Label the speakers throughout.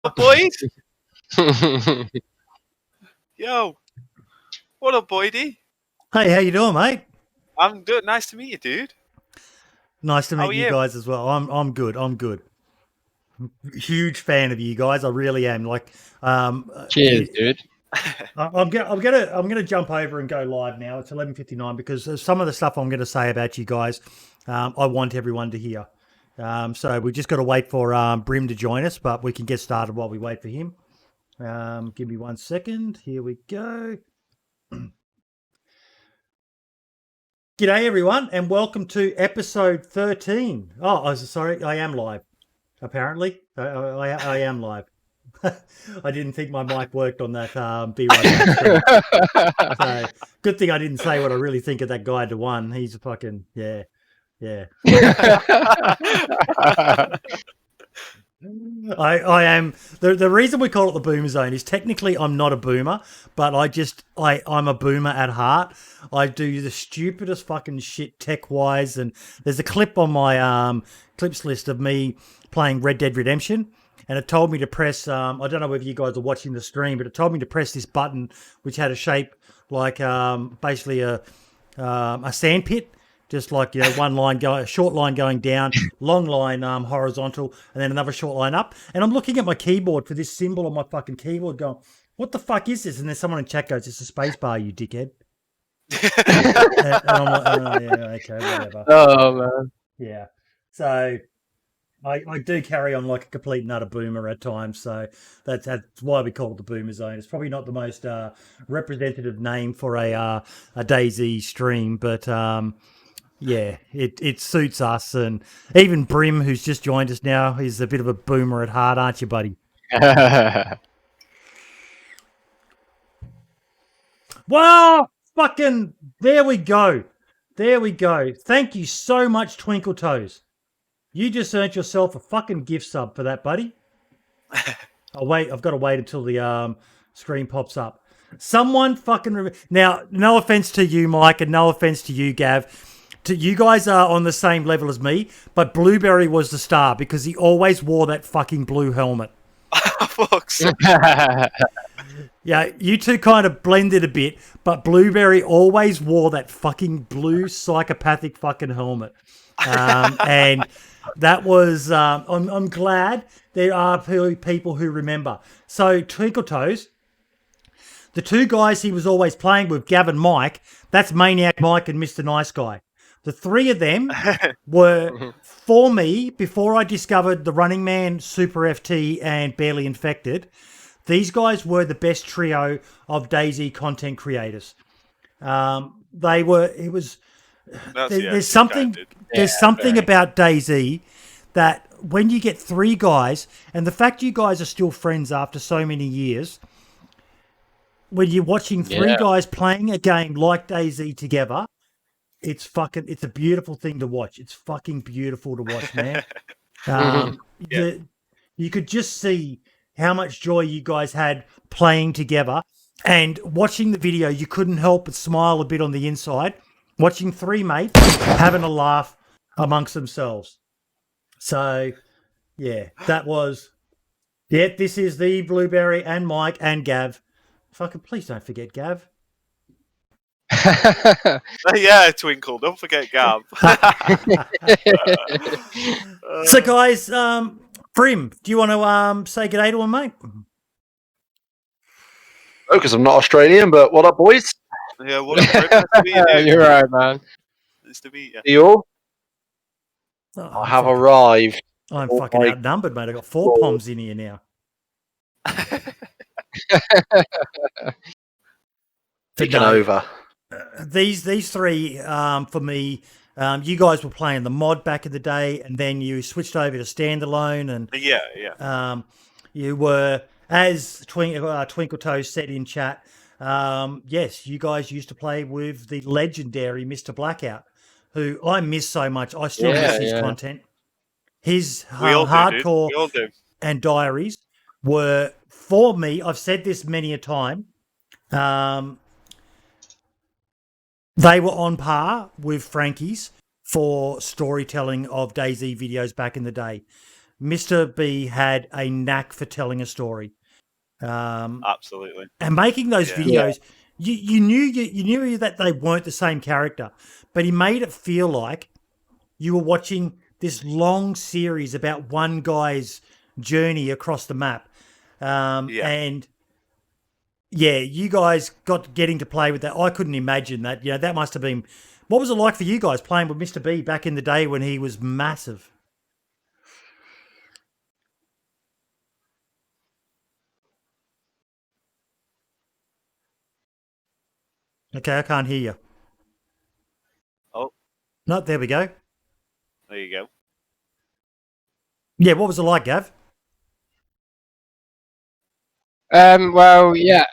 Speaker 1: Boyd? Yo. What up, Boydie?
Speaker 2: Hey, how you doing, mate?
Speaker 1: I'm good. Nice to meet you, dude.
Speaker 2: Nice to
Speaker 1: How
Speaker 2: meet
Speaker 1: are
Speaker 2: you
Speaker 1: you?
Speaker 2: guys as well. I'm good. I'm good. Huge fan of you guys. I really am. Like,
Speaker 3: Cheers, dude.
Speaker 2: I'm gonna jump over and go live now. It's 11:59 because some of the stuff I'm gonna say about you guys, I want everyone to hear. So we just got to wait for Brim to join us, but we can get started while we wait for him. Give me 1 second. Here we go. G'day, everyone, and welcome to episode 13. Oh, I was sorry, I am live. Apparently, I am live. I didn't think my mic worked on that Be Right Back screen. So good thing I didn't say what I really think of that guy to one. He's a fucking yeah. I am the reason we call it the boomer zone is technically I'm not a boomer, but I'm a boomer at heart. I do the stupidest fucking shit tech wise, and there's a clip on my clips list of me playing Red Dead Redemption, and it told me to press I don't know whether you guys are watching the stream, but it told me to press this button which had a shape like basically a sand pit. Just like, you know, one line going, a short line going down, long line horizontal, and then another short line up. And I'm looking at my keyboard for this symbol on my fucking keyboard going, what the fuck is this? And then someone in chat goes, it's a space bar, you dickhead. and I'm like, oh, yeah, okay, whatever.
Speaker 3: Oh, man.
Speaker 2: Yeah. So I do carry on like a complete nutter boomer at times. So that's why we call it the boomer zone. It's probably not the most representative name for a DayZ stream, but... yeah, it suits us, and even Brim, who's just joined us now, is a bit of a boomer at heart, aren't you, buddy? Well, fucking, there we go. Thank you so much, Twinkle Toes. You just earned yourself a fucking gift sub for that, buddy. I've got to wait until the screen pops up. Someone fucking... Now, no offense to you, Mike, and no offense to you, Gav. You guys are on the same level as me, but Blueberry was the star because he always wore that fucking blue helmet. Yeah, you two kind of blended a bit, but Blueberry always wore that fucking blue psychopathic fucking helmet. And that was, I'm glad there are people who remember. So, Twinkle Toes, the two guys he was always playing with, Gav and Mike, that's Maniac Mike and MrNiceGuy. The three of them were, for me, before I discovered the Running Man, Super FT, and Barely Infected, these guys were the best trio of DayZ content creators. There's something about DayZ that when you get three guys, and the fact you guys are still friends after so many years, when you're watching three guys playing a game like DayZ together, it's a beautiful thing to watch. It's fucking beautiful to watch, man. You could just see how much joy you guys had playing together, and watching the video, you couldn't help but smile a bit on the inside, watching three mates having a laugh amongst themselves. So, yeah, this is the Blueberry and Mike and Gav. Fucking please don't forget Gav.
Speaker 1: Yeah, Twinkle. Don't forget Gav.
Speaker 2: So, guys, Brim, do you want to say g'day to him, mate?
Speaker 4: Oh, because I'm not Australian, but what up, boys?
Speaker 1: Yeah, what up, Brim? Nice to meet you.
Speaker 3: You're right, man.
Speaker 1: Nice to meet you.
Speaker 4: You all? I have arrived.
Speaker 2: I'm fucking outnumbered, mate. I've got 4 poms in here now.
Speaker 4: Taken over.
Speaker 2: These three, for me, you guys were playing the mod back in the day, and then you switched over to standalone, and you were, as Twinkle Toes said in chat, yes, you guys used to play with the legendary Mr. Blackout, who I miss so much. I still miss his content. His hardcore and diaries were, for me, I've said this many a time, they were on par with Frankie's for storytelling of DayZ videos back in the day. Mr. B had a knack for telling a story.
Speaker 1: Absolutely.
Speaker 2: And making those
Speaker 1: Yeah.
Speaker 2: videos, you knew that they weren't the same character, but he made it feel like you were watching this long series about one guy's journey across the map. And yeah, you guys got getting to play with that. I couldn't imagine that. You know, that must have been. What was it like for you guys playing with Mr. B back in the day when he was massive? Okay, I can't hear you.
Speaker 1: Oh,
Speaker 2: No, there we go.
Speaker 1: there you go.
Speaker 2: Yeah, what was it like, Gav?
Speaker 3: Well, yeah.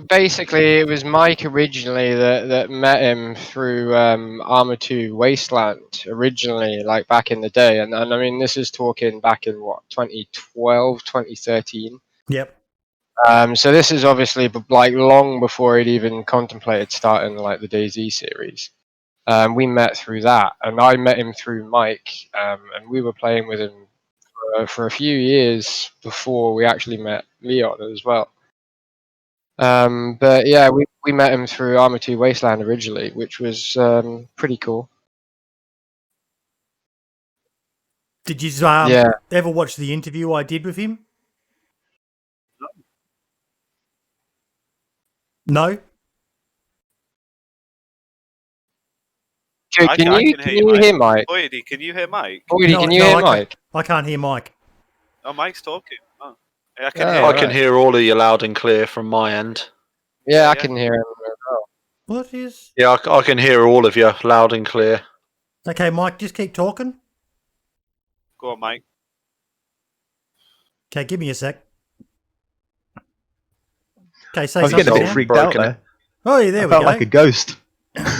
Speaker 3: Basically, it was Mike originally that met him through Arma 2 Wasteland originally, like back in the day. And I mean, this is talking back in what, 2012, 2013.
Speaker 2: Yep.
Speaker 3: So this is obviously like long before he'd even contemplated starting like the DayZ series. We met through that, and I met him through Mike, and we were playing with him for a few years before we actually met Leon as well. But yeah, we met him through Arma 2 Wasteland originally, which was pretty cool.
Speaker 2: Did you
Speaker 3: Yeah.
Speaker 2: ever watch the interview I did with him? No?
Speaker 3: Can you hear Mike?
Speaker 1: Boydie, can you hear Mike?
Speaker 3: Boydie, can you hear Mike?
Speaker 2: I can't hear Mike.
Speaker 1: Oh, Mike's talking. Oh. I can
Speaker 3: Oh,
Speaker 1: hear
Speaker 4: I
Speaker 1: him.
Speaker 4: can hear all of you loud and clear from my end.
Speaker 3: Yeah, I can hear him as well.
Speaker 2: What is?
Speaker 4: Yeah, I can hear all of you loud and clear.
Speaker 2: Okay, Mike, just keep talking.
Speaker 1: Go on, Mike.
Speaker 2: Okay, give me a sec. Okay, say
Speaker 5: I was getting a
Speaker 2: something
Speaker 5: bit
Speaker 2: now.
Speaker 5: freaked out there.
Speaker 2: Oh, yeah, there
Speaker 5: I
Speaker 2: we
Speaker 5: felt
Speaker 2: go.
Speaker 5: like a ghost.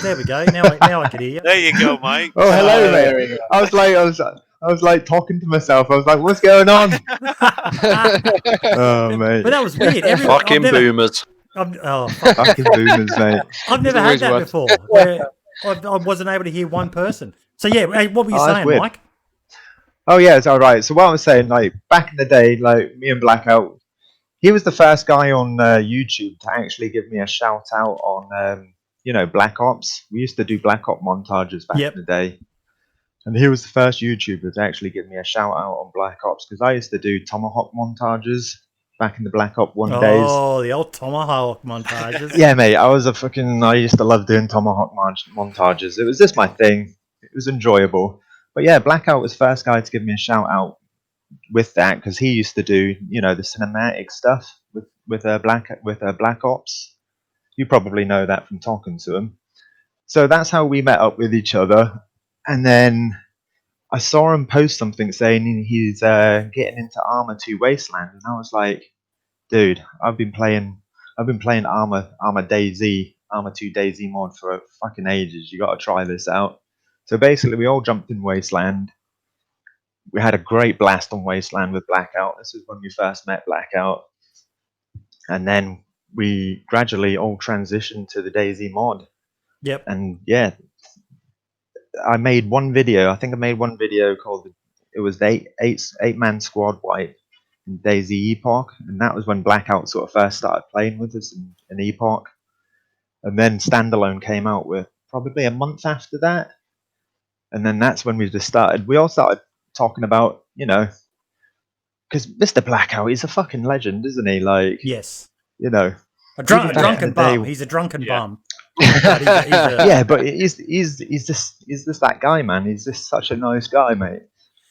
Speaker 2: There we go. Now I can hear you.
Speaker 1: There you go, Mike.
Speaker 5: Oh, hello,
Speaker 3: there we
Speaker 5: mate. I was like talking to myself. I was like, "What's going on?" Oh, mate.
Speaker 2: But that was weird.
Speaker 4: Fucking boomers.
Speaker 5: Fucking boomers, mate.
Speaker 2: I've never had that before. Where I wasn't able to hear one person. So yeah, hey, what were you
Speaker 5: Oh, that's
Speaker 2: saying,
Speaker 5: weird.
Speaker 2: Mike?
Speaker 5: Oh yeah, it's all right. So what I was saying, like back in the day, like me and Blackout, he was the first guy on YouTube to actually give me a shout out on, Black Ops. We used to do Black Ops montages back in the day, and he was the first YouTuber to actually give me a shout out on Black Ops because I used to do Tomahawk montages back in the Black Ops 1 days.
Speaker 2: Oh, the old Tomahawk montages.
Speaker 5: Yeah, mate, I used to love doing Tomahawk montages. It was just my thing. It was enjoyable. But yeah, Blackout was the first guy to give me a shout out with that because he used to do, the cinematic stuff with Black Ops. You probably know that from talking to him. So that's how we met up with each other. And then I saw him post something saying he's getting into Arma 2 Wasteland, and I was like, dude, I've been playing Arma DayZ, Arma 2 DayZ mod for fucking ages. You got to try this out. So basically, we all jumped in Wasteland. We had a great blast on Wasteland with Blackout. This is when we first met Blackout, and then we gradually all transitioned to the DayZ mod.
Speaker 2: Yep.
Speaker 5: And yeah, I made one video. I think I made one video called it was the eight-man squad wipe in DayZ Epoch, and that was when Blackout sort of first started playing with us in Epoch. And then Standalone came out with probably a month after that, and then that's when we all started talking about, because Mr. Blackout, he's a fucking legend, isn't he? Like,
Speaker 2: yes,
Speaker 5: a
Speaker 2: drunken bum. He's a drunken bum.
Speaker 5: Yeah, but he's just that guy, man. He's just such a nice guy, mate.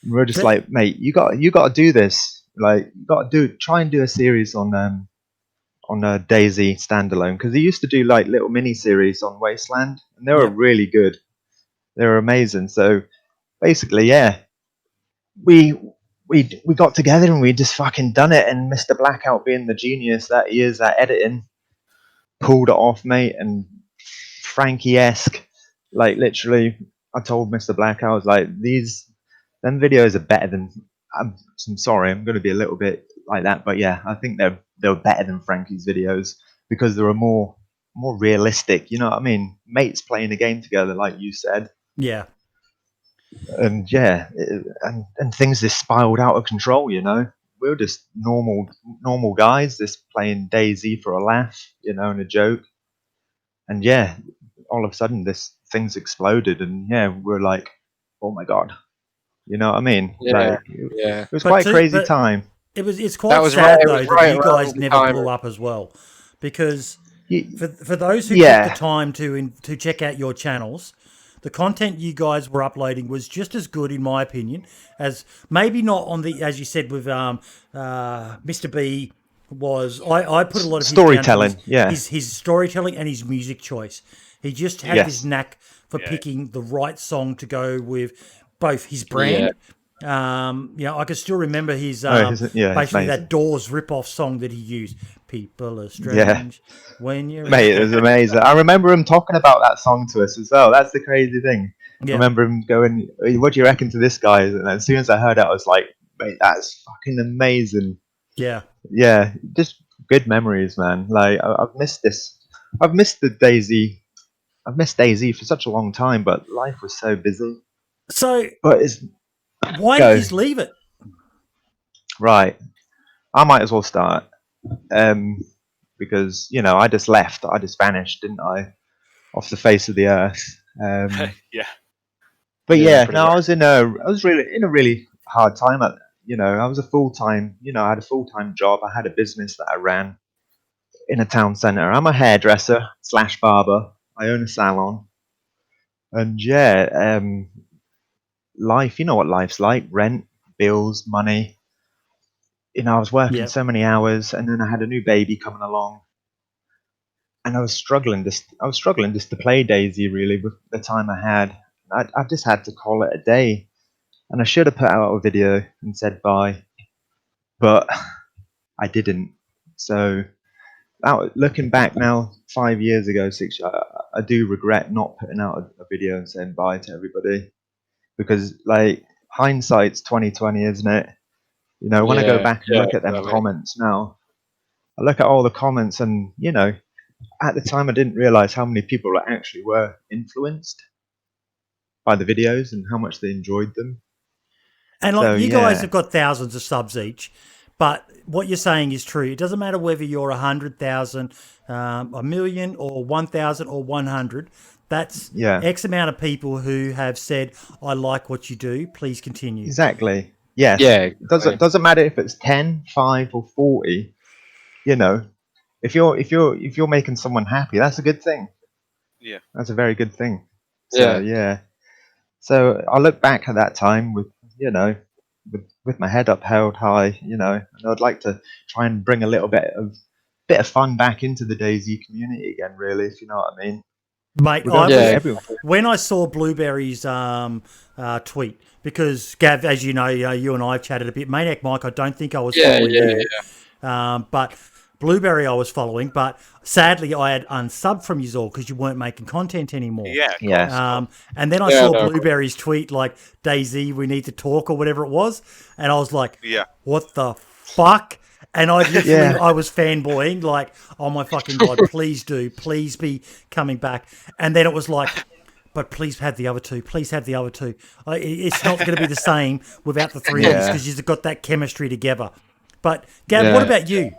Speaker 5: And we're just like, mate, you got to do this. Like, you got to try and do a series on DayZ standalone, because he used to do like little mini series on Wasteland, and they were really good. They were amazing. So basically, yeah, we got together and we just fucking done it. And Mr. Blackout, being the genius that he is at editing, pulled it off, mate. And Frankie-esque, like literally, I told Mr. Blackout, I was like, them videos are better than. I'm sorry, I'm going to be a little bit like that, but yeah, I think they're better than Frankie's videos because they were more realistic. You know what I mean? Mates playing a game together, like you said.
Speaker 2: Yeah.
Speaker 5: And yeah, and things just spiraled out of control. You know, we were just normal guys, just playing DayZ for a laugh, you know, and a joke. And yeah, all of a sudden, this things exploded, and yeah, we're like, oh my god, you know what I mean?
Speaker 4: Yeah,
Speaker 5: Like,
Speaker 4: yeah.
Speaker 5: it was
Speaker 2: But
Speaker 5: quite a
Speaker 2: to,
Speaker 5: crazy
Speaker 2: but
Speaker 5: time.
Speaker 2: it's
Speaker 4: That
Speaker 2: quite
Speaker 4: was
Speaker 2: sad
Speaker 4: right. It
Speaker 2: though
Speaker 4: was
Speaker 2: that
Speaker 4: right
Speaker 2: you
Speaker 4: around
Speaker 2: guys
Speaker 4: the
Speaker 2: never
Speaker 4: time.
Speaker 2: blew up as well, because
Speaker 5: Y-
Speaker 2: for those who took
Speaker 5: Yeah,
Speaker 2: the time to check out your channels, the content you guys were uploading was just as good, in my opinion, as maybe not on the, as you said with Mr. B was. I put a lot of his down to
Speaker 5: storytelling. Yeah,
Speaker 2: his storytelling and his music choice. He just had this
Speaker 5: yes,
Speaker 2: knack for
Speaker 1: Yeah.
Speaker 2: picking the right song to go with both his
Speaker 4: Yeah.
Speaker 2: brand. I can still remember his
Speaker 5: yeah, it's
Speaker 2: basically
Speaker 5: amazing.
Speaker 2: that Doors rip-off song that he used. People are
Speaker 5: Yeah,
Speaker 2: strange when you're
Speaker 5: mate, it was amazing. I remember him talking about that song to us as well. That's the crazy thing. I
Speaker 2: yeah.
Speaker 5: remember him going, "What do you reckon to this guy?" And as soon as I heard it, I was like, "Mate, that's fucking amazing."
Speaker 2: Yeah.
Speaker 5: Yeah, just good memories, man. Like I've missed this. I've missed the DayZ. I've missed DayZ for such a long time, but life was so busy.
Speaker 2: So
Speaker 5: But it's
Speaker 2: why did
Speaker 5: go
Speaker 2: you leave it?
Speaker 5: right. I might as well start. Um, because you know I just left. I just vanished, didn't I, off the face of the earth?
Speaker 1: Yeah.
Speaker 5: But
Speaker 4: Yeah,
Speaker 5: yeah,
Speaker 4: pretty
Speaker 5: no,
Speaker 4: much.
Speaker 5: I was really in a really hard time. You know, I was a full time. You know, I had a full time job. I had a business that I ran in a town centre. I'm a hairdresser slash barber. I own a salon, and yeah, life. You know what life's like: rent, bills, money. You know, I was working
Speaker 2: Yeah.
Speaker 5: so many hours, and then I had a new baby coming along, and I was struggling just to play Daisy really with the time I had. I just had to call it a day, and I should have put out a video and said bye, but I didn't. So looking back now, 5 years ago, I do regret not putting out a video and saying bye to everybody, because like hindsight's 2020, isn't it? You know, when I go
Speaker 4: Yeah,
Speaker 5: back and
Speaker 4: yeah,
Speaker 5: look at them
Speaker 4: exactly.
Speaker 5: comments now, I look at all the comments, and you know, at the time I didn't realize how many people actually were influenced by the videos and how much they enjoyed them.
Speaker 2: And like
Speaker 5: So
Speaker 2: you guys
Speaker 5: yeah,
Speaker 2: have got thousands of subs each, but what you're saying is true. It doesn't matter whether you're 100,000, a million, or 1,000 or 100. That's
Speaker 5: yeah,
Speaker 2: X amount of people who have said, "I like what you do. Please continue."
Speaker 5: exactly. Yes,
Speaker 4: Yeah,
Speaker 5: it
Speaker 4: exactly.
Speaker 5: doesn't matter if it's 10, 5, or 40. You know, if you're making someone happy, that's a good thing.
Speaker 1: Yeah.
Speaker 5: That's a very good thing. So
Speaker 4: Yeah,
Speaker 5: yeah. So I look back at that time with, you know, with my head up held high, you know, and I'd like to try and bring a little bit of fun back into the DayZ community again, really, if you know what I mean.
Speaker 2: Mate,
Speaker 5: We're
Speaker 2: I
Speaker 5: going through
Speaker 2: was
Speaker 4: yeah,
Speaker 5: everyone.
Speaker 2: when I saw Blueberry's tweet, because Gav, as you know, you and I have chatted a bit. Maniac Mike, I don't think I was
Speaker 4: yeah,
Speaker 2: following
Speaker 4: yeah,
Speaker 2: you, but Blueberry I was following. But sadly, I had unsubbed from you all because you weren't making content anymore.
Speaker 1: Yeah, of
Speaker 5: Yeah.
Speaker 1: course.
Speaker 2: And then I
Speaker 4: yeah.
Speaker 2: saw
Speaker 4: No,
Speaker 2: Blueberry's tweet like DayZ, we need to talk or whatever it was, and I was like,
Speaker 1: Yeah.
Speaker 2: what the fuck? And I literally,
Speaker 5: Yeah.
Speaker 2: I was fanboying, like, oh my fucking God, please do, please be coming back. And then it was like, but please have the other two, please have the other two. It's not going to be the same without the three of you
Speaker 5: Yeah.
Speaker 2: because you've got that chemistry together. But Gab, what
Speaker 4: Yeah.
Speaker 2: about you?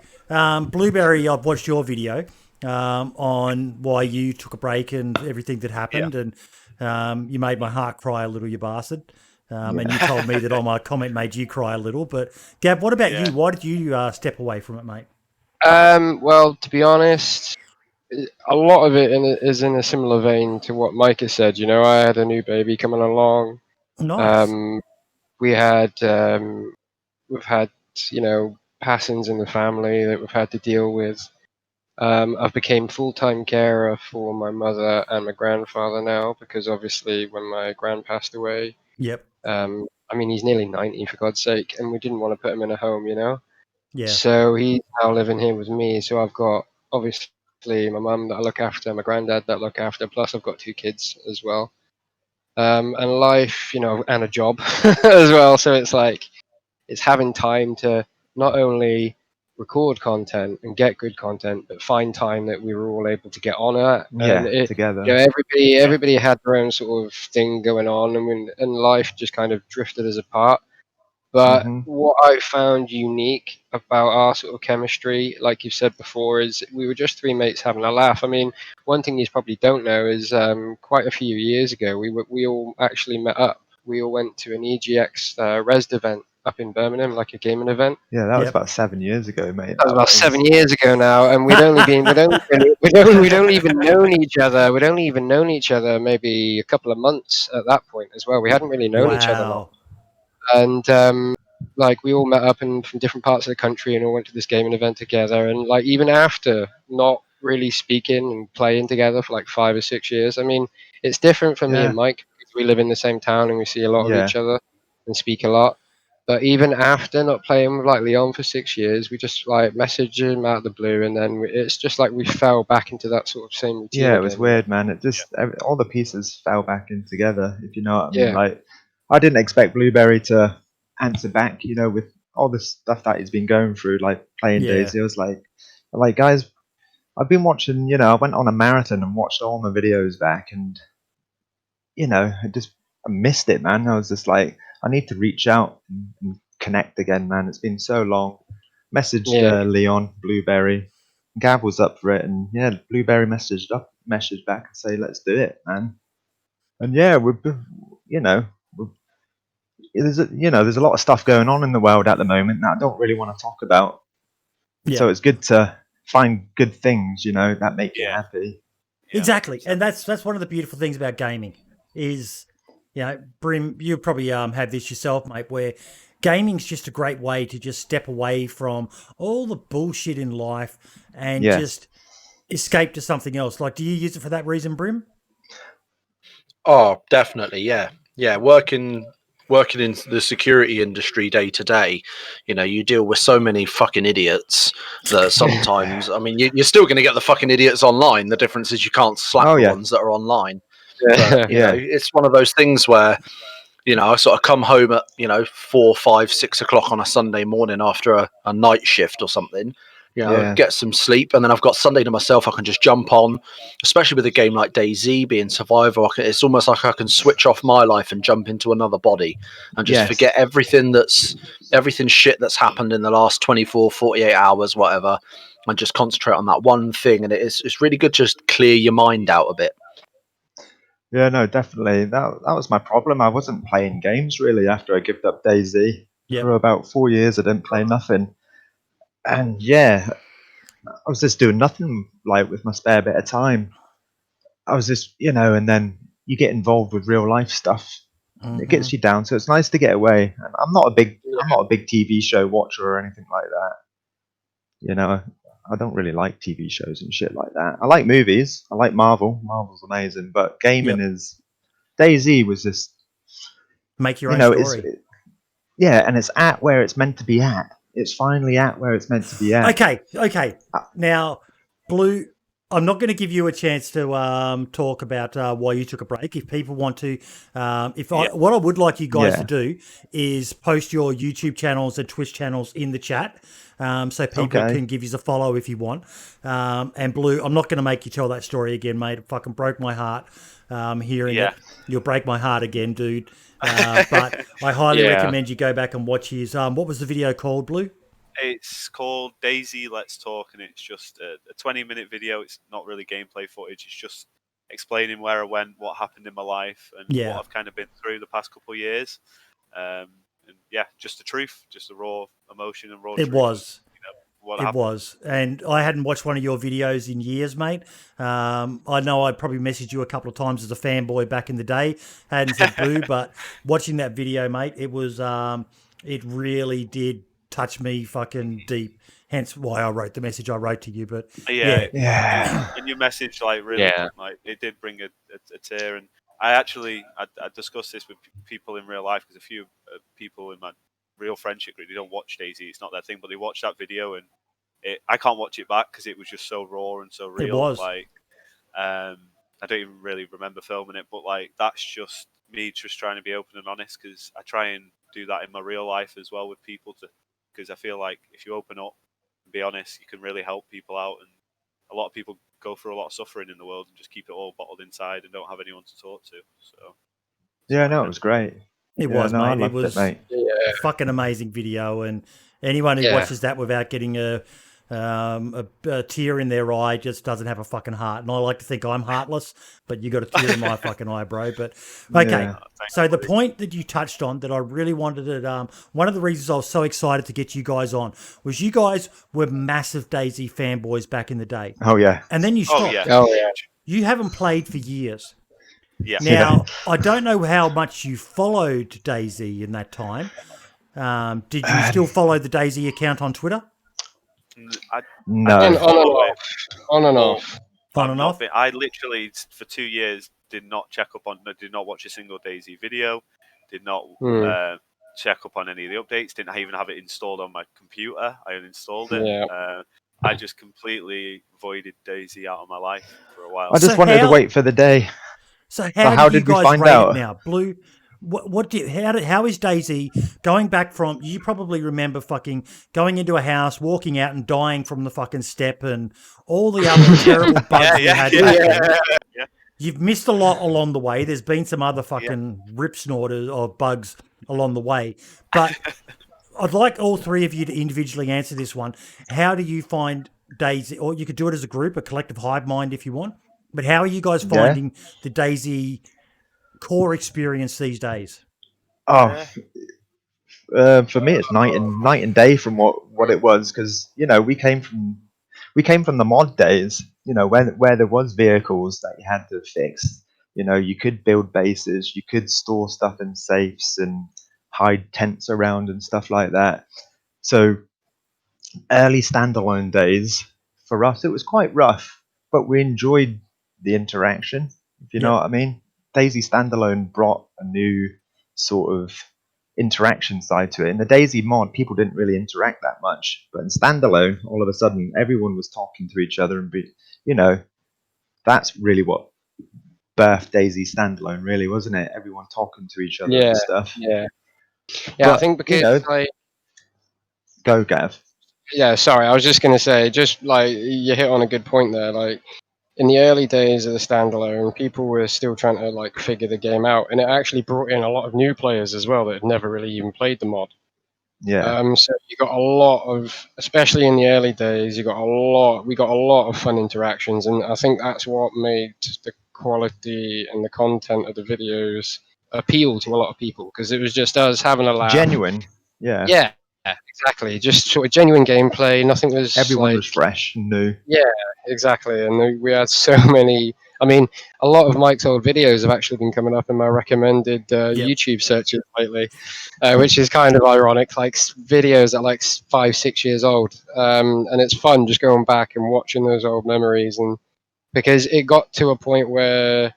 Speaker 2: Blueberry, I've watched your video on why you took a break and everything that happened, and you made my heart cry a little, you bastard. And you told me that my comment made you cry a little. But Gab, what about
Speaker 1: Yeah.
Speaker 2: you? Why did you step away from it, mate?
Speaker 4: Well, to be honest, a lot of it is in a similar vein to what Mike has said. You know, I had a new baby coming along.
Speaker 2: Nice.
Speaker 4: Um, we had we've had passings in the family that we've had to deal with. I've became full-time carer for my mother and my grandfather now because obviously when my grand passed away,
Speaker 2: Yep.
Speaker 4: I mean he's nearly 90 for God's sake, and we didn't want to put him in a home, you know.
Speaker 2: Yeah.
Speaker 4: So he's now living here with me. So I've got obviously my mum that I look after, my granddad that I look after, plus I've got two kids as well. And life, you know, and a job as well. So it's like it's having time to not only record content and get good content, but find time that we were all able to get on it. And
Speaker 5: Yeah, together.
Speaker 4: you know, everybody had their own sort of thing going on, and life just kind of drifted us apart. But
Speaker 5: Mhm.
Speaker 4: what I found unique about our sort of chemistry, like you said before, is we were just three mates having a laugh. I mean, one thing you probably don't know is quite a few years ago, we all actually met up. We all went to an EGX Resd event up in Birmingham, like a gaming event.
Speaker 5: Yeah, that was
Speaker 2: Yep.
Speaker 5: about 7 years ago, mate.
Speaker 4: That was about 7 years ago now, and we'd only even known each other. We'd only even known each other maybe a couple of months at that point as well. We hadn't really known each other long.
Speaker 2: Wow.
Speaker 4: And like we all met up from different parts of the country and all went to this gaming event together. And like even after not really speaking and playing together for like 5 or 6 years, I mean, it's different for me
Speaker 5: Yeah.
Speaker 4: and Mike because we live in the same town and we see a lot of
Speaker 5: Yeah.
Speaker 4: each other and speak a lot. But even after not playing with like Leon for 6 years, we just like message him out of the blue, and then it's just like we fell back into that sort of same routine
Speaker 5: Yeah, it
Speaker 4: again.
Speaker 5: was weird, man. It just all the pieces fell back in together, if you know what I mean.
Speaker 4: Yeah.
Speaker 5: Like, I didn't expect Blueberry to answer back, you know, with all the stuff that he's been going through, like playing
Speaker 2: Yeah.
Speaker 5: DayZ. I was like, guys, I've been watching, you know, I went on a marathon and watched all my videos back, and you know, I missed it, man. I was just like, I need to reach out and connect again, man. It's been so long. Messaged
Speaker 4: Yeah.
Speaker 5: Leon, Blueberry. Gav was up for it, and yeah, Blueberry messaged back and say, let's do it, man. And yeah, you know, there's a lot of stuff going on in the world at the moment that I don't really want to talk about.
Speaker 2: Yeah.
Speaker 5: So it's good to find good things, you know, that make you happy.
Speaker 1: Yeah,
Speaker 2: Exactly,
Speaker 1: 100%.
Speaker 2: and that's one of the beautiful things about gaming is, you know, Brim, you probably have this yourself, mate, where gaming's just a great way to just step away from all the bullshit in life and
Speaker 5: Yes.
Speaker 2: just escape to something else. Like, do you use it for that reason, Brim?
Speaker 6: Oh, definitely, yeah, yeah. Working in the security industry day to day, you know, you deal with so many fucking idiots that sometimes, I mean, you're still going to get the fucking idiots online. The difference is you can't slap
Speaker 5: Oh,
Speaker 6: the
Speaker 5: yeah.
Speaker 6: ones that are online.
Speaker 4: Yeah.
Speaker 6: But you know, it's one of those things where, you know, I sort of come home at, you know, 4, 5, 6 o'clock on a Sunday morning after a night shift or something, you know,
Speaker 5: Yeah.
Speaker 6: get some sleep, and then I've got Sunday to myself. I can just jump on, especially with a game like DayZ being survival. It's almost like I can switch off my life and jump into another body and just
Speaker 5: Yes.
Speaker 6: forget everything shit that's happened in the last 24, 48 hours, whatever, and just concentrate on that one thing. And it's really good to just clear your mind out a bit.
Speaker 5: Yeah, no, definitely. That was my problem. I wasn't playing games really after I gave up DayZ.
Speaker 2: Yep.
Speaker 5: For about 4 years, I didn't play nothing. And yeah, I was just doing nothing like with my spare bit of time. I was just, you know, and then you get involved with real life stuff. It gets you down. So it's nice to get away. And I'm not a big TV show watcher or anything like that. You know, I don't really like TV shows and shit like that. I like movies. I like Marvel. Marvel's amazing, but gaming is. DayZ was just,
Speaker 2: Make your
Speaker 5: you
Speaker 2: own
Speaker 5: know,
Speaker 2: story.
Speaker 5: yeah, and it's at where it's meant to be at. It's finally at where it's meant to be at.
Speaker 2: Okay. Now, Blue, I'm not going to give you a chance to talk about why you took a break. If people want to, what I would like you guys to do is post your YouTube channels and Twitch channels in the chat, so people can give you a follow if you want. And Blue, I'm not going to make you tell that story again, mate. It fucking broke my heart hearing it. You'll break my heart again, dude. But I highly recommend you go back and watch his. What was the video called, Blue?
Speaker 1: It's called DayZ Let's Talk, and it's just a 20-minute video. It's not really gameplay footage. It's just explaining where I went, what happened in my life, and what I've kind of been through the past couple of years. And yeah, just the truth, just the raw emotion and raw truth.
Speaker 2: It was.
Speaker 1: What
Speaker 2: it
Speaker 1: happened.
Speaker 2: was. And I hadn't watched one of your videos in years, mate. I know I probably messaged you a couple of times as a fanboy back in the day. Hadn't said Blue, but watching that video, mate, it was it really did touch me fucking deep. Hence why I wrote the message I wrote to you. But
Speaker 1: and your message, like, really, like, it did bring a tear. And I discussed this with people in real life, because a few people in my real friendship group, they don't watch DayZ. It's not their thing, but they watched that video, and I can't watch it back because it was just so raw and so real.
Speaker 2: It was.
Speaker 1: Like, I don't even really remember filming it, but like, that's just me just trying to be open and honest, because I try and do that in my real life as well with people, because I feel like if you open up, be honest. You can really help people out, and a lot of people go through a lot of suffering in the world and just keep it all bottled inside and don't have anyone to talk to. So
Speaker 5: Yeah, no, it was great.
Speaker 2: It
Speaker 5: Yeah,
Speaker 2: was,
Speaker 5: no, I
Speaker 2: mate. It
Speaker 5: loved
Speaker 2: was
Speaker 5: mate.
Speaker 2: a fucking amazing video, and anyone who watches that without getting a tear in their eye just doesn't have a fucking heart. And I like to think I'm heartless, but you got a tear in my fucking eye, bro. But okay,
Speaker 5: Yeah.
Speaker 2: so the point that you touched on that I really wanted to, one of the reasons I was so excited to get you guys on was you guys were massive DayZ fanboys back in the day,
Speaker 5: Oh yeah.
Speaker 2: and then you stopped.
Speaker 6: Oh yeah.
Speaker 2: You haven't played for years.
Speaker 1: Yeah.
Speaker 2: Now, I don't know how much you followed DayZ in that time. Did you still follow the DayZ account on Twitter?
Speaker 5: No.
Speaker 6: On and off.
Speaker 2: On and off?
Speaker 1: I literally, for 2 years, did not watch a single DayZ video, did not check up on any of the updates, didn't even have it installed on my computer. I uninstalled it.
Speaker 6: Yeah.
Speaker 1: I just completely voided DayZ out of my life for a while.
Speaker 5: I just wanted to wait for the day.
Speaker 2: So how did you guys
Speaker 5: find
Speaker 2: rate
Speaker 5: out?
Speaker 2: it now? Blue, how is DayZ going back from, you probably remember fucking going into a house, walking out and dying from the fucking step and all the other terrible bugs you had back then. You've missed a lot along the way. There's been some other fucking rip snorters or bugs along the way. But I'd like all three of you to individually answer this one. How do you find DayZ, or you could do it as a group, a collective hive mind if you want. But how are you guys finding the DayZ core experience these days?
Speaker 5: Oh, for me, it's night and day from what it was, because we came from the mod days. Where there was vehicles that you had to fix. You could build bases, you could store stuff in safes and hide tents around and stuff like that. So early standalone days for us, it was quite rough, but we enjoyed the interaction, if you know what I mean. DayZ standalone brought a new sort of interaction side to it. In the DayZ mod, people didn't really interact that much, but in standalone, all of a sudden, everyone was talking to each other, and that's really what birthed DayZ standalone, really, wasn't it? Everyone talking to each other and stuff.
Speaker 4: Yeah,
Speaker 5: But,
Speaker 4: I think because
Speaker 5: go, Gav.
Speaker 4: Yeah, sorry, I was just going to say, just like you hit on a good point there. Like in the early days of the standalone, people were still trying to like figure the game out, and it actually brought in a lot of new players as well that had never really even played the mod.
Speaker 5: Yeah.
Speaker 4: So you got a lot of, especially in the early days, we got a lot of fun interactions, and I think that's what made the quality and the content of the videos appeal to a lot of people, because it was just us having a laugh.
Speaker 5: Genuine. Yeah.
Speaker 4: Yeah. Exactly, just sort of genuine gameplay. Nothing was.
Speaker 5: Everyone was fresh and new.
Speaker 4: Yeah, exactly, and we had so many. I mean, a lot of Mike's old videos have actually been coming up in my recommended YouTube searches lately, which is kind of ironic. Like videos that are like 5-6 years old, and it's fun just going back and watching those old memories, and because it got to a point where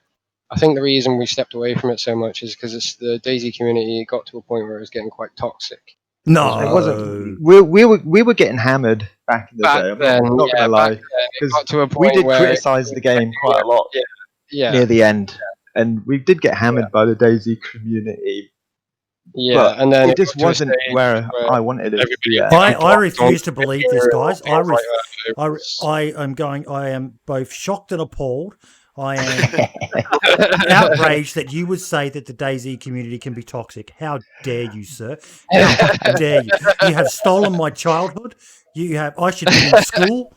Speaker 4: I think the reason we stepped away from it so much is because it's the DayZ community got to a point where it was getting quite toxic.
Speaker 2: No,
Speaker 5: it wasn't. We were getting hammered back in the day. I'm not gonna lie, because we did criticize the game quite a lot near the end, and we did get hammered by the DayZ community.
Speaker 4: Yeah,
Speaker 5: but
Speaker 4: and then
Speaker 5: it just wasn't where I wanted it to be.
Speaker 2: I refuse to believe this, guys. I am both shocked and appalled. I am outraged that you would say that the DayZ community can be toxic. How dare you, sir? How dare you? You have stolen my childhood. I should be in school.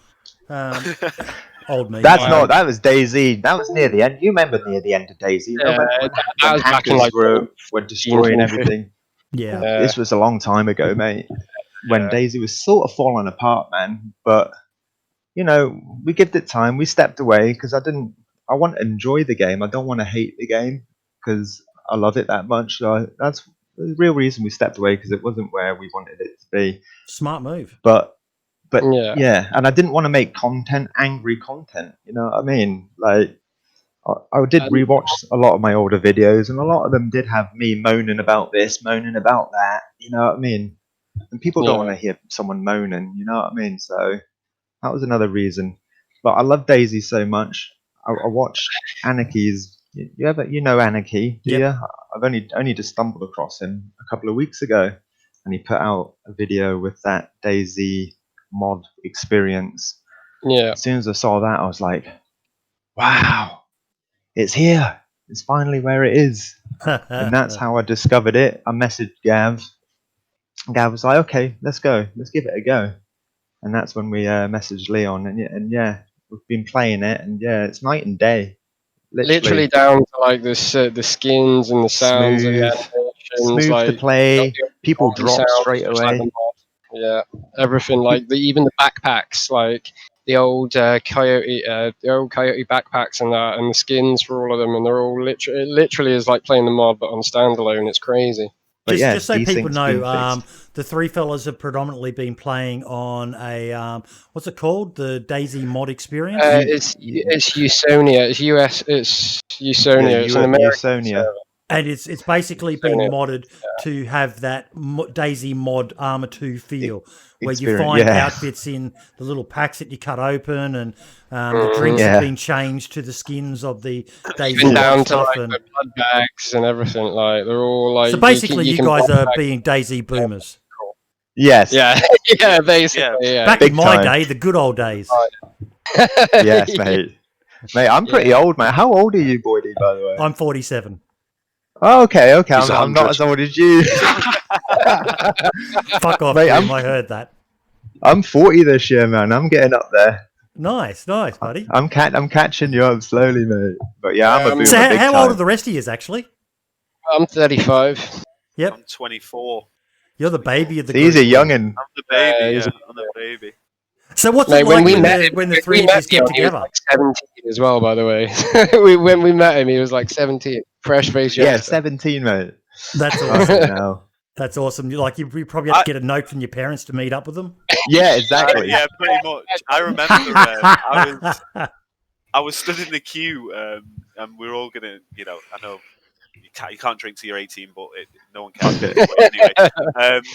Speaker 2: Old me.
Speaker 5: That was DayZ. That was near the end. You remember near the end of DayZ?
Speaker 4: That was back in like
Speaker 5: were destroying everything.
Speaker 2: Yeah.
Speaker 5: This was a long time ago, mate. When DayZ was sort of falling apart, man. But we gave it time. We stepped away because I want to enjoy the game. I don't want to hate the game because I love it that much. So that's the real reason we stepped away, because it wasn't where we wanted it to be.
Speaker 2: Smart move.
Speaker 5: But yeah, and I didn't want to make angry content. You know what I mean? Like I did rewatch a lot of my older videos, and a lot of them did have me moaning about this, moaning about that. You know what I mean? And people don't want to hear someone moaning. You know what I mean? So that was another reason. But I love DayZ so much. I watched Anarchy's. You know Anarchy, do you? I've only just stumbled across him a couple of weeks ago, and he put out a video with that DayZ mod experience.
Speaker 4: Yeah.
Speaker 5: As soon as I saw that, I was like, wow, it's here. It's finally where it is. And that's how I discovered it. I messaged Gav. Gav was like, okay, let's go. Let's give it a go. And that's when we messaged Leon. And yeah, we've been playing it. And yeah, it's night and day.
Speaker 4: Literally down to like the skins and the sounds and the animations,
Speaker 5: smooth
Speaker 4: like
Speaker 5: to play. People
Speaker 4: body
Speaker 5: drop
Speaker 4: sounds,
Speaker 5: straight
Speaker 4: just like
Speaker 5: away.
Speaker 4: the mod. Yeah, everything like even the backpacks, like the old coyote backpacks and that, and the skins for all of them, and they're all literally is like playing the mod but on standalone. It's crazy.
Speaker 5: But yeah,
Speaker 2: just so people
Speaker 5: desync's been
Speaker 2: know,
Speaker 5: fixed.
Speaker 2: the three fellas have predominantly been playing on a what's it called? The DayZ mod experience.
Speaker 4: It's Usonia. It's US. It's Usonia.
Speaker 5: Yeah,
Speaker 4: it's an American
Speaker 5: Usonia.
Speaker 4: server.
Speaker 2: And it's basically been modded to have that DayZ mod Arma 2 feel, where you find outfits in the little packs that you cut open, and the drinks have been changed to the skins of the DayZ
Speaker 4: Even down to
Speaker 2: stuff.
Speaker 4: like the blood bags and everything. Like they're all like.
Speaker 2: So basically, you guys are
Speaker 4: back.
Speaker 2: being DayZ boomers.
Speaker 5: Yes.
Speaker 4: Yeah. Yeah. Basically. Yeah.
Speaker 2: Back in my day, the good old days.
Speaker 5: Yes, mate. Mate, I'm pretty old, mate. How old are you, Boydie, by the way?
Speaker 2: I'm 47.
Speaker 5: Oh, okay.
Speaker 6: He's
Speaker 5: I'm not as old as you.
Speaker 2: Fuck off,
Speaker 5: mate,
Speaker 2: I heard that.
Speaker 5: I'm 40 this year, man. I'm getting up there.
Speaker 2: Nice, buddy.
Speaker 5: I'm catching you up slowly, mate. But yeah, I'm a boomer.
Speaker 2: So how old are the rest of you, actually?
Speaker 4: I'm 35.
Speaker 2: Yep.
Speaker 1: I'm 24.
Speaker 2: You're the baby of the
Speaker 5: So
Speaker 2: group.
Speaker 5: He's a youngin'.
Speaker 1: I'm the baby. I'm the baby.
Speaker 2: So what's
Speaker 4: Mate,
Speaker 2: it like when the three of you get together?
Speaker 4: He was like 17 as well, by the way. When we met him, he was like 17. Fresh face.
Speaker 5: Yeah, 17, mate.
Speaker 2: That's awesome. That's awesome. You probably have to get a note from your parents to meet up with them.
Speaker 5: Yeah, exactly.
Speaker 1: Yeah, pretty much. I remember I was stood in the queue, and we were all gonna, I know you can't drink till you're 18, but no one can. But anyway,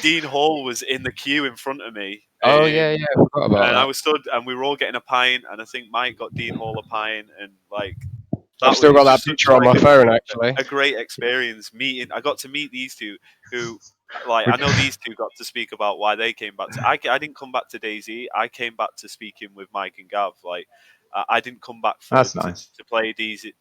Speaker 1: Dean Hall was in the queue in front of me.
Speaker 4: Oh yeah, I forgot about that.
Speaker 1: I was stood, and we were all getting a pint, and I think Mike got Dean Hall a pint, and like.
Speaker 4: I've still got that picture on my phone, actually.
Speaker 1: A great experience meeting. I got to meet these two who, I know these two got to speak about why they came back. I didn't come back to DayZ. I came back to speaking with Mike and Gav. I didn't come back to play DayZ.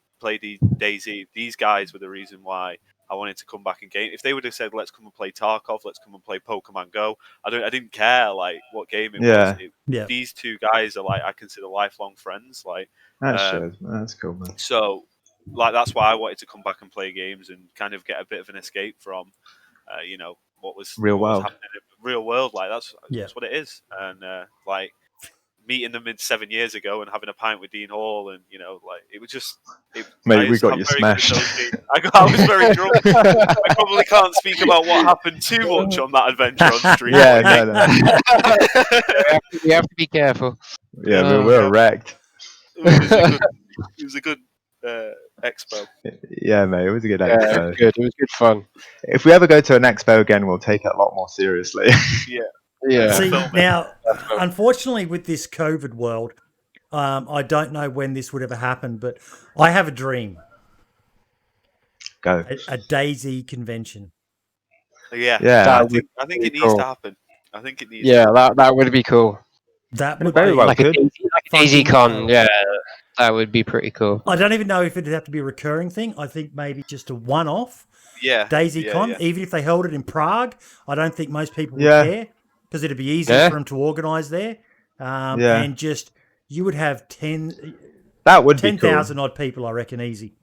Speaker 1: These guys were the reason why I wanted to come back and game. If they would have said, "Let's come and play Tarkov," "Let's come and play Pokemon Go," I didn't care what game it was. These two guys are I consider lifelong friends.
Speaker 5: That's cool, man.
Speaker 1: So, that's why I wanted to come back and play games and kind of get a bit of an escape from, what was
Speaker 5: real world.
Speaker 1: Happening in real world. That's what it is. And meeting them 7 years ago and having a pint with Dean Hall, and it was just.
Speaker 5: Mate, we got you smashed.
Speaker 1: I was very drunk. I probably can't speak about what happened too much on that adventure on stream.
Speaker 4: You have to be careful.
Speaker 5: Yeah, we're wrecked.
Speaker 1: It was a good expo.
Speaker 5: Yeah, mate, it was a good expo.
Speaker 4: It was good fun.
Speaker 5: If we ever go to an expo again, we'll take it a lot more seriously.
Speaker 4: Yeah.
Speaker 2: See, now, unfortunately, with this COVID world, I don't know when this would ever happen, but I have a dream.
Speaker 5: Go.
Speaker 2: A DayZ convention.
Speaker 1: Yeah. I think it needs to happen. I think it needs.
Speaker 4: Yeah, that would be cool.
Speaker 2: That would
Speaker 5: very
Speaker 2: be
Speaker 5: well
Speaker 4: like a DayZ con. Yeah, that would be pretty cool.
Speaker 2: I don't even know if it'd have to be a recurring thing. I think maybe just a one-off. DayZ con, even if they held it in Prague, I don't think most people would care because it'd be easier for them to organise there. And just you would have 10,000 odd people, I reckon, easy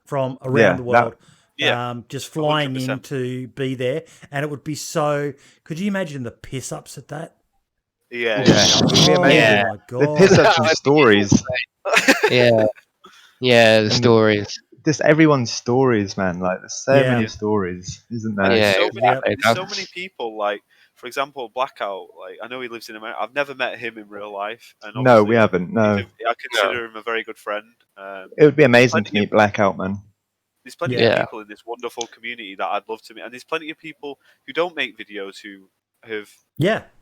Speaker 2: from around the world. Just flying 100%. In to be there, and it would be so. Could you imagine the piss ups at that?
Speaker 5: Yeah. It would be amazing.
Speaker 2: Oh my God.
Speaker 5: The piss ups and stories.
Speaker 4: The stories.
Speaker 5: Just everyone's stories, man. There's so many stories, isn't there?
Speaker 1: There's so many people. For example, Blackout. I know he lives in America. I've never met him in real life. And
Speaker 5: no, we haven't. No,
Speaker 1: I consider him a very good friend.
Speaker 5: It would be amazing to meet Blackout, man.
Speaker 1: There's plenty of people in this wonderful community that I'd love to meet, and there's plenty of people who don't make videos who have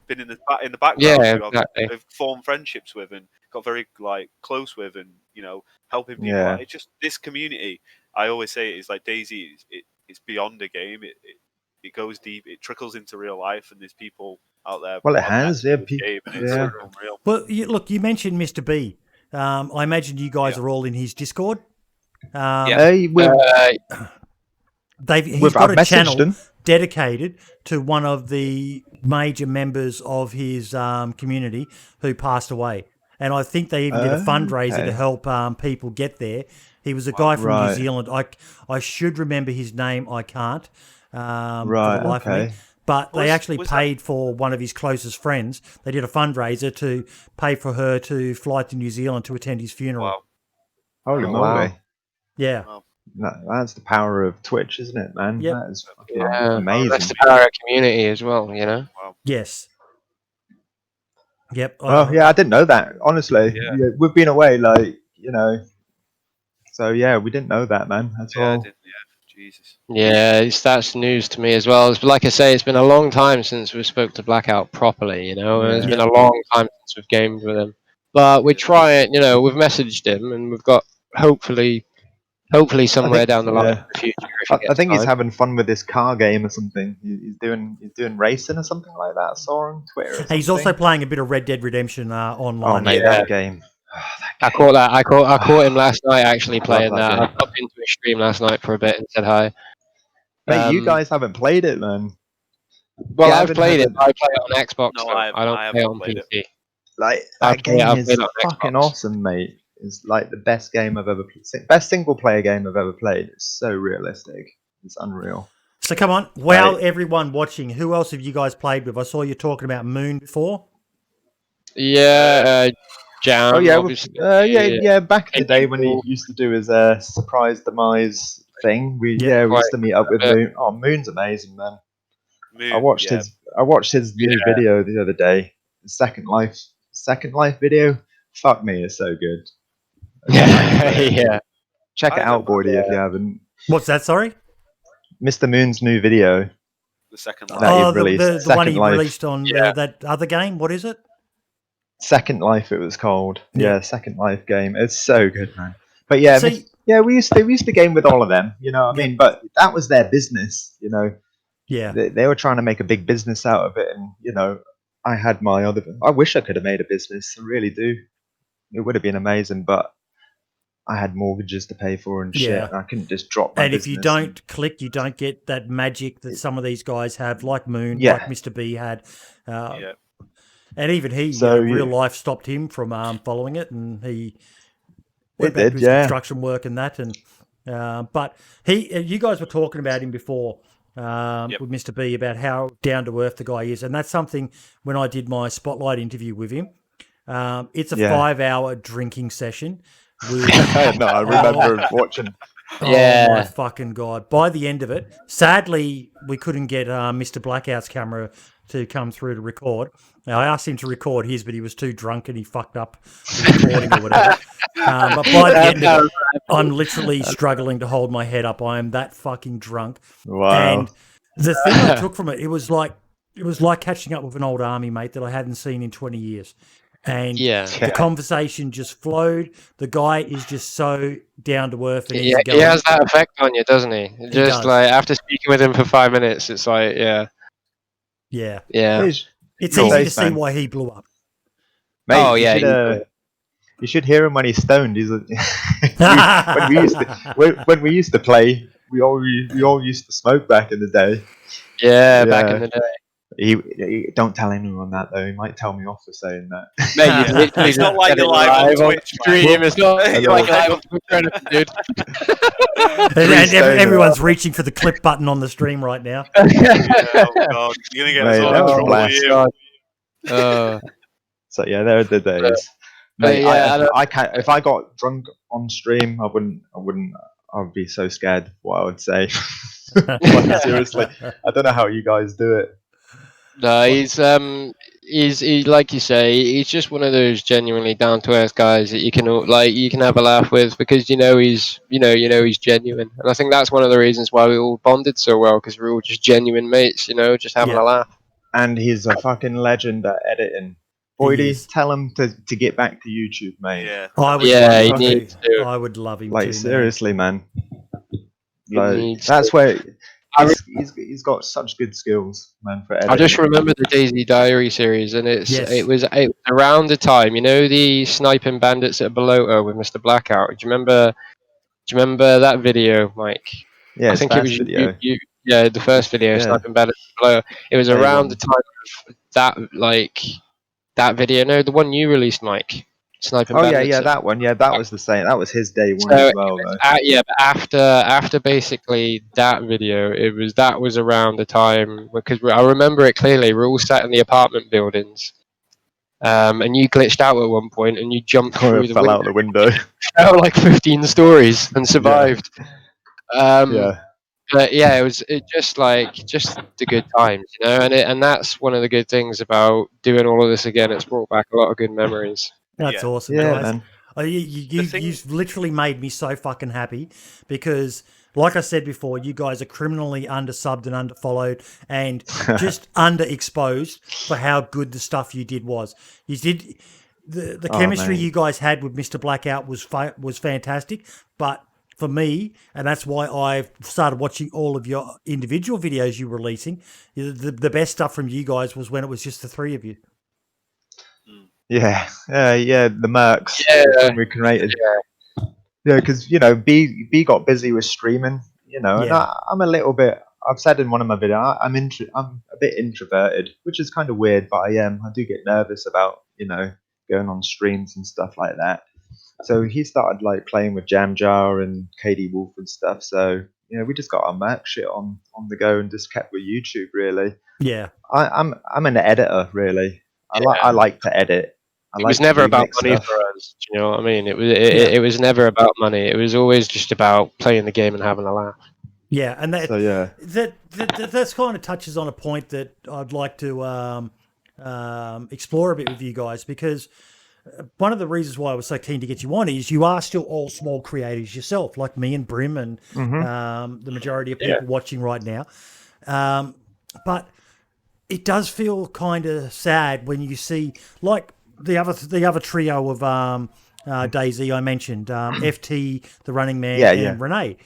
Speaker 1: been in the background who have formed friendships with and got very close with, and helping people. It's just this community. I always say it is like DayZ. It's beyond a game. It goes deep. It trickles into real life, and there's people out there.
Speaker 5: Well, it
Speaker 1: on
Speaker 5: has,
Speaker 1: that
Speaker 5: yeah,
Speaker 1: game, and it's
Speaker 5: yeah.
Speaker 1: unreal.
Speaker 2: Well, you mentioned Mr. B. I imagine you guys are all in his Discord.
Speaker 5: Hey,
Speaker 2: He's got
Speaker 5: I've
Speaker 2: a
Speaker 5: messaged
Speaker 2: channel
Speaker 5: him.
Speaker 2: dedicated to one of the major members of his community who passed away. And I think they even did a fundraiser to help people get there. He was a guy from New Zealand. I should remember his name. I can't for the life of me. But they actually paid for one of his closest friends. They did a fundraiser to pay for her to fly to New Zealand to attend his funeral.
Speaker 1: Wow.
Speaker 5: Holy moly.
Speaker 2: Yeah.
Speaker 1: Wow.
Speaker 5: That's the power of Twitch, isn't it, man?
Speaker 2: Yep.
Speaker 5: That is fucking amazing.
Speaker 4: That's the power of community as well, you know?
Speaker 1: Wow.
Speaker 2: Yes. Yep.
Speaker 5: Oh, yeah, I didn't know that, honestly. Yeah, we've been away, like, you know. So, yeah, we didn't know that, man. That's all.
Speaker 1: Jesus.
Speaker 4: Yeah, that's news to me as well. Like I say, it's been a long time since we spoke to Blackout properly, you know?
Speaker 5: Yeah.
Speaker 4: It's been a long time since we've gamed with him. But we're trying, you know, we've messaged him and we've got hopefully somewhere down the line in the future.
Speaker 5: I think he's having fun with this car game or something. He's doing racing or something like that. I saw on Twitter. Or something.
Speaker 2: He's also playing a bit of Red Dead Redemption online.
Speaker 5: Oh mate, that game.
Speaker 4: I caught that. I caught him last night actually playing that. I popped into his stream last night for a bit and said hi.
Speaker 5: Mate, you guys haven't played it, man.
Speaker 4: Well, I've played it. I play it on Xbox.
Speaker 1: No,
Speaker 4: though. I don't play it on PC.
Speaker 5: Like that game is fucking awesome, mate. It's like the best game I've ever played. Best single player game I've ever played. It's so realistic. It's unreal.
Speaker 2: So come on, wow, everyone watching. Who else have you guys played with? I saw you talking about Moon before.
Speaker 4: Yeah, Jam.
Speaker 5: Oh yeah,
Speaker 4: obviously.
Speaker 5: Back in the day when he used to do his surprise demise thing, we used to meet up with Moon. Oh, Moon's amazing, man.
Speaker 1: Moon,
Speaker 5: I watched his new video the other day. The Second Life video. Fuck me, it's so good.
Speaker 4: Yeah.
Speaker 5: Check it out, Bordy, if you haven't.
Speaker 2: What's that? Sorry.
Speaker 5: Mr. Moon's new video.
Speaker 1: The Second
Speaker 2: Life.
Speaker 5: That he released.
Speaker 2: The one he released on that other game. What is it?
Speaker 5: Second Life, it was called. Yeah, Second Life game. It's so good, man. But yeah, we used to game with all of them. You know what I mean? But that was their business. You know.
Speaker 2: Yeah.
Speaker 5: They were trying to make a big business out of it, and you know, I had my other. I wish I could have made a business. I really do. It would have been amazing, but I had mortgages to pay for and shit. And I couldn't just drop my business.
Speaker 2: If you don't click, you don't get that magic that some of these guys have, like Moon, like Mr. B had. And even he, real life stopped him from following it, and he went back to his construction work and that. And but you guys were talking about him before with Mr. B about how down to earth the guy is, and that's something when I did my spotlight interview with him. It's a 5-hour drinking session.
Speaker 5: I remember watching.
Speaker 2: Oh my fucking God. By the end of it, sadly, we couldn't get Mr. Blackout's camera to come through to record. Now, I asked him to record his, but he was too drunk and he fucked up the recording or whatever. But by the end of it, I'm literally struggling to hold my head up. I am that fucking drunk.
Speaker 5: Wow.
Speaker 2: And the thing I took from it, it was like catching up with an old army mate that I hadn't seen in 20 years. And the conversation just flowed. The guy is just so down to earth. And
Speaker 4: he has that effect on you, doesn't he? Just like after speaking with him for 5 minutes, it's like,
Speaker 2: yeah. It's
Speaker 5: Cool.
Speaker 2: easy to see why he blew up.
Speaker 5: Mate, you should hear him when he's stoned. He's when we used to play, we all used to smoke back in the day.
Speaker 4: Yeah, back in the day.
Speaker 5: He don't tell anyone that though. He might tell me off for saying that.
Speaker 4: Mate,
Speaker 1: it's not like you're live on Twitch,
Speaker 4: stream. It's not like live on Twitch, dude.
Speaker 2: And everyone's reaching for the clip button on the stream right now.
Speaker 1: Oh God, you're gonna get us all in trouble.
Speaker 5: So yeah, there are the days. Mate, I can't. If I got drunk on stream, I wouldn't. I would be so scared of what I would say. Like, seriously, I don't know how you guys do it.
Speaker 4: No, he's like you say, he's just one of those genuinely down to earth guys that you can have a laugh with because he's genuine, and I think that's one of the reasons why we all bonded so well because we're all just genuine mates, just having a laugh.
Speaker 5: And he's a fucking legend at editing. Boydie, tell him to get back to YouTube, mate.
Speaker 1: Yeah,
Speaker 2: he needs to. I would love him.
Speaker 5: Like
Speaker 2: too,
Speaker 5: seriously, man. Like, that's where he's got such good skills, man, for editing.
Speaker 4: I just remember the DayZ Diary series, and it was around the time, you know, the sniping bandits at Balota with Mr. Blackout. Do you remember that video, Mike?
Speaker 5: Yeah,
Speaker 4: I think it was
Speaker 5: video.
Speaker 4: yeah, the first video, sniping bandits at Balota. It was around the time of that video. No, the one you released, Mike. Sniping bandits.
Speaker 5: Yeah, that one. Yeah, that was the same. That was his day one
Speaker 4: So
Speaker 5: as well, though.
Speaker 4: yeah, but after basically that video, that was around the time because I remember it clearly. We're all sat in the apartment buildings, and you glitched out at one point, and you jumped through the
Speaker 5: fell
Speaker 4: window.
Speaker 5: out the window.
Speaker 4: Fell like 15 stories and survived.
Speaker 5: Yeah.
Speaker 4: But yeah, it just the good times, you know, and that's one of the good things about doing all of this again. It's brought back a lot of good memories.
Speaker 2: That's awesome,
Speaker 5: Yeah,
Speaker 2: guys.
Speaker 5: man.
Speaker 2: You've literally made me so fucking happy because, like I said before, you guys are criminally undersubbed and underfollowed and just underexposed for how good the stuff you did was. You did the chemistry
Speaker 5: mate.
Speaker 2: you guys had with Mr. Blackout was fantastic, but for me, and that's why I've started watching all of your individual videos you're releasing. The best stuff from you guys was when it was just the three of you.
Speaker 5: Yeah, the Mercs.
Speaker 4: Yeah,
Speaker 5: we created. Yeah, because you know, B got busy with streaming. You know, and I'm a little bit. I've said in one of my videos, I'm a bit introverted, which is kind of weird, but I am. I do get nervous about going on streams and stuff like that. So he started like playing with Jam Jar and KD Wolf and stuff. So we just got our Merc shit on the go and just kept with YouTube really.
Speaker 2: Yeah,
Speaker 5: I'm an editor really. I like to edit.
Speaker 4: It was never about money for us. Do you know what I mean? It was never about money. It was always just about playing the game and having a laugh.
Speaker 2: Yeah, and that's kind of touches on a point that I'd like to explore a bit with you guys, because one of the reasons why I was so keen to get you on is you are still all small creators yourself, like me and Brim and the majority of people watching right now. But it does feel kind of sad when you see like the other trio of DayZ I mentioned, FT, the Running Man, and Renee.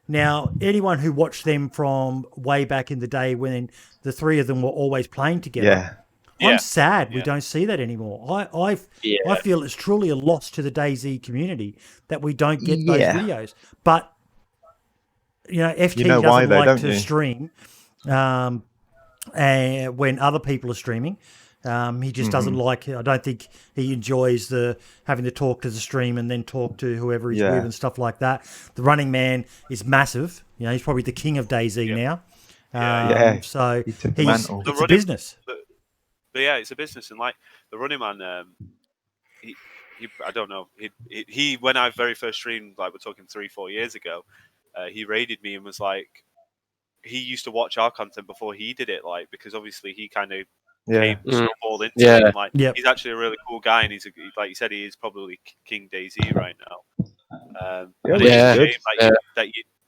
Speaker 2: Now, anyone who watched them from way back in the day when the three of them were always playing together, I'm sad we don't see that anymore. I feel it's truly a loss to the DayZ community that we don't get those videos. But FT doesn't like to stream when other people are streaming. He just doesn't like it. I don't think he enjoys having to talk to the stream and then talk to whoever he's with and stuff like that. The Running Man is massive. He's probably the king of DayZ now. So it's a business.
Speaker 1: But yeah, it's a business, and like the Running Man, he I don't know. He when I very first streamed, like we're talking 3-4 years ago, he raided me and was like, he used to watch our content before he did it, like because obviously he kind of snowballed into it. And, like he's actually a really cool guy, and he's like you said, he is probably King DayZ right now. And it's a shame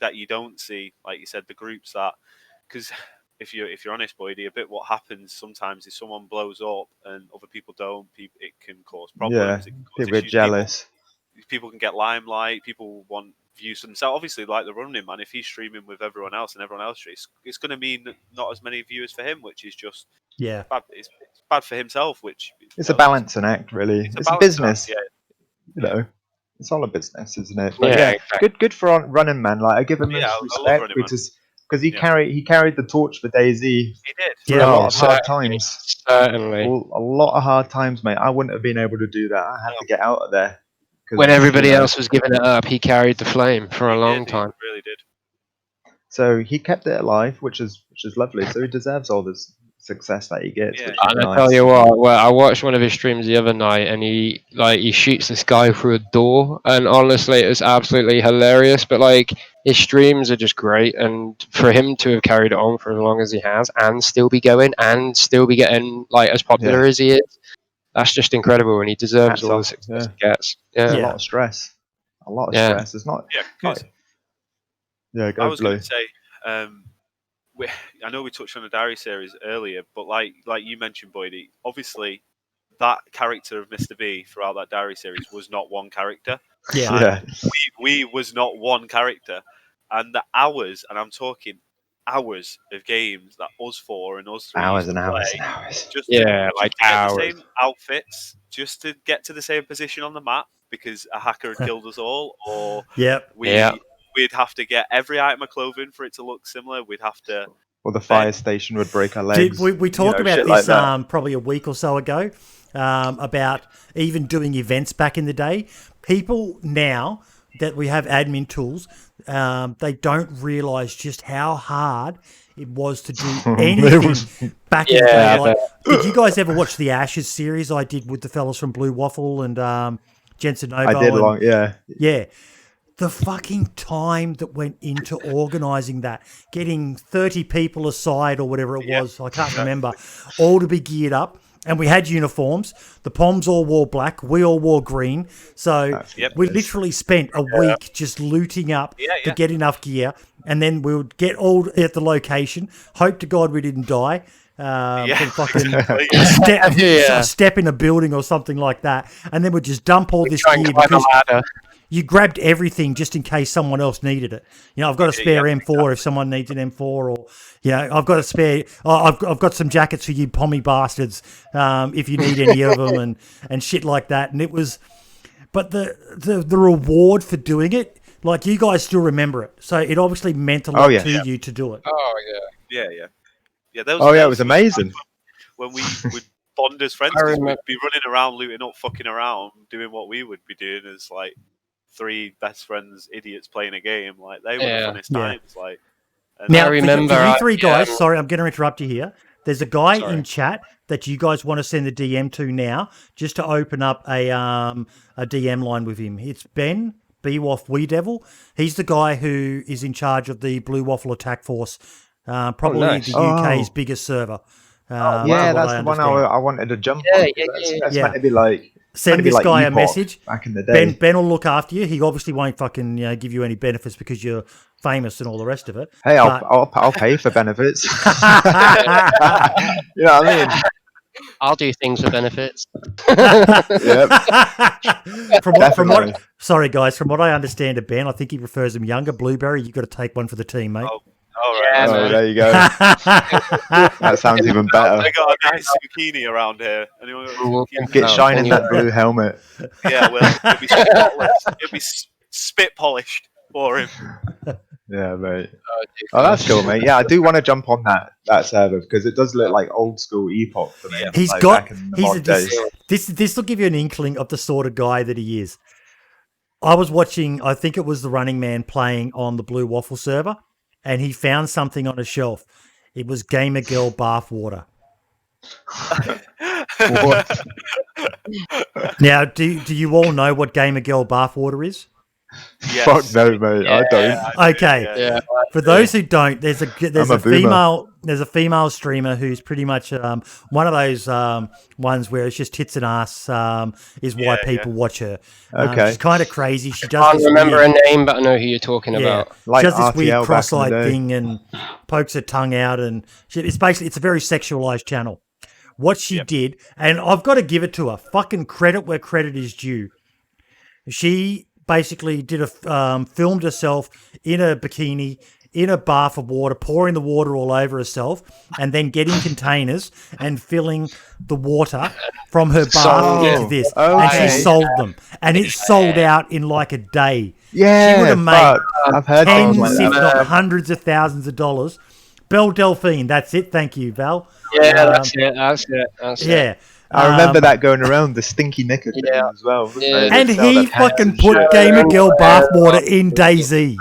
Speaker 1: that you don't see, like you said, the groups that, because if you're honest, Boydie, a bit what happens sometimes is someone blows up and other people don't. It can cause problems.
Speaker 5: People get jealous.
Speaker 1: People can get limelight. People want views for themselves. Obviously, like the Running Man, if he's streaming with everyone else and everyone else streams, it's going to mean not as many viewers for him, which is just bad. It's bad for himself. Which
Speaker 5: it's a balancing act, really. It's a business. It's all a business, isn't it? But exactly. Good for Running Man. Like I give him respect because he carried the torch for DayZ.
Speaker 1: He did.
Speaker 5: A lot of hard times. Certainly. A lot of hard times, mate. I wouldn't have been able to do that. I had to get out of there.
Speaker 4: When everybody else was giving it up, he carried the flame for a long time.
Speaker 1: He really did.
Speaker 5: So he kept it alive, which is lovely. So he deserves all this success that he gets.
Speaker 4: And I tell you what, I watched one of his streams the other night, and he shoots this guy through a door, and honestly, it's absolutely hilarious. But like his streams are just great, and for him to have carried it on for as long as he has, and still be going, and still be getting like as popular as he is, that's just incredible, and he deserves all the success he gets.
Speaker 5: A lot of stress. It's not.
Speaker 1: I was going to say. I know we touched on the Diary series earlier, but like you mentioned, Boydie, obviously that character of Mr. B throughout that Diary series was not one character.
Speaker 2: Yeah.
Speaker 1: We was not one character, and the hours, and I'm talking hours of games that us four and us three
Speaker 5: Hours
Speaker 1: used
Speaker 5: and
Speaker 1: to
Speaker 5: hours
Speaker 1: play
Speaker 5: and hours.
Speaker 1: just
Speaker 3: Yeah,
Speaker 1: to
Speaker 3: like
Speaker 1: get
Speaker 3: hours.
Speaker 1: the same outfits, just to get to the same position on the map because a hacker had killed us all, or
Speaker 2: Yep.
Speaker 1: we'd have to get every item of clothing for it to look similar. We'd have to.
Speaker 5: Or the fire station would break our legs.
Speaker 2: We talked about
Speaker 5: shit
Speaker 2: this
Speaker 5: like that.
Speaker 2: probably a week or so ago about even doing events back in the day. People now that we have admin tools, they don't realise just how hard it was to do anything back in the day. Like, did you guys ever watch the Ashes series I did with the fellas from Blue Waffle and Jensen Novo?
Speaker 5: I did
Speaker 2: Yeah. The fucking time that went into organising that, getting 30 people aside or whatever it was, I can't remember, all to be geared up. And we had uniforms. The Poms all wore black. We all wore green. So we literally spent a week just looting up to get enough gear. And then we would get all at the location, hope to God we didn't die. Fucking step in a building or something like that. And then we'd just dump all this gear because you grabbed everything just in case someone else needed it. I've got a spare M4 if someone needs an M4, or I've got a spare. I've got some jackets for you pommy bastards if you need any of them and shit like that. And it was, but the reward for doing it, like you guys still remember it, so it obviously meant a lot to you to do it.
Speaker 3: Oh
Speaker 1: yeah. It
Speaker 5: was amazing.
Speaker 1: When we would bond as friends, because we'd be running around, looting up, fucking around, doing what we would be doing as like three best friends, idiots playing a game. Like they were the funnest times. Like
Speaker 2: now, I remember for you three guys. Sorry, I'm going to interrupt you here. There's a guy in chat that you guys want to send the DM to now, just to open up a DM line with him. It's Ben Bewaff Wee Devil. He's the guy who is in charge of the Blue Waffle Attack Force, probably the UK's biggest server.
Speaker 5: That's the one I wanted to jump on. That's meant to be like.
Speaker 2: Send this guy a message.
Speaker 5: Back in the day.
Speaker 2: Ben will look after you. He obviously won't fucking give you any benefits because you're famous and all the rest of it.
Speaker 5: Hey, I'll pay for benefits. You know what I mean?
Speaker 3: I'll do things for benefits.
Speaker 2: Sorry guys, from what I understand of Ben, I think he prefers him younger. Blueberry, you got to take one for the team, mate.
Speaker 5: There you go. That sounds even better.
Speaker 1: I got a nice bikini around here. Anyone
Speaker 5: get shining that blue helmet.
Speaker 1: Yeah, well, it'll be spotless. It'll be spit polished for him.
Speaker 5: Yeah, mate. Oh, that's cool, mate. Yeah, I do want to jump on that server because it does look like old school Epoch for me.
Speaker 2: This will give you an inkling of the sort of guy that he is. I was watching, I think it was the Running Man playing on the Blue Waffle server, and he found something on a shelf. It was Gamer Girl bath water. Now, do you all know what Gamer Girl bath water is?
Speaker 5: Yes. Fuck no, mate. I don't.
Speaker 2: Okay. For those who don't, there's a female streamer who's pretty much one of those ones where it's just tits and ass is why people watch her. She's kind of crazy. She does.
Speaker 3: I can't remember her name, but I know who you're talking about.
Speaker 2: Like she does this weird cross-eyed thing and pokes her tongue out, and it's a very sexualized channel. What she did, and I've got to give it to her. Fucking credit where credit is due. She basically filmed herself in a bikini, in a bath of water, pouring the water all over herself, and then getting containers and filling the water from her bath into this. And she sold them. And it sold out in like a day.
Speaker 5: Yeah,
Speaker 2: she would have made
Speaker 5: I've heard
Speaker 2: tens, if not hundreds of thousands of dollars. Belle Delphine, that's it. Thank you, Val.
Speaker 3: Yeah, that's it.
Speaker 5: I remember that going around, the stinky knicker thing as well.
Speaker 2: And he fucking put Gamer Girl bathwater in DayZ.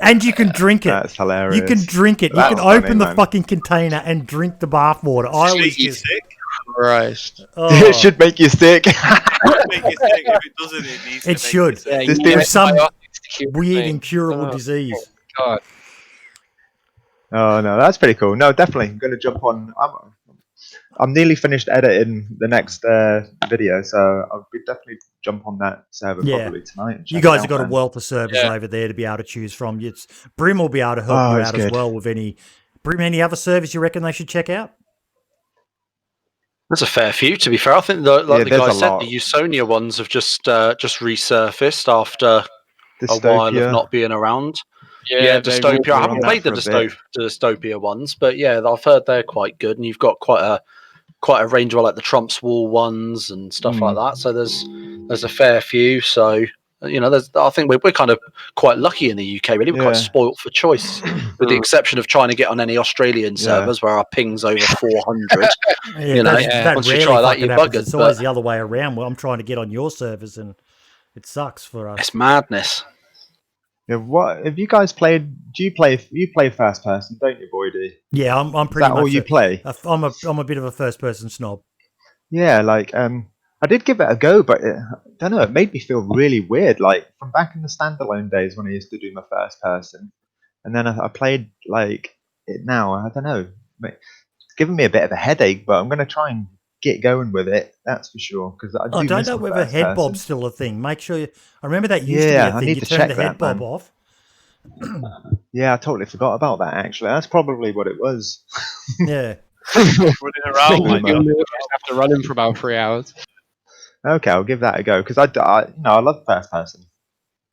Speaker 2: And you can drink it.
Speaker 5: That's hilarious.
Speaker 2: You can drink it. You can open the fucking container and drink the bathwater. I was just...
Speaker 3: Christ.
Speaker 5: It should make you sick.
Speaker 1: If it doesn't, it needs
Speaker 2: it should. There's some weird incurable disease.
Speaker 3: God.
Speaker 5: Oh, no, that's pretty cool. No, definitely. I'm going to jump on... I'm nearly finished editing the next video, so I'll definitely jump on that server probably tonight.
Speaker 2: You guys have got a wealth of servers over there to be able to choose from. Brim will be able to help you out as well with any other servers you reckon they should check out?
Speaker 6: There's a fair few, to be fair. I think, the guy said, the Usonia ones have just resurfaced after a while of not being around. Yeah,
Speaker 3: they
Speaker 6: Dystopia. I
Speaker 3: really
Speaker 6: haven't
Speaker 5: that
Speaker 6: played the
Speaker 5: for a bit.
Speaker 6: Dystopia ones, but yeah, I've heard they're quite good, and you've got quite a range of like the Trump's Wall ones and stuff like that. So there's a fair few. So I think we're kind of quite lucky in the UK. Really, we're quite
Speaker 5: Yeah.
Speaker 6: spoilt for choice, with the exception of trying to get on any Australian servers where our ping's over 400.
Speaker 2: Yeah, that
Speaker 6: once you
Speaker 2: rarely
Speaker 6: try that,
Speaker 2: fucking
Speaker 6: you're
Speaker 2: happens.
Speaker 6: buggered.
Speaker 2: It's always
Speaker 6: But
Speaker 2: the other way around. Well, I'm trying to get on your servers, and it sucks for us.
Speaker 6: it's madness.
Speaker 5: Yeah, what have you guys played? You play first person, don't you, Boydie?
Speaker 2: Yeah, I'm
Speaker 5: Is
Speaker 2: pretty
Speaker 5: that all
Speaker 2: much
Speaker 5: you play?
Speaker 2: I'm a bit of a first person snob.
Speaker 5: Yeah, like I did give it a go, but I don't know. It made me feel really weird. Like from back in the standalone days when I used to do my first person, and then I played like it now. I don't know. It's giving me a bit of a headache, but I'm going to try and get going with it. That's for sure. Because I
Speaker 2: I don't
Speaker 5: miss
Speaker 2: know
Speaker 5: my
Speaker 2: whether
Speaker 5: first
Speaker 2: head
Speaker 5: person.
Speaker 2: bob's still a thing. Make sure I remember that used to be
Speaker 5: Yeah,
Speaker 2: a
Speaker 5: I
Speaker 2: thing.
Speaker 5: need
Speaker 2: You
Speaker 5: to
Speaker 2: turn
Speaker 5: check
Speaker 2: the
Speaker 5: that,
Speaker 2: head bob
Speaker 5: man.
Speaker 2: off.
Speaker 5: Yeah, I totally forgot about that. Actually, that's probably what it was.
Speaker 2: Yeah.
Speaker 1: Running around like
Speaker 5: Boomer.
Speaker 3: After running for about 3 hours.
Speaker 5: Okay, I'll give that a go because I love first person,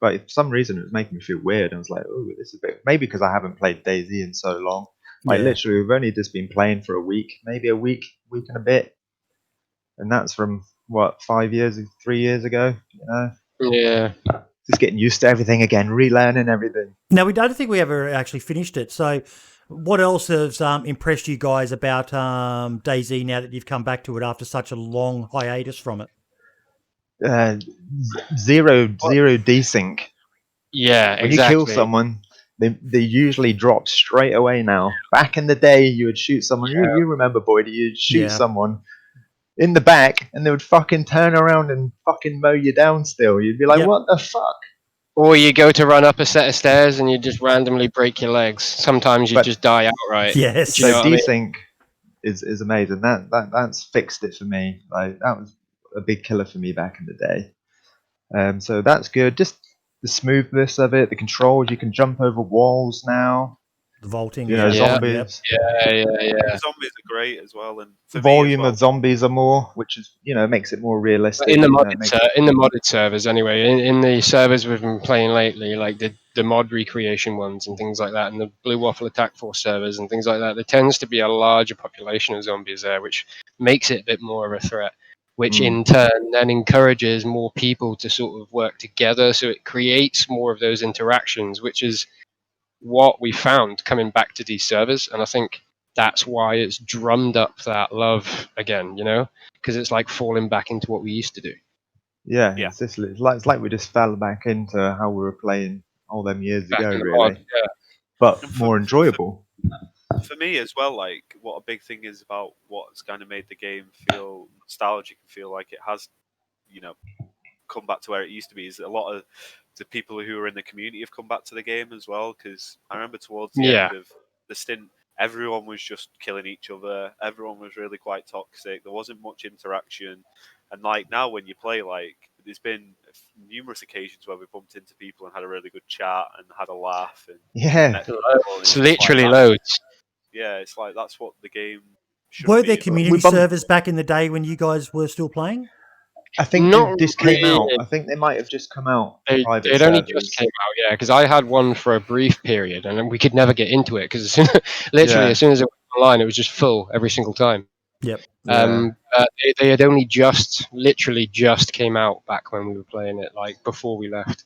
Speaker 5: but for some reason it was making me feel weird. I was like, oh, this is a bit maybe because I haven't played DayZ in so long. Like
Speaker 2: Yeah.
Speaker 5: literally, we've only just been playing for a week, maybe a week and a bit, and that's from what 3 years ago.
Speaker 3: Yeah.
Speaker 5: Just getting used to everything again, relearning everything.
Speaker 2: Now, we don't think we ever actually finished it. So, what else has impressed you guys about DayZ now that you've come back to it after such a long hiatus from it?
Speaker 5: Zero desync.
Speaker 3: Yeah,
Speaker 5: When
Speaker 3: exactly.
Speaker 5: you kill someone, they usually drop straight away now. Back in the day, you would shoot someone. You remember, Boyd? You'd shoot someone in the back, and they would fucking turn around and fucking mow you down. Still, you'd be like,
Speaker 2: Yep.
Speaker 5: "What the fuck?"
Speaker 3: Or you go to run up a set of stairs and you just randomly break your legs. Sometimes you
Speaker 5: But-
Speaker 3: just die outright.
Speaker 2: Yes.
Speaker 3: Do you know
Speaker 5: So
Speaker 3: what I mean?
Speaker 5: desync is amazing. That's fixed it for me. Like that was a big killer for me back in the day. So that's good. Just the smoothness of it, the controls. You can jump over walls now.
Speaker 2: The vaulting.
Speaker 5: You know,
Speaker 2: Yeah.
Speaker 5: zombies.
Speaker 3: Yeah.
Speaker 1: the zombies are great as well, and for
Speaker 5: Volume
Speaker 1: me as
Speaker 5: of zombies are more, which is makes it more realistic.
Speaker 3: In the
Speaker 5: makes it-
Speaker 3: modded servers, anyway, in the servers we've been playing lately, like the mod recreation ones and things like that, and the Blue Waffle Attack Force servers and things like that, there tends to be a larger population of zombies there, which makes it a bit more of a threat. Which in turn then encourages more people to sort of work together, so it creates more of those interactions, which is what we found coming back to these servers, and I think that's why it's drummed up that love again, because it's like falling back into what we used to do.
Speaker 5: Yeah,
Speaker 1: Yeah.
Speaker 5: it's like we just fell back into how we were playing all them years
Speaker 3: Back
Speaker 5: ago,
Speaker 3: in the
Speaker 5: really.
Speaker 3: mod, yeah.
Speaker 5: But
Speaker 1: And
Speaker 5: more enjoyable.
Speaker 1: for me as well, like what a big thing is about what's kind of made the game feel nostalgic and feel like it has, come back to where it used to be, is a lot of the people who are in the community have come back to the game as well. Because I remember towards the end of the stint, everyone was just killing each other. Everyone was really quite toxic. There wasn't much interaction. And like now, when you play, like there's been numerous occasions where we bumped into people and had a really good chat and had a laugh. And
Speaker 5: Yeah.
Speaker 3: It's literally loads.
Speaker 1: Yeah, it's like that's what the game should
Speaker 2: Were
Speaker 1: be.
Speaker 2: there community servers back in the day when you guys were still playing?
Speaker 5: I think
Speaker 3: Not
Speaker 5: this came out.
Speaker 3: really.
Speaker 5: I think they might have just come out.
Speaker 3: It
Speaker 5: Private
Speaker 3: only
Speaker 5: servers.
Speaker 3: just came out, yeah, because I had one for a brief period, and then we could never get into it because literally as soon as it went online, it was just full every single time.
Speaker 2: Yep.
Speaker 3: They had only literally just came out back when we were playing it, like before we left.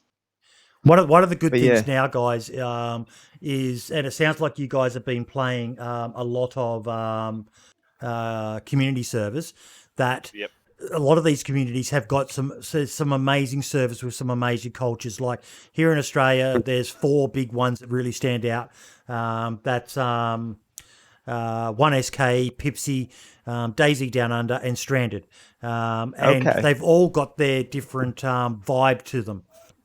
Speaker 2: One of the good
Speaker 5: But
Speaker 2: things
Speaker 5: yeah.
Speaker 2: now, guys, is, and it sounds like you guys have been playing a lot of community servers. That
Speaker 1: Yep.
Speaker 2: a lot of these communities have got some amazing servers with some amazing cultures. Like here in Australia, there's 4 big ones that really stand out. That's 1SK, Pipsy, DayZ Down Under, and Stranded. And they've all got their different vibe to them.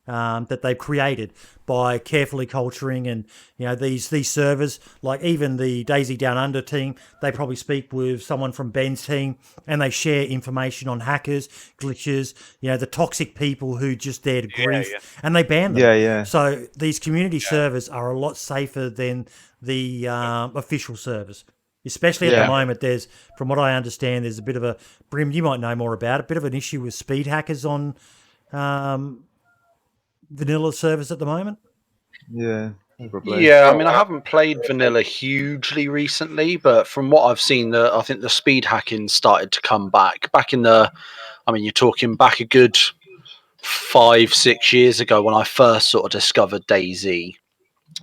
Speaker 2: That they've created by carefully culturing, and these servers, like even the DayZ Down Under team, they probably speak with someone from Ben's team, and they share information on hackers, glitches, the toxic people who just there to grief, and they ban them.
Speaker 5: Yeah.
Speaker 2: So these community servers are a lot safer than the official servers. Especially at the moment, there's, from what I understand, there's a bit of a, Brim, you might know more about it, a bit of an issue with speed hackers on vanilla servers at the moment.
Speaker 5: Yeah. Probably.
Speaker 6: Yeah, I mean, I haven't played vanilla hugely recently, but from what I've seen, I think the speed hacking started to come back. Back in the, I mean, you're talking back a good 5-6 years ago when I first sort of discovered DayZ.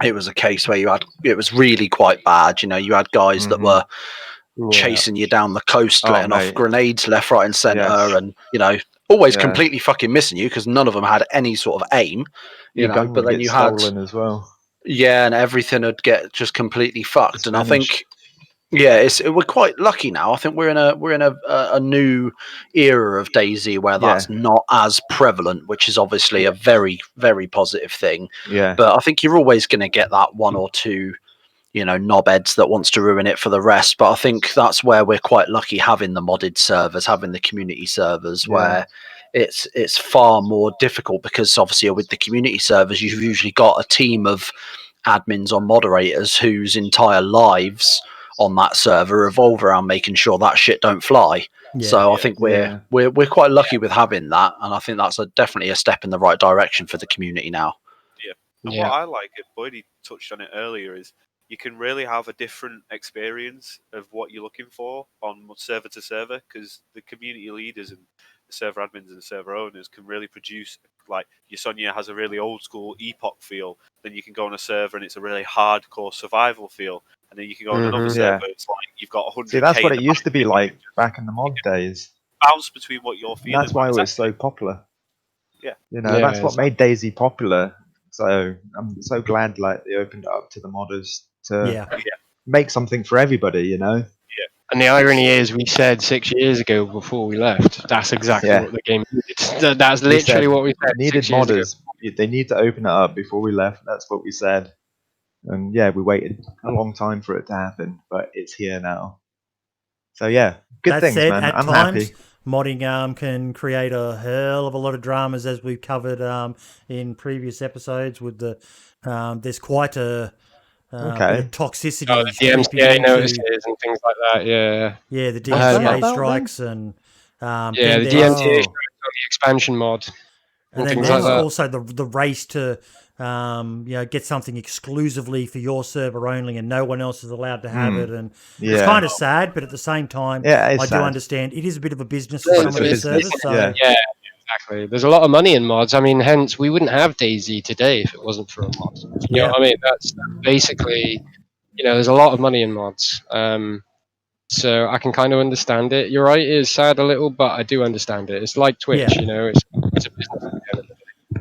Speaker 6: It was a case where it was really quite bad. You know, you had guys that were chasing you down the coast, letting off grenades left, right, and center, and always completely fucking missing you because none of them had any sort of aim.
Speaker 5: Your gun
Speaker 6: but
Speaker 5: would
Speaker 6: then
Speaker 5: get
Speaker 6: you had
Speaker 5: stolen as well.
Speaker 6: and everything would get just completely fucked. And I think we're quite lucky now. I think we're in a new era of DayZ where that's not as prevalent, which is obviously a very, very positive thing.
Speaker 5: Yeah.
Speaker 6: But I think you're always going to get that one or two knobheads that wants to ruin it for the rest. But I think that's where we're quite lucky having the modded servers, having the community servers, where it's far more difficult because obviously with the community servers you've usually got a team of admins or moderators whose entire lives on that server revolve around making sure that shit don't fly. So I think we're quite lucky with having that, and I think that's definitely a step in the right direction for the community now.
Speaker 1: And what I like, Boydie touched on it earlier, is you can really have a different experience of what you're looking for on server to server, because the community leaders and the server admins and the server owners can really produce, like your Sonia has a really old school epoch feel, then you can go on a server and it's a really hardcore survival feel, and then you can go on another server, it's like you've got 100.
Speaker 5: See, that's what it used to be like back in the mod days.
Speaker 1: Bounce between what you're feeling.
Speaker 5: That's why it was so popular.
Speaker 1: Yeah.
Speaker 5: That's what made DayZ popular. So I'm so glad they opened it up to the modders to make something for everybody,
Speaker 3: And the irony is, we said 6 years ago before we left, that's exactly what the game needed. That's literally what we said.
Speaker 5: Needed modders. They need to open it up before we left. That's what we said. And we waited a long time for it to happen, but it's here now. So good things, man.
Speaker 2: At
Speaker 5: I'm
Speaker 2: times,
Speaker 5: happy.
Speaker 2: Modding can create a hell of a lot of dramas, as we've covered in previous episodes. With there's quite a bit of toxicity.
Speaker 3: The DMCA notices and things like that.
Speaker 2: Yeah, the DMCA strikes and
Speaker 3: the DMCA strikes on the expansion mod.
Speaker 2: And then there's also the race to get something exclusively for your server only, and no one else is allowed to have it. And it's kind of sad, but at the same time, I do understand it is a bit of a business for some of these servers. So.
Speaker 3: Yeah, exactly. There's a lot of money in mods. I mean, hence we wouldn't have DayZ today if it wasn't for a mod. You know what I mean? That's basically, there's a lot of money in mods. So I can kind of understand it. You're right, it is sad a little, but I do understand it. It's like Twitch, it's a business at the end of the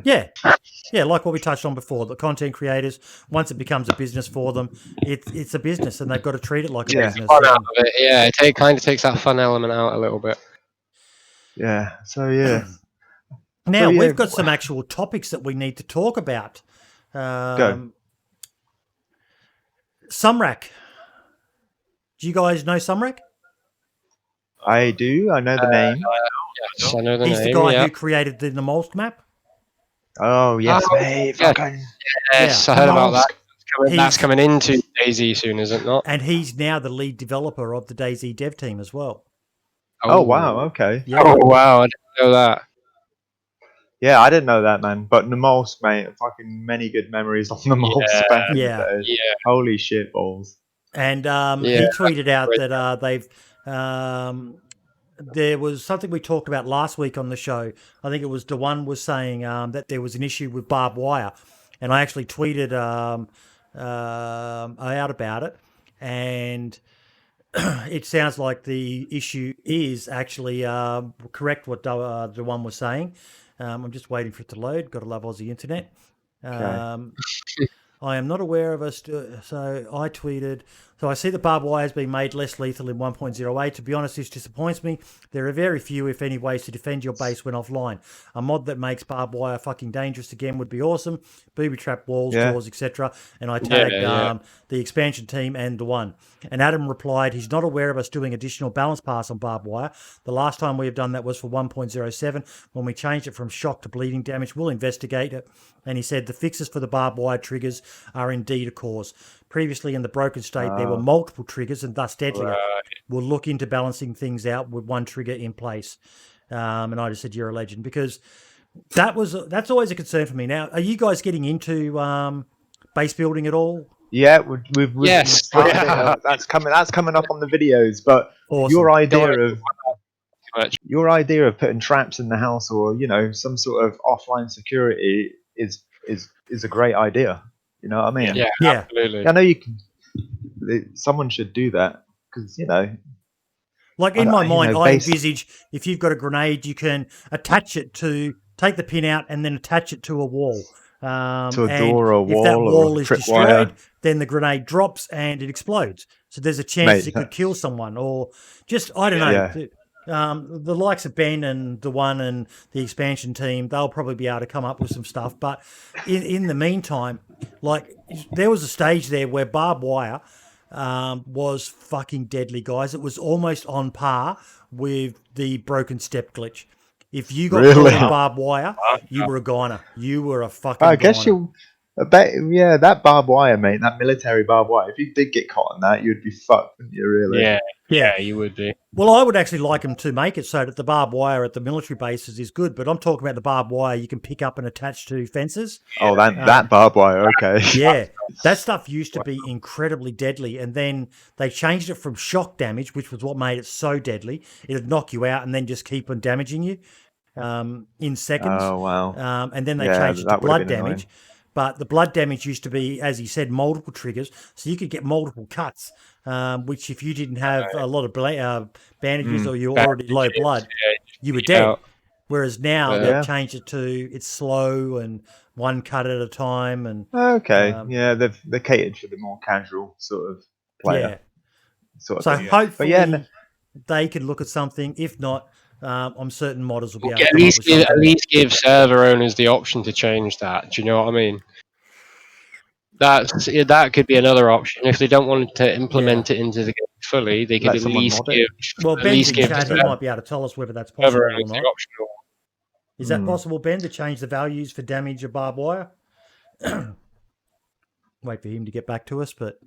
Speaker 3: day.
Speaker 2: Yeah, like what we touched on before, the content creators, once it becomes a business for them, it's a business and they've got to treat it like a business.
Speaker 3: Fun out of it, it kind of takes that fun element out a little bit.
Speaker 5: Yeah, so
Speaker 2: Now, we've got some actual topics that we need to talk about.
Speaker 5: Go.
Speaker 2: Sumrak. Do you guys know Sumrak?
Speaker 5: I do. I know the name.
Speaker 3: Yes, I know the name.
Speaker 2: He's the guy who created the Molsk map.
Speaker 5: Oh, yes, mate.
Speaker 3: Yes, I heard about that. That's coming into DayZ soon, is it not?
Speaker 2: And he's now the lead developer of the DayZ dev team as well.
Speaker 5: Oh wow, okay.
Speaker 2: Yeah.
Speaker 3: Oh, wow, I didn't know that.
Speaker 5: Yeah, I didn't know that, man. But Namolsk, mate, fucking many good memories on Namolsk back in the day. Holy shit balls.
Speaker 2: And he tweeted out that they've... there was something we talked about last week on the show. I think it was Dewan was saying that there was an issue with barbed wire. And I actually tweeted out about it. And it sounds like the issue is actually correct what Dewan was saying. I'm just waiting for it to load. Got to love Aussie internet. I am not aware of us. So I tweeted... So I see the barbed wire has been made less lethal in 1.08. To be honest, this disappoints me. There are very few, if any, ways to defend your base when offline. A mod that makes barbed wire fucking dangerous again would be awesome. Booby trap walls, doors, etc. And I tagged the expansion team and the one. And Adam replied, he's not aware of us doing additional balance pass on barbed wire. The last time we have done that was for 1.07 when we changed it from shock to bleeding damage. We'll investigate it. And he said the fixes for the barbed wire triggers are indeed a cause. Previously in the broken state, there were multiple triggers and thus deadlier. We'll look into balancing things out with one trigger in place. And I just said, you're a legend, because that's always a concern for me. Now, are you guys getting into base building at all?
Speaker 5: Yeah, we've
Speaker 3: Yes.
Speaker 5: started
Speaker 3: Yeah.
Speaker 5: it. That's coming up on the videos. But
Speaker 2: Awesome.
Speaker 5: your idea
Speaker 3: Don't
Speaker 5: of
Speaker 3: much.
Speaker 5: your idea of putting traps in the house, or some sort of offline security, is a great idea. You know what I mean?
Speaker 3: Yeah,
Speaker 2: Yeah.
Speaker 3: absolutely.
Speaker 5: I know you can. Someone should do that because
Speaker 2: Like in my mind, I
Speaker 5: base
Speaker 2: envisage if you've got a grenade, you can attach it to take the pin out and then attach it to a wall.
Speaker 5: to a
Speaker 2: And
Speaker 5: door or a
Speaker 2: if that
Speaker 5: wall
Speaker 2: wall
Speaker 5: or
Speaker 2: is
Speaker 5: tripwire.
Speaker 2: destroyed, then the grenade drops and it explodes. So there's a chance
Speaker 5: Mate,
Speaker 2: it could kill someone, or just I don't know.
Speaker 5: Yeah.
Speaker 2: The likes of Ben and the one and the expansion team, they'll probably be able to come up with some stuff. But in the meantime, like there was a stage there where barbed wire was fucking deadly, guys. It was almost on par with the broken step glitch. If you got
Speaker 5: Really?
Speaker 2: caught in barbed wire, you were a goner. You were a fucking
Speaker 5: I guess
Speaker 2: goner.
Speaker 5: I bet, yeah, that barbed wire, mate, that military barbed wire. If you did get caught on that, you'd be fucked, wouldn't you? Really?
Speaker 3: Yeah,
Speaker 2: Yeah.
Speaker 3: you would be.
Speaker 2: Well, I would actually like them to make it so that the barbed wire at the military bases is good, but I'm talking about the barbed wire you can pick up and attach to fences.
Speaker 5: Oh, that barbed wire. Okay.
Speaker 2: Yeah, that stuff used to be incredibly deadly, and then they changed it from shock damage, which was what made it so deadly. It'd knock you out and then just keep on damaging you in seconds.
Speaker 5: Oh wow.
Speaker 2: And then they
Speaker 5: Yeah,
Speaker 2: changed it to
Speaker 5: that would've
Speaker 2: blood
Speaker 5: been
Speaker 2: damage.
Speaker 5: annoying.
Speaker 2: But the blood damage used to be, as he said, multiple triggers, so you could get multiple cuts. Which, if you didn't have a lot of bandages or you're already low blood, you were dead. Whereas now
Speaker 5: Yeah.
Speaker 2: they've changed it to it's slow and one cut at a time. And
Speaker 5: Okay. Yeah, they catered for the more casual sort of player.
Speaker 2: yeah,
Speaker 5: Sort of
Speaker 2: so
Speaker 5: thing.
Speaker 2: hopefully
Speaker 5: yeah,
Speaker 2: they can look at something. If not, I'm certain modders will be able to
Speaker 3: At
Speaker 2: come up
Speaker 3: least
Speaker 2: with
Speaker 3: give,
Speaker 2: something.
Speaker 3: at least give server owners the option to change that. Do you know what I mean? That could be another option. If they don't want to implement it into the game fully, they could
Speaker 5: Let
Speaker 3: at
Speaker 5: someone
Speaker 3: least
Speaker 5: mod it.
Speaker 3: give.
Speaker 2: Well,
Speaker 3: at
Speaker 2: Ben's
Speaker 3: least
Speaker 2: in
Speaker 3: give
Speaker 2: chat. He
Speaker 3: server
Speaker 2: might be able to tell us whether that's possible or
Speaker 3: owners the
Speaker 2: not.
Speaker 3: optional.
Speaker 2: Is that possible, Ben, to change the values for damage of barbed wire? Wait for him to get back to us, but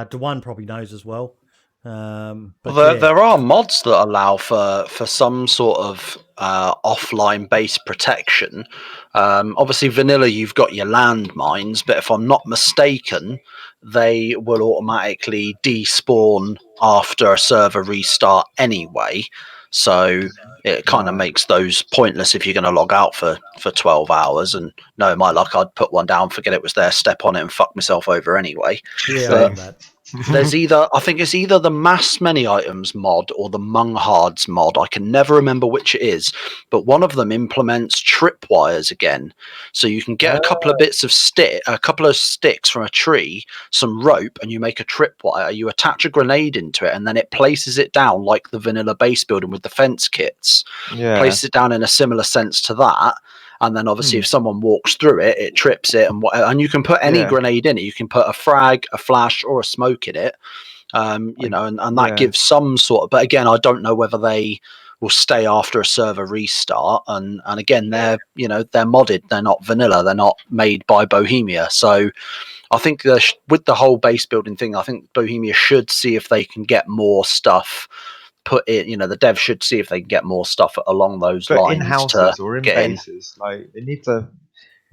Speaker 2: Dewan probably knows as well. But
Speaker 6: There are mods that allow for some sort of offline base protection. Obviously, vanilla, you've got your landmines, but if I'm not mistaken, they will automatically despawn after a server restart anyway. So it kind of makes those pointless if you're going to log out for 12 hours. And no, my luck, I'd put one down, forget it was there, step on it, and fuck myself over anyway.
Speaker 2: yeah,
Speaker 6: But
Speaker 2: I love that.
Speaker 6: there's I think it's either the mass many items mod or the Munghards mod. I can never remember which it is, but one of them implements tripwires again. So you can get a couple of bits of a couple of sticks from a tree, some rope, and you make a tripwire. You attach a grenade into it, and then it places it down like the vanilla base building with the fence kits.
Speaker 5: Yeah.
Speaker 6: Places it down in a similar sense to that. And then obviously if someone walks through it, it trips it, and you can put any grenade in it. You can put a frag, a flash, or a smoke in it, and that gives some sort of, but again, I don't know whether they will stay after a server restart. And again, they're modded. They're not vanilla. They're not made by Bohemia. So I think with the whole base building thing, I think Bohemia should see if they can get more stuff put in, the dev should see if they can get more stuff along those lines
Speaker 5: in houses or in bases, like they need to,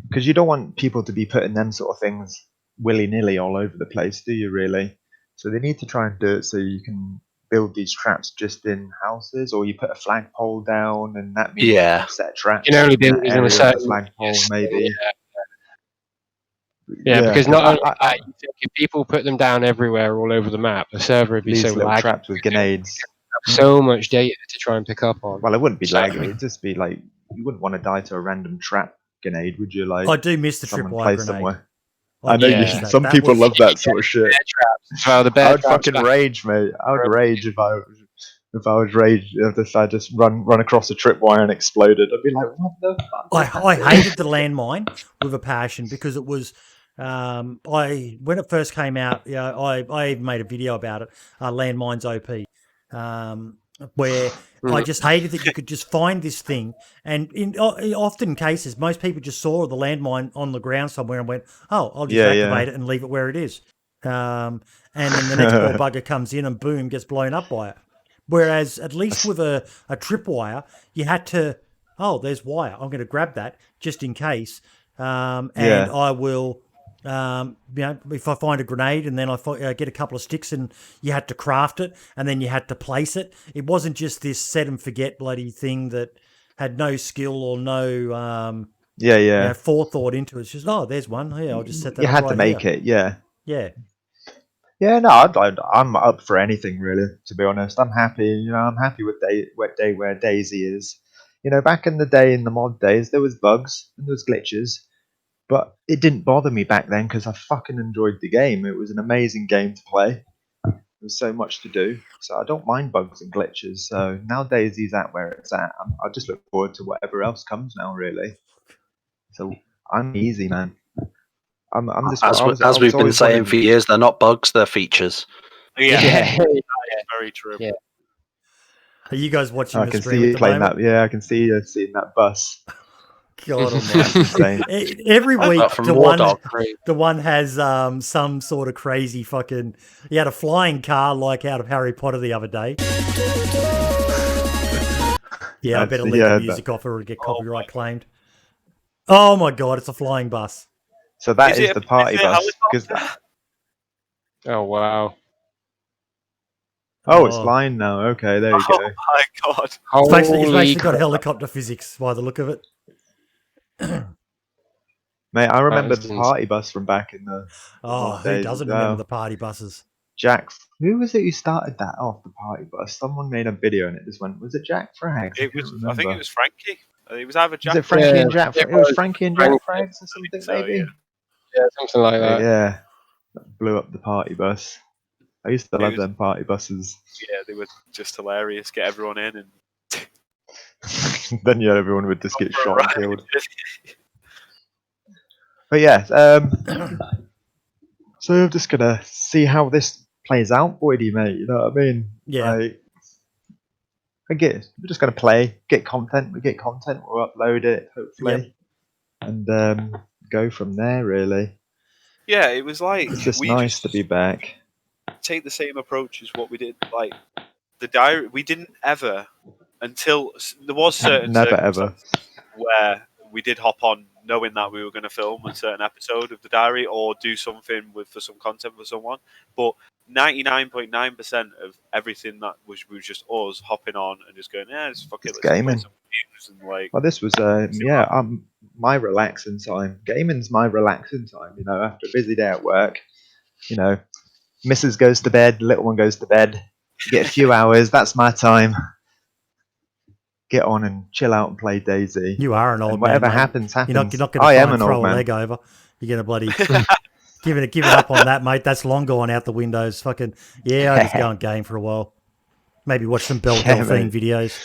Speaker 5: because you don't want people to be putting them sort of things willy-nilly all over the place, do you really? So they need to try and do it so you can build these traps just in houses, or you put a flagpole down, and that means you can set traps.
Speaker 3: You can only build
Speaker 5: in
Speaker 3: in a certain
Speaker 5: flagpole, maybe.
Speaker 3: Yeah, because not only that, you think if people put them down everywhere, all over the map, the server would be
Speaker 5: these
Speaker 3: so
Speaker 5: little
Speaker 3: laggy.
Speaker 5: traps with grenades.
Speaker 3: So much data to try and pick up on.
Speaker 5: Well, it wouldn't be laggy. It'd just be like, you wouldn't want to die to a random trap grenade, would you? Like,
Speaker 2: I do miss the tripwire grenade.
Speaker 5: Somewhere.
Speaker 2: I
Speaker 5: know some people love that sort of shit.
Speaker 3: Well, the bear
Speaker 5: I would fucking rage, mate. I would rage if I just run across a tripwire and exploded. I'd be like, what the fuck?
Speaker 2: I hated the landmine with a passion because it was when it first came out, I even made a video about it, landmines OP. Where I just hated that you could just find this thing, and in often cases, most people just saw the landmine on the ground somewhere and went, "Oh, I'll just activate it and leave it where it is." And then the next poor bugger comes in and boom, gets blown up by it. Whereas at least with a tripwire, you had to, there's wire. I'm going to grab that just in case, and I will if I find a grenade and then I get a couple of sticks and you had to craft it and then you had to place it. It wasn't just this set and forget bloody thing that had no skill or no forethought into it. It's just, there's one. Yeah, I'll just set that
Speaker 5: You
Speaker 2: up
Speaker 5: had
Speaker 2: right
Speaker 5: to make
Speaker 2: here.
Speaker 5: it, yeah.
Speaker 2: Yeah.
Speaker 5: Yeah, no, I'm up for anything really. To be honest, I'm happy. I'm happy with where DayZ is. Back in the day, in the mod days, there was bugs and there was glitches, but it didn't bother me back then because I fucking enjoyed the game. It was an amazing game to play. There was so much to do, so I don't mind bugs and glitches. So now DayZ's at where it's at. I just look forward to whatever else comes now, really. So I'm easy, man. I'm just
Speaker 6: as we've been saying for years, they're not bugs, they're features.
Speaker 1: Yeah. Very true.
Speaker 3: Yeah.
Speaker 2: Are you guys watching the
Speaker 5: can
Speaker 2: stream
Speaker 5: see you
Speaker 2: at the
Speaker 5: playing
Speaker 2: moment?
Speaker 5: that. Yeah, I can see you seeing that bus.
Speaker 2: God
Speaker 5: That's insane.
Speaker 2: Every week,
Speaker 6: From
Speaker 2: the one has some sort of crazy fucking. He had a flying car like out of Harry Potter the other day. Yeah, I better leave the music off or it'll get copyright claimed. Oh my god, it's a flying bus.
Speaker 5: So that is the party bus.
Speaker 3: Oh wow.
Speaker 5: Oh, it's flying now. Okay, there you go.
Speaker 1: Oh my god.
Speaker 2: It's basically got helicopter physics by the look of it.
Speaker 5: Mate, I remember the party bus from back in the
Speaker 2: who doesn't remember the party buses?
Speaker 5: Jack, who was it who started that off, the party bus? Someone made a video and it just went, was it Jack Frags?
Speaker 1: I think it was Frankie. It was either Jack.
Speaker 5: Was it Frankie and Jack? It was Frankie and Jack Frags or something, maybe?
Speaker 3: Yeah, something like that.
Speaker 5: Yeah, that blew up the party bus. I used to love them party buses.
Speaker 1: Yeah, they were just hilarious. Get everyone in and
Speaker 5: then everyone would just get shot and killed. But yeah, so I'm just gonna see how this plays out, Boydie, mate. You know what I mean?
Speaker 2: Yeah.
Speaker 5: We're just gonna play, get content. We get content, we'll upload it, hopefully, and go from there. Really.
Speaker 1: Yeah, it was like
Speaker 5: it's just nice to be back.
Speaker 1: Take the same approach as what we did, like the diary. We didn't ever until there was certain where we did hop on knowing that we were going to film a certain episode of the diary or do something for some content for someone. But 99.9% of everything that was just us hopping on and just going, it's fuck it, let's
Speaker 5: gaming.
Speaker 1: play some games and like.
Speaker 5: Well, this was my relaxing time. Gaming's my relaxing time. After a busy day at work, Mrs. goes to bed, little one goes to bed. You get a few hours. That's my time. Get on and chill out and play DayZ.
Speaker 2: You are an old man.
Speaker 5: Whatever happens.
Speaker 2: You're not going to throw a leg over. You're going to bloody give it up on that, mate. That's long gone out the windows. Fucking I just go and game for a while. Maybe watch some Belle Delphine videos.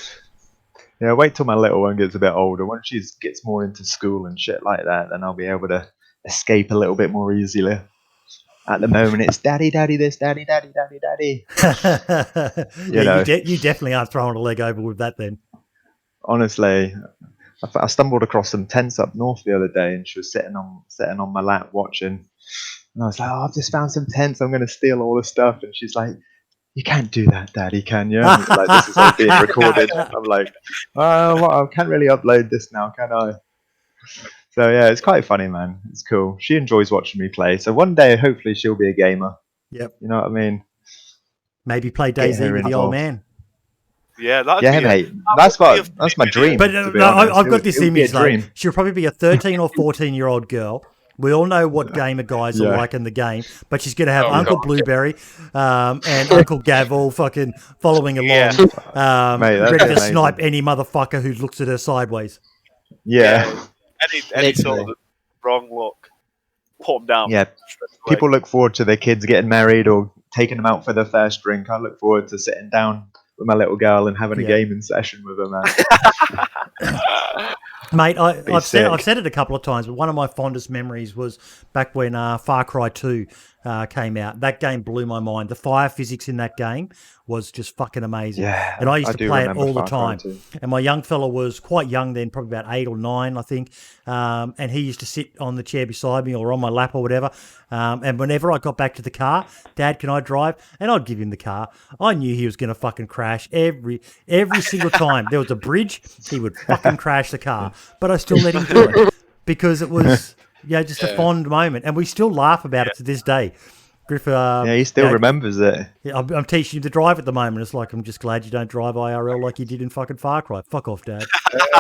Speaker 5: Yeah, wait till my little one gets a bit older. Once she gets more into school and shit like that, then I'll be able to escape a little bit more easily. At the moment, it's daddy, daddy, this, daddy, daddy, daddy, daddy.
Speaker 2: You definitely aren't throwing a leg over with that then.
Speaker 5: Honestly, I stumbled across some tents up north the other day, and she was sitting on my lap watching. And I was like, I've just found some tents. I'm going to steal all the stuff. And she's like, you can't do that, Daddy, can you? And like, this is all being recorded. I'm like, I can't really upload this now, can I? So yeah, it's quite funny, man. It's cool. She enjoys watching me play. So one day, hopefully, she'll be a gamer.
Speaker 2: Yep.
Speaker 5: You know what I mean?
Speaker 2: Maybe play DayZ with the old man.
Speaker 1: Yeah,
Speaker 5: mate. That's my dream.
Speaker 2: But I've got this image. Like, she'll probably be a 13 or 14-year-old girl. We all know what gamer guys are like in the game, but she's going to have Uncle Blueberry and Uncle Gav all fucking following along,
Speaker 5: mate,
Speaker 2: ready to snipe any motherfucker who looks at her sideways.
Speaker 5: Yeah.
Speaker 1: Any sort of wrong look, put them down.
Speaker 5: Yeah. People look forward to their kids getting married or taking them out for their first drink. I look forward to sitting down with my little girl and having a gaming session with her, man.
Speaker 2: Mate, I've said it a couple of times, but one of my fondest memories was back when Far Cry 2 came out. That game blew my mind. The fire physics in that game was just fucking amazing.
Speaker 5: Yeah,
Speaker 2: and I used to play it all the
Speaker 5: Far Cry
Speaker 2: time.
Speaker 5: 2. And
Speaker 2: my young fella was quite young then, probably about 8 or 9, I think. And he used to sit on the chair beside me or on my lap or whatever. And whenever I got back to the car, Dad, can I drive? And I'd give him the car. I knew he was going to fucking crash every single time. There was a bridge, he would fucking crash the car. But I still let him do it because it was Yeah, just a fond moment, and we still laugh about it to this day. Griff,
Speaker 5: yeah, he still remembers it.
Speaker 2: Yeah, I'm teaching you to drive at the moment. It's like, I'm just glad you don't drive IRL like you did in fucking Far Cry. Fuck off, Dad.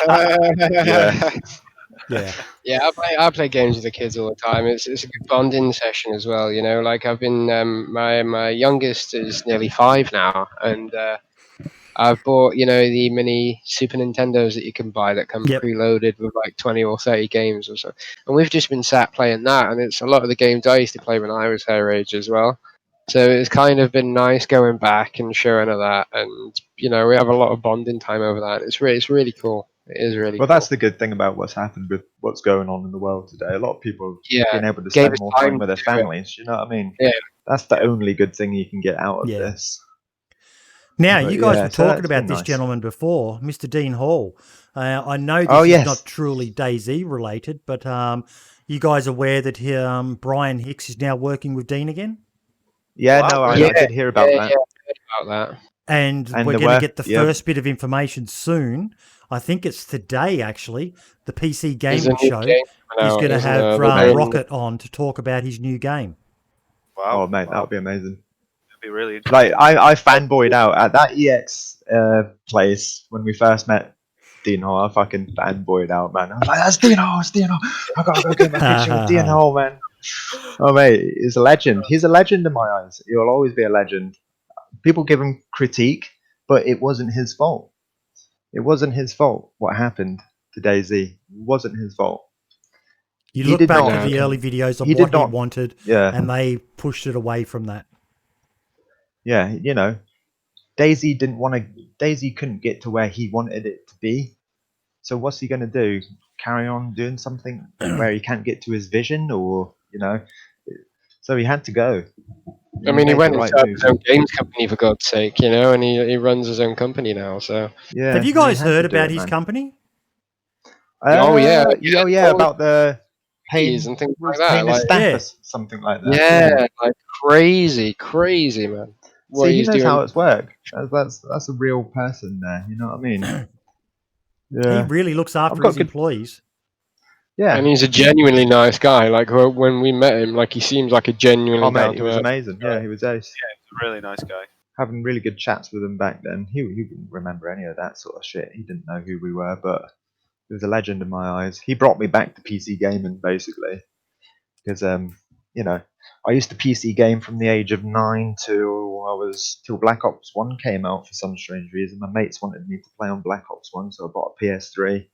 Speaker 5: Yeah.
Speaker 2: Yeah.
Speaker 4: Yeah, I play games with the kids all the time. It's a good bonding session as well. You know, like I've been my youngest is nearly 5 now, and I've bought the mini Super Nintendos that you can buy that come preloaded with like 20 or 30 games or so, and we've just been sat playing that, and it's a lot of the games I used to play when I was her age as well. So it's kind of been nice going back and showing her that, and we have a lot of bonding time over that. It's really cool. It is really
Speaker 5: Well,
Speaker 4: cool.
Speaker 5: that's the good thing about what's happened with what's going on in the world today. A lot of people have been able to
Speaker 4: Gave
Speaker 5: spend
Speaker 4: us
Speaker 5: more
Speaker 4: time
Speaker 5: time with their
Speaker 4: to do it.
Speaker 5: families. You know what I mean?
Speaker 4: Yeah.
Speaker 5: That's the only good thing you can get out of
Speaker 2: Yeah.
Speaker 5: this.
Speaker 2: Now,
Speaker 5: But
Speaker 2: you guys
Speaker 5: yeah,
Speaker 2: were
Speaker 5: so
Speaker 2: talking
Speaker 5: that's
Speaker 2: about
Speaker 5: been
Speaker 2: this
Speaker 5: nice.
Speaker 2: gentleman before, Mr. Dean Hall. I know this
Speaker 5: Oh,
Speaker 2: is
Speaker 5: yes.
Speaker 2: not truly DayZ related, but you guys aware that Brian Hicks is now working with Dean again?
Speaker 5: Yeah,
Speaker 1: Wow.
Speaker 5: no, I did hear about that.
Speaker 4: Yeah, I heard about that.
Speaker 2: And we're going to get the first bit of information soon. I think it's today, actually. The PC
Speaker 4: There's a
Speaker 2: Gaming
Speaker 4: new
Speaker 2: Show
Speaker 4: game coming
Speaker 2: is
Speaker 4: out,
Speaker 2: going to
Speaker 4: isn't
Speaker 2: have
Speaker 4: there?
Speaker 2: Rocket on to talk about his new game.
Speaker 1: Wow.
Speaker 5: Oh, mate, that would be amazing.
Speaker 1: That'd be really interesting.
Speaker 5: Like, I fanboyed out at that EX place when we first met Dean Hall. I fucking fanboyed out, man. I was like, that's Dean Hall, it's Dean Hall. I gotta go get my picture with Dean Hall, man. Oh, mate, he's a legend. He's a legend in my eyes. He'll always be a legend. People give him critique, but it wasn't his fault. It wasn't his fault what happened to DayZ. It wasn't his fault.
Speaker 2: You
Speaker 5: He
Speaker 2: look
Speaker 5: did
Speaker 2: back
Speaker 5: not-
Speaker 2: at the early videos of
Speaker 5: he
Speaker 2: what
Speaker 5: did
Speaker 2: he
Speaker 5: not-
Speaker 2: wanted,
Speaker 5: Yeah,
Speaker 2: and they pushed it away from that.
Speaker 5: yeah, DayZ didn't want to. DayZ couldn't get to where he wanted it to be. So what's he going to do? Carry on doing something where he can't get to his vision, or So he had to go.
Speaker 4: I mean, he
Speaker 5: made
Speaker 4: went
Speaker 5: the
Speaker 4: and
Speaker 5: right
Speaker 4: set up
Speaker 5: move.
Speaker 4: his own games company, for God's sake, and he runs his own company now. So
Speaker 5: Yeah.
Speaker 2: Have you
Speaker 5: he
Speaker 2: guys
Speaker 5: had to
Speaker 2: heard
Speaker 5: do
Speaker 2: about
Speaker 5: it,
Speaker 2: his
Speaker 5: man.
Speaker 2: company?
Speaker 4: Oh, yeah.
Speaker 5: Oh yeah, about the paying
Speaker 4: Fees and things
Speaker 5: was
Speaker 4: like that,
Speaker 5: paying the
Speaker 4: like-
Speaker 5: staff
Speaker 2: Yeah.
Speaker 5: or something like that.
Speaker 4: yeah, like crazy, man. What
Speaker 5: See, he
Speaker 4: he's
Speaker 5: knows
Speaker 4: doing.
Speaker 5: how it's worked. That's a real person there. You know what I mean?
Speaker 2: He
Speaker 5: Yeah.
Speaker 2: really looks after
Speaker 5: got
Speaker 2: his
Speaker 5: good-
Speaker 2: employees.
Speaker 5: Yeah.
Speaker 4: And he's a genuinely nice guy. Like when we met him, like he seems like a genuinely
Speaker 5: Oh mate,
Speaker 4: down
Speaker 5: he
Speaker 4: to
Speaker 5: was
Speaker 4: earth.
Speaker 5: amazing. Yeah, he was ace.
Speaker 1: He's a really nice guy.
Speaker 5: Having really good chats with him back then. He wouldn't remember any of that sort of shit. He didn't know who we were, but he was a legend in my eyes. He brought me back to PC gaming basically, because I used to PC game from the age of 9 till Black Ops 1 came out for some strange reason. My mates wanted me to play on Black Ops 1, so I bought a PS3,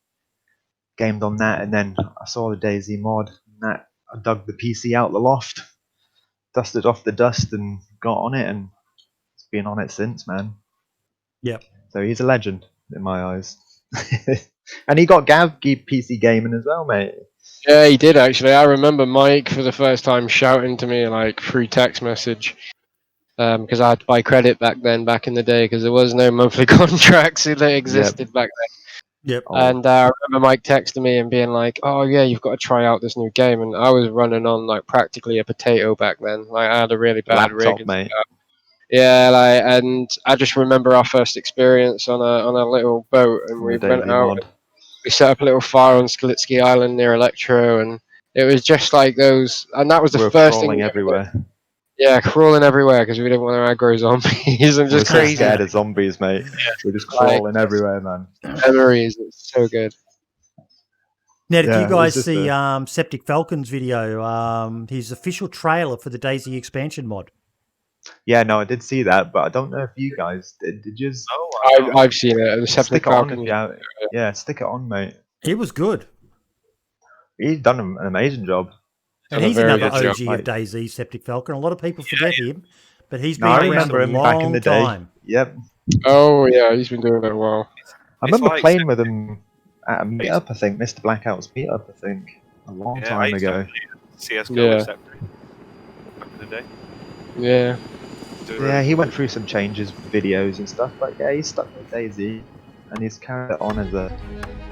Speaker 5: gamed on that, and then I saw the DayZ mod, and that I dug the PC out the loft, dusted off the dust, and got on it, and it's been on it since, man.
Speaker 2: Yep.
Speaker 5: So he's a legend in my eyes. And he got Gav PC gaming as well, mate.
Speaker 4: Yeah, he did actually. I remember Mike for the first time shouting to me like through text message, because I had to buy credit back in the day, because there was no monthly contracts that existed back then.
Speaker 2: Yep.
Speaker 5: Oh,
Speaker 4: And I remember Mike texting me and being like, "Oh yeah, you've got to try out this new game." And I was running on like practically a potato back then. Like I had a really bad rig.
Speaker 5: laptop,
Speaker 4: And
Speaker 5: mate.
Speaker 4: yeah, and I just remember our first experience on a little boat, and
Speaker 5: On
Speaker 4: we
Speaker 5: the
Speaker 4: went
Speaker 5: DayZ
Speaker 4: out.
Speaker 5: mod.
Speaker 4: We set up a little fire on Sklitsky Island near Electro, and it was just like those. And that was the
Speaker 5: We were
Speaker 4: first thing.
Speaker 5: crawling everywhere.
Speaker 4: Yeah, crawling everywhere because we didn't want to aggro zombies and
Speaker 5: We were
Speaker 4: just
Speaker 5: so
Speaker 4: crazy
Speaker 5: scared of zombies, mate. We were just crawling everywhere, man.
Speaker 4: memories. It's so good.
Speaker 2: Now, did
Speaker 5: Yeah,
Speaker 2: you
Speaker 5: it was
Speaker 2: guys
Speaker 5: just
Speaker 2: see Septic Falcon's video, his official trailer for the DayZ expansion mod?
Speaker 5: Yeah, no, I did see that, but I don't know if you guys did. Did you?
Speaker 1: Oh,
Speaker 4: I've seen it. The Septic
Speaker 5: Stick it on
Speaker 4: Falcon.
Speaker 5: if you have. Yeah, stick it on, mate.
Speaker 2: It was good.
Speaker 5: He's done an amazing job.
Speaker 2: And
Speaker 4: Done a
Speaker 2: he's
Speaker 4: very
Speaker 2: another
Speaker 4: good job,
Speaker 2: OG of
Speaker 5: mate.
Speaker 2: DayZ, Septic Falcon. A lot of people forget him, but he's
Speaker 5: No,
Speaker 2: been
Speaker 5: I
Speaker 2: around
Speaker 5: remember
Speaker 2: a
Speaker 5: him
Speaker 2: long
Speaker 5: back in the day.
Speaker 2: time.
Speaker 5: Yep.
Speaker 4: Oh yeah, he's been doing it a while.
Speaker 5: I
Speaker 1: It's
Speaker 5: remember
Speaker 1: like
Speaker 5: playing with him at a meetup, I think. Mr. Blackout's meetup, I think. A long
Speaker 1: yeah, I
Speaker 5: time
Speaker 1: used to
Speaker 5: ago.
Speaker 1: play CSGO
Speaker 4: Yeah.
Speaker 1: with Secretary back in the day.
Speaker 4: Yeah.
Speaker 5: Yeah, he went through some changes with videos and stuff, but yeah, he's stuck with DayZ, and he's carried it on as a,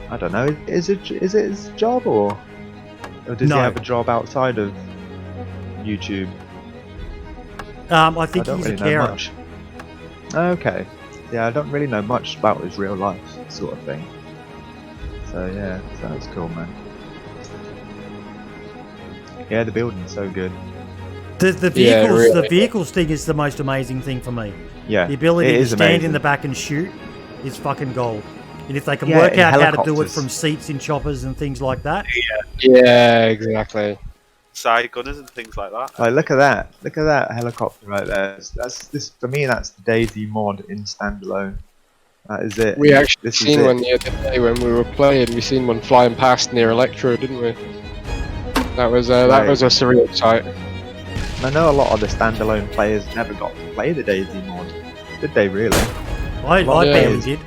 Speaker 5: I don't know, is it his job, or does
Speaker 2: No.
Speaker 5: he have a job outside of YouTube?
Speaker 2: I think
Speaker 5: don't
Speaker 2: he's
Speaker 5: really
Speaker 2: a
Speaker 5: know
Speaker 2: carer.
Speaker 5: much. Okay, yeah, I don't really know much about his real life sort of thing. So yeah, sounds cool, man. Yeah, the building's so good.
Speaker 2: The vehicles,
Speaker 4: Yeah, really.
Speaker 2: the vehicles thing is the most amazing thing for me.
Speaker 5: Yeah,
Speaker 2: The ability
Speaker 5: it
Speaker 2: to
Speaker 5: is
Speaker 2: stand
Speaker 5: amazing.
Speaker 2: in the back and shoot is fucking gold. And if they can
Speaker 5: Yeah,
Speaker 2: work
Speaker 5: in
Speaker 2: out how to do it
Speaker 5: helicopters.
Speaker 2: from seats in choppers and things like that,
Speaker 4: Yeah, exactly.
Speaker 1: Side gunners and things like that.
Speaker 5: Like, look at that! Look at that helicopter right there. That's this for me. That's the DayZ mod in standalone. That is it.
Speaker 4: We actually
Speaker 5: This is
Speaker 4: seen
Speaker 5: it.
Speaker 4: one the other day when we were playing. We seen one flying past near Electro, didn't we? That was a surreal sight.
Speaker 5: I know a lot of the standalone players never got to play the DayZ mod. Did they really?
Speaker 2: I barely did.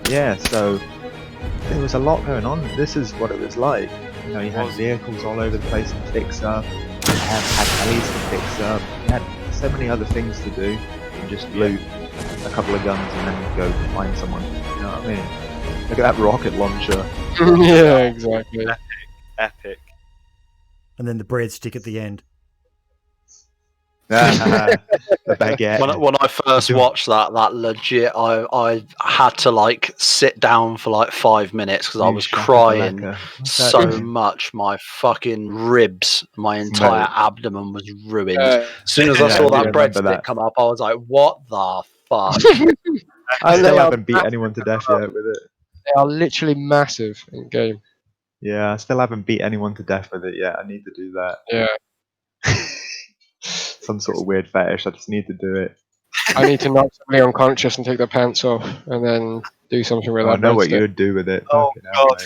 Speaker 5: Yeah, so there was a lot going on. This is what it was like. You know, you had vehicles all over the place to fix up. You had helis to fix up. You had so many other things to do. You just loot a couple of guns and then go find someone. You know what I mean? Look at that rocket launcher.
Speaker 4: Yeah, exactly.
Speaker 1: Epic.
Speaker 2: And then the breadstick at the end.
Speaker 5: The baguette.
Speaker 6: When I first watched that legit, I had to like sit down for like 5 minutes because I was crying so much. My fucking ribs, my entire abdomen was ruined. As soon as I saw that breadstick come up, I was like, "What the fuck?"
Speaker 5: I still haven't beat anyone to death yet with it.
Speaker 4: They are literally massive in game.
Speaker 5: Yeah, I still haven't beat anyone to death with it yet. I need to do that.
Speaker 4: Yeah.
Speaker 5: Some sort of weird fetish. I just need to do it.
Speaker 4: I need to knock somebody unconscious and take their pants off, and then do something with that.
Speaker 5: I know what you would do with it.
Speaker 1: Oh,
Speaker 5: God.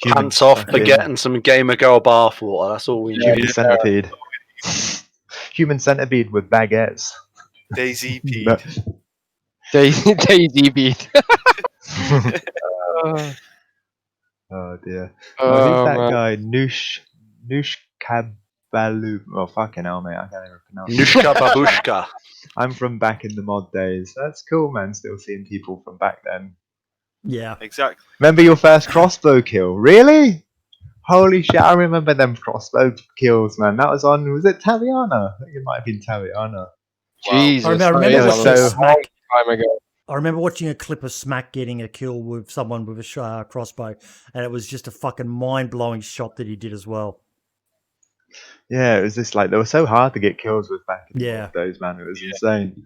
Speaker 6: Pants off, baguette, and some Gamer Girl bathwater. That's all we need.
Speaker 5: Human centipede. Human centipede with baguettes.
Speaker 1: DayZ P.
Speaker 4: DayZ beat.
Speaker 5: Oh dear.
Speaker 4: Oh,
Speaker 5: who's that
Speaker 4: man.
Speaker 5: guy? Noosh Kabalu. Oh fucking hell, mate! I can't even pronounce it.
Speaker 6: Nushka babushka.
Speaker 5: I'm from back in the mod days. That's cool, man. Still seeing people from back then.
Speaker 2: Yeah.
Speaker 1: Exactly.
Speaker 5: Remember your first crossbow kill? Really? Holy shit! I remember them crossbow kills, man. That was on. Was it Taliana? I think it might have been Taliana.
Speaker 4: Jesus.
Speaker 2: I remember
Speaker 5: It was
Speaker 2: watching
Speaker 5: so
Speaker 2: Smack.
Speaker 4: Time ago.
Speaker 2: I remember watching a clip of Smack getting a kill with someone with a crossbow, and it was just a fucking mind-blowing shot that he did as well.
Speaker 5: Yeah, it was just like they were so hard to get kills with back in
Speaker 2: Yeah.
Speaker 5: the days, man. It was insane.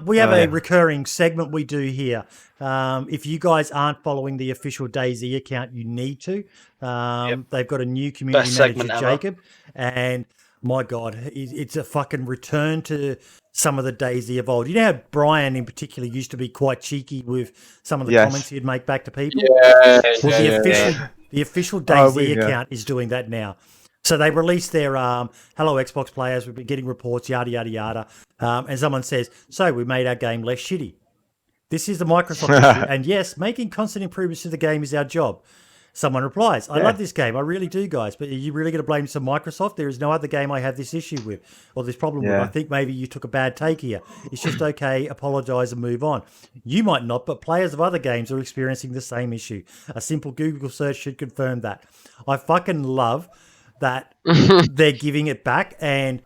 Speaker 2: We have a recurring segment we do here. If you guys aren't following the official DayZ account, you need to. They've got a new community
Speaker 6: Best
Speaker 2: manager,
Speaker 6: segment ever.
Speaker 2: Jacob, and my God, it's a fucking return to some of the DayZ of old. You know how Brian in particular used to be quite cheeky with some of the comments he'd make back to people?
Speaker 4: Yeah.
Speaker 2: The official DayZ account is doing that now. So they released their hello Xbox players, we've been getting reports, yada, yada, yada. And someone says, so we made our game less shitty. This is the Microsoft issue. And yes, making constant improvements to the game is our job. Someone replies, I love this game. I really do, guys. But are you really going to blame some Microsoft? There is no other game I have this issue with or this problem with. I think maybe you took a bad take here. It's just okay. Apologize and move on. You might not, but players of other games are experiencing the same issue. A simple Google search should confirm that. I fucking love that they're giving it back. And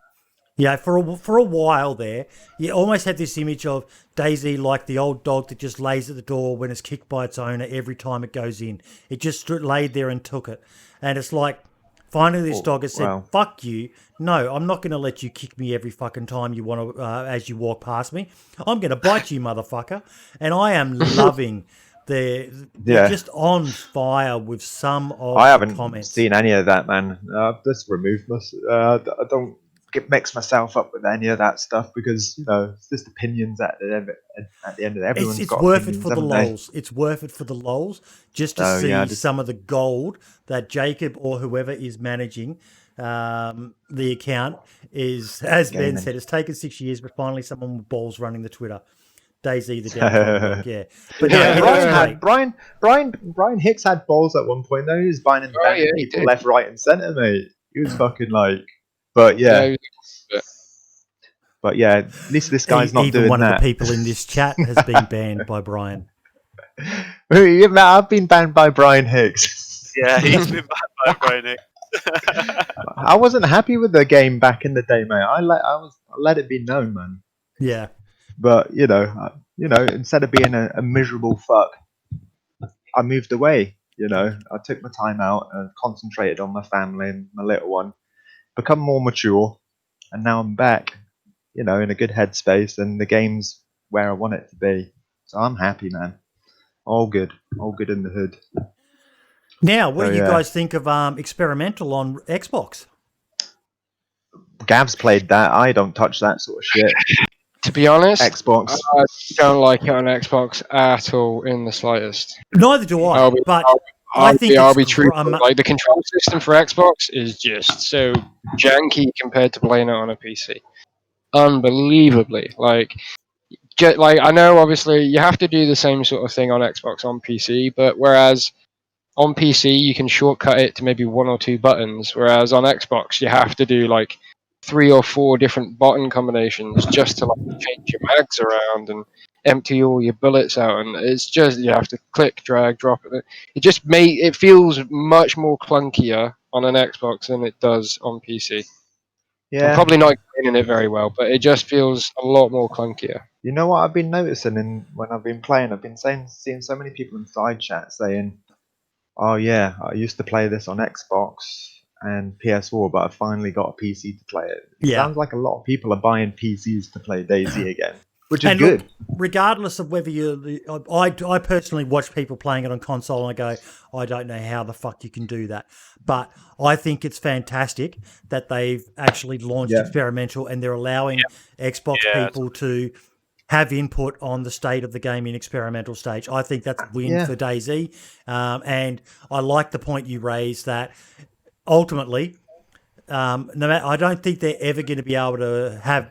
Speaker 2: yeah, for a while there, you almost had this image of DayZ like the old dog that just lays at the door when it's kicked by its owner every time it goes in. It just laid there and took it. And it's like, finally this dog has said, fuck you. No, I'm not going to let you kick me every fucking time you want to, as you walk past me. I'm going to bite you, motherfucker. And I am loving they're just on fire with some of
Speaker 5: I haven't
Speaker 2: the comments.
Speaker 5: seen any of that, man. Just remove I don't mix myself up with any of that stuff because it's just opinions at the end of it. Everyone's
Speaker 2: It's
Speaker 5: got
Speaker 2: worth it
Speaker 5: opinions,
Speaker 2: for the
Speaker 5: haven't they?
Speaker 2: lols. It's worth it for the lols just to see some of the gold that Jacob or whoever is managing the account is, as Ben said, it's taken 6 years, but finally someone with balls running the Twitter. DayZ the down
Speaker 5: But Brian Hicks had balls at one point though. He was banning people left, right, and centre, mate. He was fucking like, but yeah, at least this guy's not
Speaker 2: even
Speaker 5: doing
Speaker 2: one
Speaker 5: that.
Speaker 2: of the people in this chat has been banned by Brian.
Speaker 5: I've been banned by Brian Hicks.
Speaker 1: Yeah, he's been banned by Brian Hicks.
Speaker 5: I wasn't happy with the game back in the day, mate. I let it be known, man.
Speaker 2: Yeah.
Speaker 5: But instead of being a miserable fuck, I moved away. I took my time out and concentrated on my family and my little one, become more mature, and now I'm back, in a good headspace, and the game's where I want it to be. So I'm happy, man. All good in the hood.
Speaker 2: Now, what do you guys think of experimental on Xbox?
Speaker 5: Gav's played that. I don't touch that sort of shit.
Speaker 3: To be honest,
Speaker 5: Xbox.
Speaker 3: I don't like it on Xbox at all in the slightest.
Speaker 2: Neither do I. I think
Speaker 3: I'll be truthful. Like the control system for Xbox is just so janky compared to playing it on a PC. Unbelievably, like I know obviously you have to do the same sort of thing on Xbox on PC, but whereas on PC you can shortcut it to maybe 1 or 2 buttons, whereas on Xbox you have to do like 3 or 4 different button combinations just to like change your mags around and empty all your bullets out, and it's just you have to click, drag, drop it. It feels much more clunkier on an Xbox than it does on PC.
Speaker 5: Yeah.
Speaker 3: I'm probably not explaining it very well, but it just feels a lot more clunkier.
Speaker 5: You know what I've been noticing when I've been playing? I've been seeing so many people in side chat saying, "Oh yeah, I used to play this on Xbox and PS4, but I finally got a PC to play it." It sounds like a lot of people are buying PCs to play DayZ again, which is good.
Speaker 2: Look, regardless of whether I personally watch people playing it on console and I go, I don't know how the fuck you can do that. But I think it's fantastic that they've actually launched experimental and they're allowing Xbox people to have input on the state of the game in experimental stage. I think that's a win for DayZ. And I like the point you raised that ultimately, I don't think they're ever going to be able to have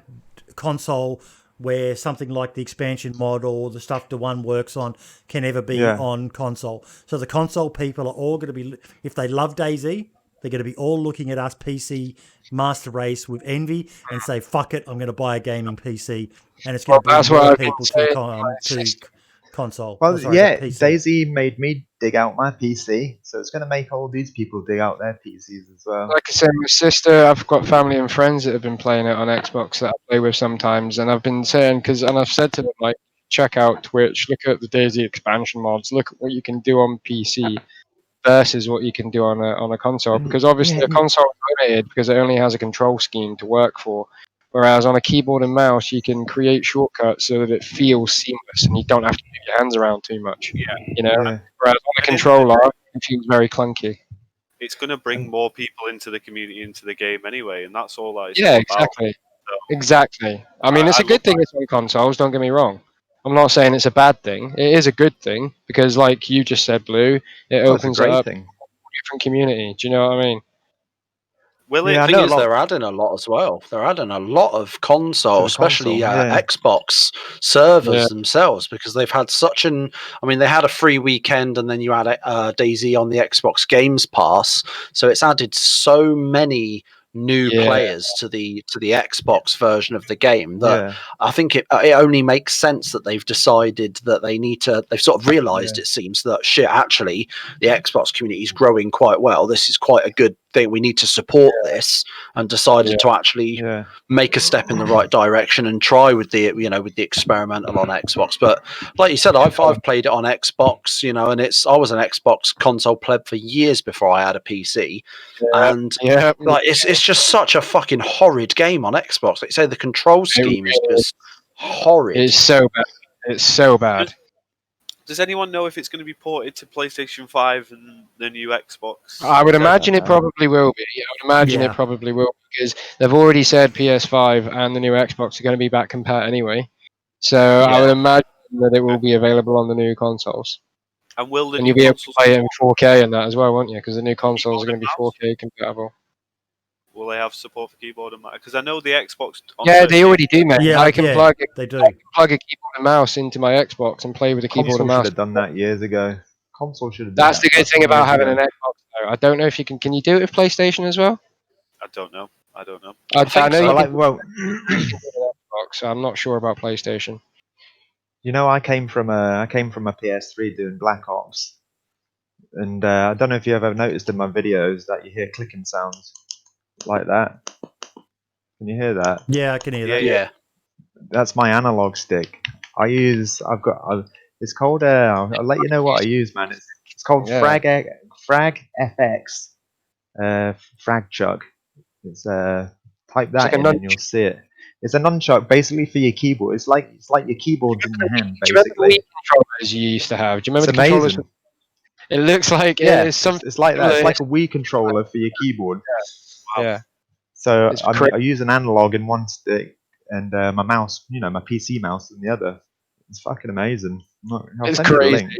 Speaker 2: console where something like the expansion mod or the stuff the one works on can ever be on console. So the console people are all going to be, if they love DayZ, they're going to be all looking at us PC master race with envy and say, fuck it, I'm going to buy a gaming PC. And it's going to bring more people to console.
Speaker 5: Well, DayZ made me dig out my PC, so it's going to make all these people dig out their PCs as well.
Speaker 3: Like I said, my sister, I've got family and friends that have been playing it on Xbox that I play with sometimes, and I've been saying, and I've said to them, like, check out Twitch, look at the DayZ expansion mods, look at what you can do on PC versus what you can do on a console, because obviously a console is limited because it only has a control scheme to work for. Whereas on a keyboard and mouse, you can create shortcuts so that it feels seamless and you don't have to move your hands around too much. Whereas on a controller, it feels very clunky.
Speaker 1: It's going to bring more people into the community, into the game anyway, and that's all that it's
Speaker 3: exactly.
Speaker 1: So,
Speaker 3: exactly. I mean, it's a good thing it's on consoles, don't get me wrong. I'm not saying it's a bad thing. It is a good thing because, like you just said, Blue, it opens it up to a different community. Do you know what I mean?
Speaker 1: The thing is, they're adding a lot as well. They're adding a lot of console, especially Xbox servers themselves, because they've had they had a free weekend, and then you had DayZ on the Xbox Games Pass, so it's added so many new players to the Xbox version of the game that I think it only makes sense that they've decided that they've sort of realized, it seems, that actually the Xbox community is growing quite well. This is quite a good thing. We need to support this, and decided to actually make a step in the right direction and try with the with the experimental on Xbox. But like you said, I've played it on Xbox, and I was an Xbox console pleb for years before I had a PC, and like it's just such a fucking horrid game on Xbox. Like you say, the control scheme is just horrid.
Speaker 3: It's so bad. It's so bad.
Speaker 1: Does anyone know if it's going to be ported to PlayStation 5 and the new Xbox?
Speaker 3: I would imagine it probably will be. I would imagine it probably will, because they've already said PS5 and the new Xbox are going to be back compat anyway. So I would imagine that it will be available on the new consoles.
Speaker 1: And
Speaker 3: you'll be able to play it in 4K and that as well, won't you? Because the new consoles are going to be 4K compatible.
Speaker 1: Will they have support for keyboard and mouse? Because I know the Xbox.
Speaker 3: They already do, mate. I can plug a
Speaker 2: keyboard
Speaker 3: and mouse into my Xbox and play with a keyboard and mouse.
Speaker 5: Should have done that years ago. Console should have done
Speaker 3: That's the good thing about having an Xbox, though. I don't know if you can. Can you do it with PlayStation as well?
Speaker 1: I don't know.
Speaker 3: I know
Speaker 1: so.
Speaker 3: You can Xbox. I'm not sure about PlayStation.
Speaker 5: I came from a PS3 doing Black Ops, and I don't know if you ever noticed in my videos that you hear clicking sounds like that. Can you hear that?
Speaker 2: Yeah, I can hear that.
Speaker 1: Yeah.
Speaker 5: That's my analog stick. It's called. I'll let you know what I use, man. It's called
Speaker 3: Yeah.
Speaker 5: Frag FX. Frag Chuck. It's type that
Speaker 3: like a
Speaker 5: in and you'll see it. It's a nunchuck basically for your keyboard. It's like your keyboards in your hand
Speaker 3: Do you remember the
Speaker 5: basically.
Speaker 3: Wii controllers you used to have? Do you remember
Speaker 5: It's
Speaker 3: the controllers?
Speaker 5: amazing.
Speaker 3: It looks like
Speaker 5: Yeah,
Speaker 3: it's something.
Speaker 5: it's like that. It's
Speaker 3: similar.
Speaker 5: like a Wii controller for your keyboard.
Speaker 3: Yeah,
Speaker 5: So
Speaker 3: it's crazy.
Speaker 5: I use an analog in one stick and my mouse, my PC mouse in the other. It's fucking amazing. I'll
Speaker 3: It's
Speaker 5: send you the
Speaker 3: crazy.
Speaker 5: link.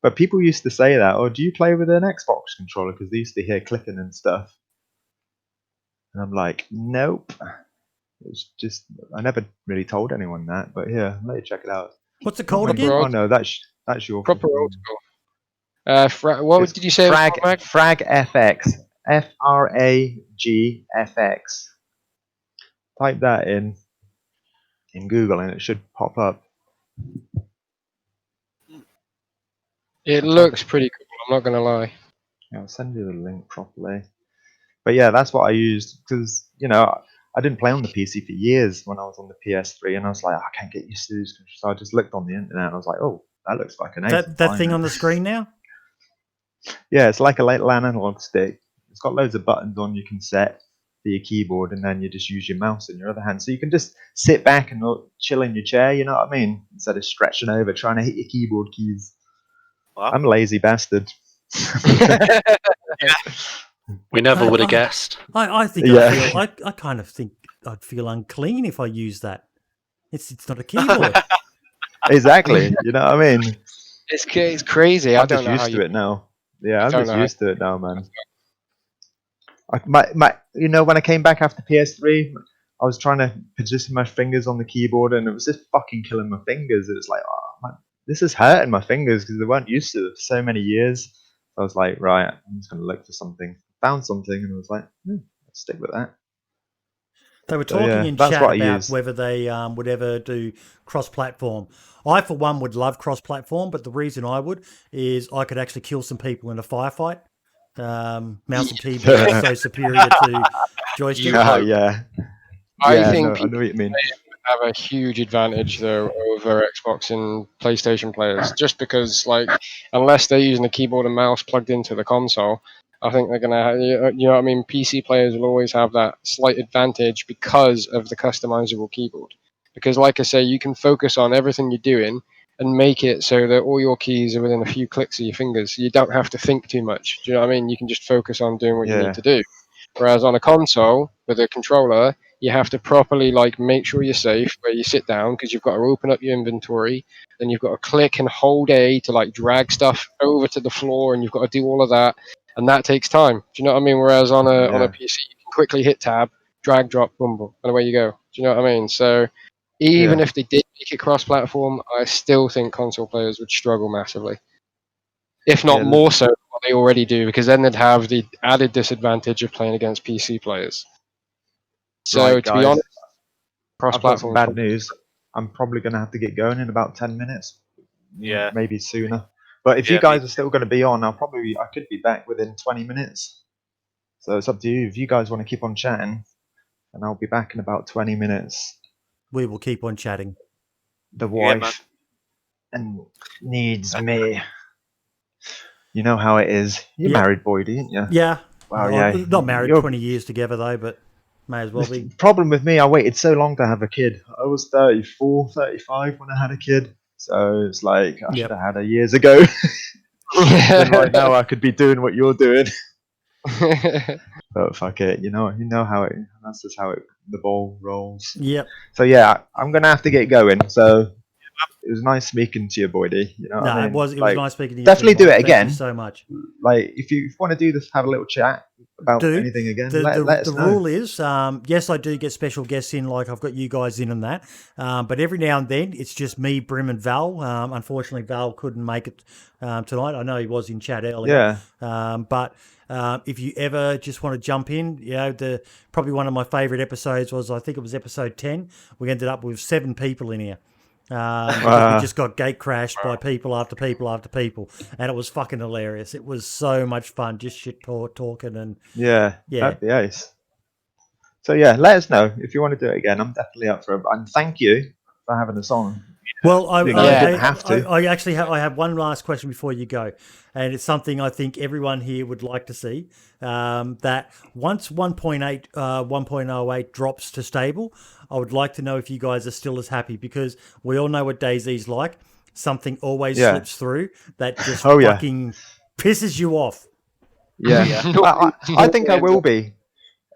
Speaker 5: But people used to say that, or do you play with an Xbox controller? Because they used to hear clicking and stuff. And I'm like, nope. It's just, I never really told anyone that. But here, let you check it out.
Speaker 2: What's it called
Speaker 3: Proper
Speaker 2: again?
Speaker 3: old-
Speaker 5: Oh no, that's your
Speaker 3: Proper old school. What
Speaker 5: It's
Speaker 3: did you say?
Speaker 5: Frag
Speaker 3: Mag?
Speaker 5: Frag FX. FRAGFX. Type that in Google and it should pop up.
Speaker 3: It looks pretty cool. I'm not gonna lie.
Speaker 5: Yeah, I'll send you the link properly. But yeah, that's what I used because I didn't play on the PC for years when I was on the PS3, and I was like, I can't get used to this. So I just looked on the internet and I was like, oh, that looks fucking nice.
Speaker 2: That thing on the screen now?
Speaker 5: Yeah, it's like a little analog stick. It's got loads of buttons on you can set for your keyboard, and then you just use your mouse in your other hand. So you can just sit back and chill in your chair, you know what I mean? Instead of stretching over trying to hit your keyboard keys.
Speaker 1: Wow.
Speaker 5: I'm a lazy bastard.
Speaker 6: We never would have guessed.
Speaker 2: I think
Speaker 5: Yeah.
Speaker 2: I kind of think I'd feel unclean if I use that. It's not a keyboard.
Speaker 5: Exactly. You know what I mean?
Speaker 3: It's crazy. I
Speaker 5: I'm
Speaker 3: don't
Speaker 5: just
Speaker 3: know how
Speaker 5: used
Speaker 3: you.
Speaker 5: to it now. Yeah, I'm
Speaker 3: don't
Speaker 5: just
Speaker 3: know how-
Speaker 5: used to it now, man. When I came back after PS3, I was trying to position my fingers on the keyboard, and it was just fucking killing my fingers. It was like, oh, man, this is hurting my fingers because they weren't used to it for so many years. So I was like, right, I'm just going to look for something. Found something, and I was like, let's stick with that.
Speaker 2: They were
Speaker 5: So,
Speaker 2: talking
Speaker 5: yeah,
Speaker 2: in
Speaker 5: that's
Speaker 2: chat
Speaker 5: what I
Speaker 2: about
Speaker 5: used.
Speaker 2: whether they would ever do cross-platform. I, for one, would love cross-platform, but the reason I would is I could actually kill some people in a firefight. Mouse and keyboard is so superior to joystick.
Speaker 5: Yeah.
Speaker 3: I think
Speaker 5: I know what you mean.
Speaker 3: have a huge advantage though over Xbox and PlayStation players, just because unless they're using a keyboard and mouse plugged into the console, I think they're gonna have, you know what I mean. PC players will always have that slight advantage because of the customizable keyboard. Because, like I say, you can focus on everything you're doing and make it so that all your keys are within a few clicks of your fingers. You don't have to think too much. Do you know what I mean? You can just focus on doing what you need to do. Whereas on a console with a controller, you have to properly make sure you're safe where you sit down, because you've got to open up your inventory, then you've got to click and hold A to drag stuff over to the floor, and you've got to do all of that, and that takes time. Do you know what I mean? Whereas on a PC, you can quickly hit tab, drag, drop, boom, boom, and away you go. Do you know what I mean? So even if they did make it cross-platform, I still think console players would struggle massively, if not more so than what they already do, because then they'd have the added disadvantage of playing against PC players. So
Speaker 5: Right,
Speaker 3: to be
Speaker 5: guys,
Speaker 3: honest,
Speaker 5: I've got some
Speaker 3: cross-platform.
Speaker 5: bad news. I'm probably going to have to get going in about 10 minutes.
Speaker 1: Yeah.
Speaker 5: Maybe sooner. But if you guys are still going to be on, I could be back within 20 minutes. So it's up to you. If you guys want to keep on chatting, and I'll be back in about 20 minutes.
Speaker 2: We will keep on chatting.
Speaker 5: The wife and needs me. You know how it is. You're married, boy, didn't you?
Speaker 2: Yeah.
Speaker 5: Well, yeah.
Speaker 2: Not married 20 years together, though, but may as well be.
Speaker 5: The problem with me, I waited so long to have a kid. I was 34, 35 when I had a kid. So it's like, I should have had her years ago. Then right now I could be doing what you're doing. But fuck it, you know how that's just how the ball rolls.
Speaker 2: Yep.
Speaker 5: So yeah, I'm gonna have to get going. So it was nice speaking to you, Boydie. You know what I mean?
Speaker 2: It was nice speaking to you.
Speaker 5: Definitely
Speaker 2: too,
Speaker 5: do
Speaker 2: Mike.
Speaker 5: it again.
Speaker 2: Thank you so much.
Speaker 5: If you want to do this, have a little chat about anything again. Let us know.
Speaker 2: The rule is, yes, I do get special guests in, like I've got you guys in and that. But every now and then, it's just me, Brim, and Val. Unfortunately, Val couldn't make it tonight. I know he was in chat earlier.
Speaker 5: Yeah.
Speaker 2: But if you ever just want to jump in, probably one of my favourite episodes was, I think it was episode 10. We ended up with 7 people in here. We just got gate crashed by people after people after people, and it was fucking hilarious. It was so much fun, just shit talking and
Speaker 5: that'd be ace. So yeah, let us know if you want to do it again. I'm definitely up for it. And thank you for having us on.
Speaker 2: Well, I
Speaker 5: didn't have to.
Speaker 2: I actually I have one last question before you go, and it's something I think everyone here would like to see. That once 1.08 drops to stable, I would like to know if you guys are still as happy, because we all know what DayZ's like. Something always slips through that just fucking pisses you off.
Speaker 5: Yeah. I think I will be.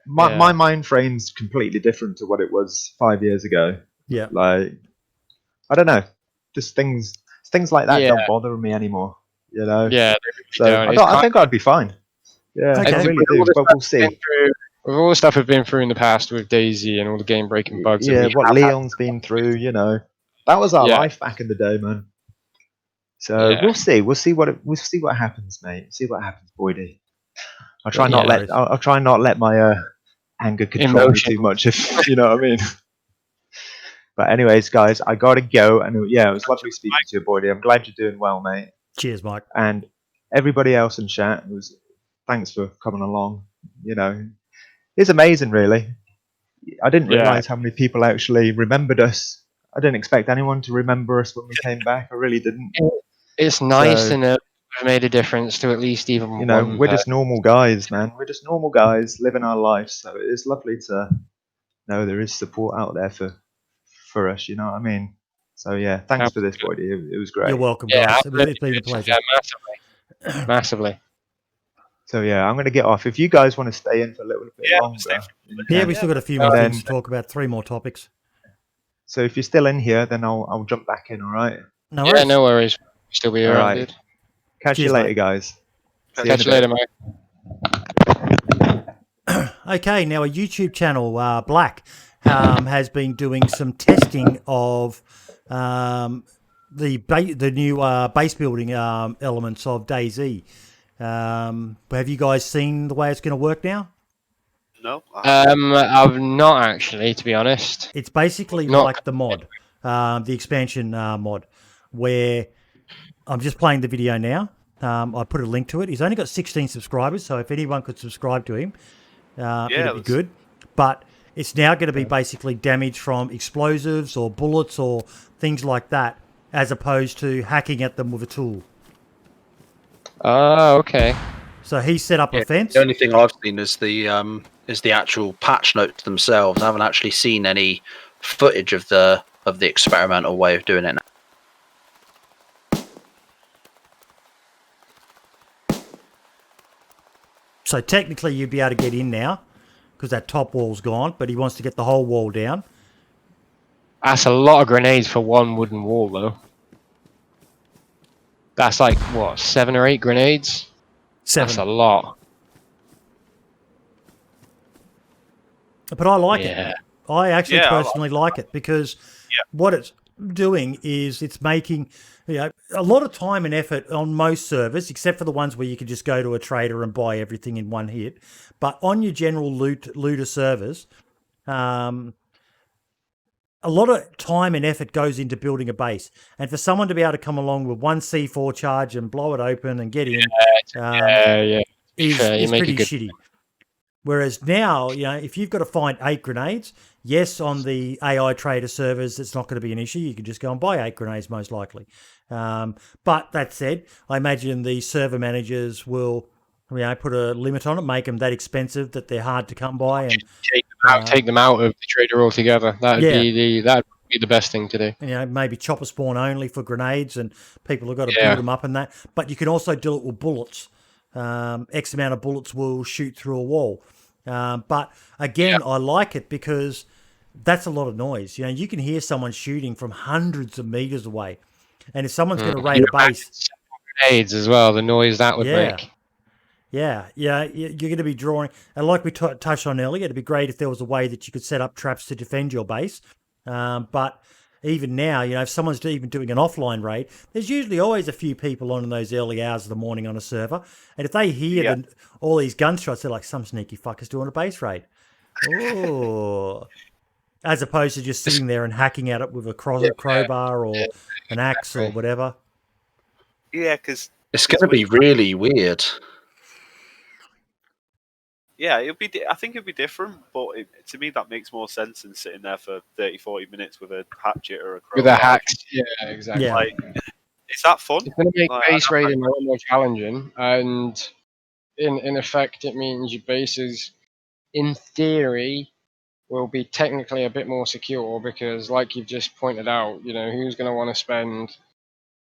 Speaker 5: My mind frame's completely different to what it was 5 years ago.
Speaker 2: Yeah.
Speaker 5: Like, I don't know. Just things like that don't bother me anymore. You know.
Speaker 3: Yeah.
Speaker 5: So I think I'd be fine. Yeah,
Speaker 2: Okay.
Speaker 5: I really do. But we'll see.
Speaker 3: With all the stuff we've been through in the past with DayZ and all the game breaking bugs.
Speaker 5: Yeah, what Leon's been through. You know, that was our life back in the day, man. So we'll see. We'll see what happens, mate. See what happens, Boydie. I'll try not let my anger control me too much, if you know what I mean. But anyways, guys, I gotta go, and it was lovely speaking to you, Boydie. I'm glad you're doing well, mate.
Speaker 2: Cheers, Mike.
Speaker 5: And everybody else in chat, thanks for coming along. You know, it's amazing, really. I didn't realize how many people actually remembered us. I didn't expect anyone to remember us when we came back. I really didn't.
Speaker 3: It's nice and it made a difference to at least even
Speaker 5: we're just normal guys, man. We're just normal guys living our lives. So it's lovely to know there is support out there for us. You know what I mean? So yeah, thanks for this, Boydie. It was great.
Speaker 2: You're welcome, guys. It's been a pleasure.
Speaker 3: Yeah, massively.
Speaker 5: So yeah, I'm going to get off. If you guys want to stay in for a little bit longer,
Speaker 2: we still got a few more things to talk about. 3 more topics.
Speaker 5: So if you're still in here, then I'll jump back in. All right?
Speaker 3: No worries. Yeah, no worries. Still be around. Right.
Speaker 5: Catch you later, guys.
Speaker 3: Catch you later, mate.
Speaker 2: Okay, now a YouTube channel, Black, has been doing some testing of the new base building elements of DayZ. Have you guys seen the way it's going to work now?
Speaker 1: No.
Speaker 3: I've not actually, to be honest.
Speaker 2: It's basically like the mod, the expansion mod, where I'm just playing the video now. I put a link to it. He's only got 16 subscribers, so if anyone could subscribe to him, it'd be good. But it's now going to be basically damage from explosives or bullets or things like that, as opposed to hacking at them with a tool.
Speaker 3: Oh, okay.
Speaker 2: So he set up a fence.
Speaker 6: The only thing I've seen is the actual patch notes themselves. I haven't actually seen any footage of the experimental way of doing it now.
Speaker 2: So technically you'd be able to get in now because that top wall's gone, but he wants to get the whole wall down.
Speaker 3: That's a lot of grenades for one wooden wall, though. That's like, what, 7 or 8 grenades?
Speaker 2: 7.
Speaker 3: That's a lot.
Speaker 2: But I like it. I actually personally like it because what it's doing is it's making a lot of time and effort on most servers, except for the ones where you can just go to a trader and buy everything in one hit. But on your general looter servers, a lot of time and effort goes into building a base. And for someone to be able to come along with one C4 charge and blow it open and get in is pretty shitty. Whereas now, if you've got to find 8 grenades, yes, on the AI trader servers, it's not going to be an issue. You can just go and buy 8 grenades, most likely. But that said, I imagine the server managers will put a limit on it, make them that expensive that they're hard to come by, and
Speaker 3: take them out of the trader altogether. That'd be the best thing to do.
Speaker 2: Maybe chopper spawn only for grenades, and people have got to build them up and that. But you can also do it with bullets. X amount of bullets will shoot through a wall. But again, I like it because that's a lot of noise. You can hear someone shooting from hundreds of meters away. And if someone's going to raid a base...
Speaker 3: Grenades as well, the noise that would make.
Speaker 2: Yeah, you're going to be drawing... And like we touched on earlier, it'd be great if there was a way that you could set up traps to defend your base. But even now, if someone's even doing an offline raid, there's usually always a few people on in those early hours of the morning on a server. And if they hear all these gunshots, they're like, some sneaky fucker's doing a base raid. Oh... As opposed to just sitting there and hacking at it with a crowbar or an axe or whatever.
Speaker 1: Yeah, because
Speaker 6: it's going to be really weird.
Speaker 1: Yeah, I think it'd be different, but to me that makes more sense than sitting there for 30, 40 minutes with a hatchet or a crowbar.
Speaker 4: With a hack, yeah, exactly.
Speaker 2: Yeah.
Speaker 1: Like, is that fun?
Speaker 4: It's going to make
Speaker 1: Like,
Speaker 4: base raiding a lot more challenging, and in effect, it means your bases, in theory, will be technically a bit more secure because, like you've just pointed out, who's going to want to spend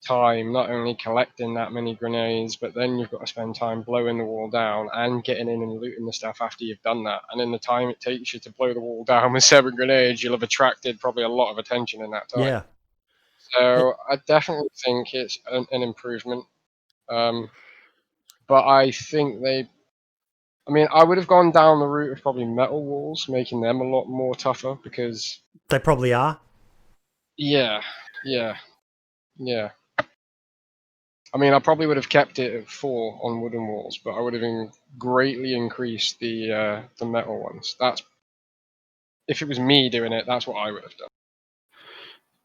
Speaker 4: time not only collecting that many grenades, but then you've got to spend time blowing the wall down and getting in and looting the stuff after you've done that. And in the time it takes you to blow the wall down with 7 grenades, you'll have attracted probably a lot of attention in that time.
Speaker 2: Yeah.
Speaker 4: So I definitely think it's an improvement. But I think I would have gone down the route of probably metal walls, making them a lot more tougher because...
Speaker 2: They probably are.
Speaker 4: Yeah. I probably would have kept it at 4 on wooden walls, but I would have greatly increased the metal ones. If it was me doing it, that's what I would have done.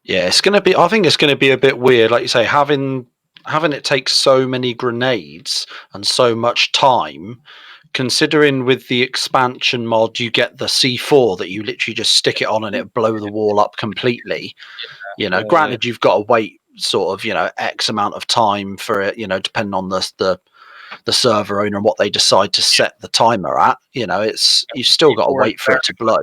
Speaker 6: Yeah, it's gonna be. I think it's gonna be a bit weird, like you say, having it take so many grenades and so much time. Considering with the expansion mod, you get the C4 that you literally just stick it on and it blow the wall up completely. Granted, you've got to wait sort of X amount of time for it. Depending on the server owner and what they decide to set the timer at. You've still got to wait for it to blow.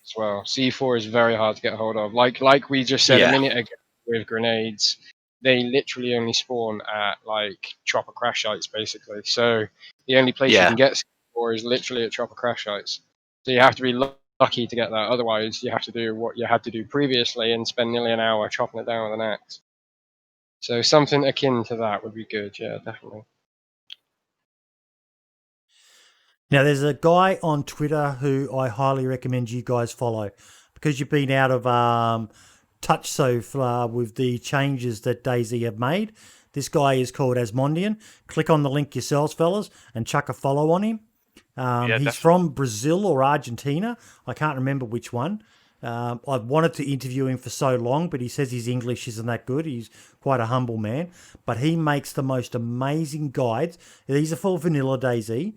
Speaker 4: As well, C4 is very hard to get hold of. Like we just said a minute ago with grenades, they literally only spawn at like chopper crash sites, basically. So the only place you can get C4 is literally at chopper crash sites. So you have to be lucky to get that. Otherwise, you have to do what you had to do previously and spend nearly an hour chopping it down with an axe. So something akin to that would be good. Yeah, definitely.
Speaker 2: Now, there's a guy on Twitter who I highly recommend you guys follow because you've been out of touch so far with the changes that DayZ have made. This guy is called Asmondian. Click on the link yourselves, fellas, and chuck a follow on him. He's from Brazil or Argentina. I can't remember which one. I've wanted to interview him for so long, but he says his English isn't that good. He's quite a humble man. But he makes the most amazing guides. These are for vanilla DayZ.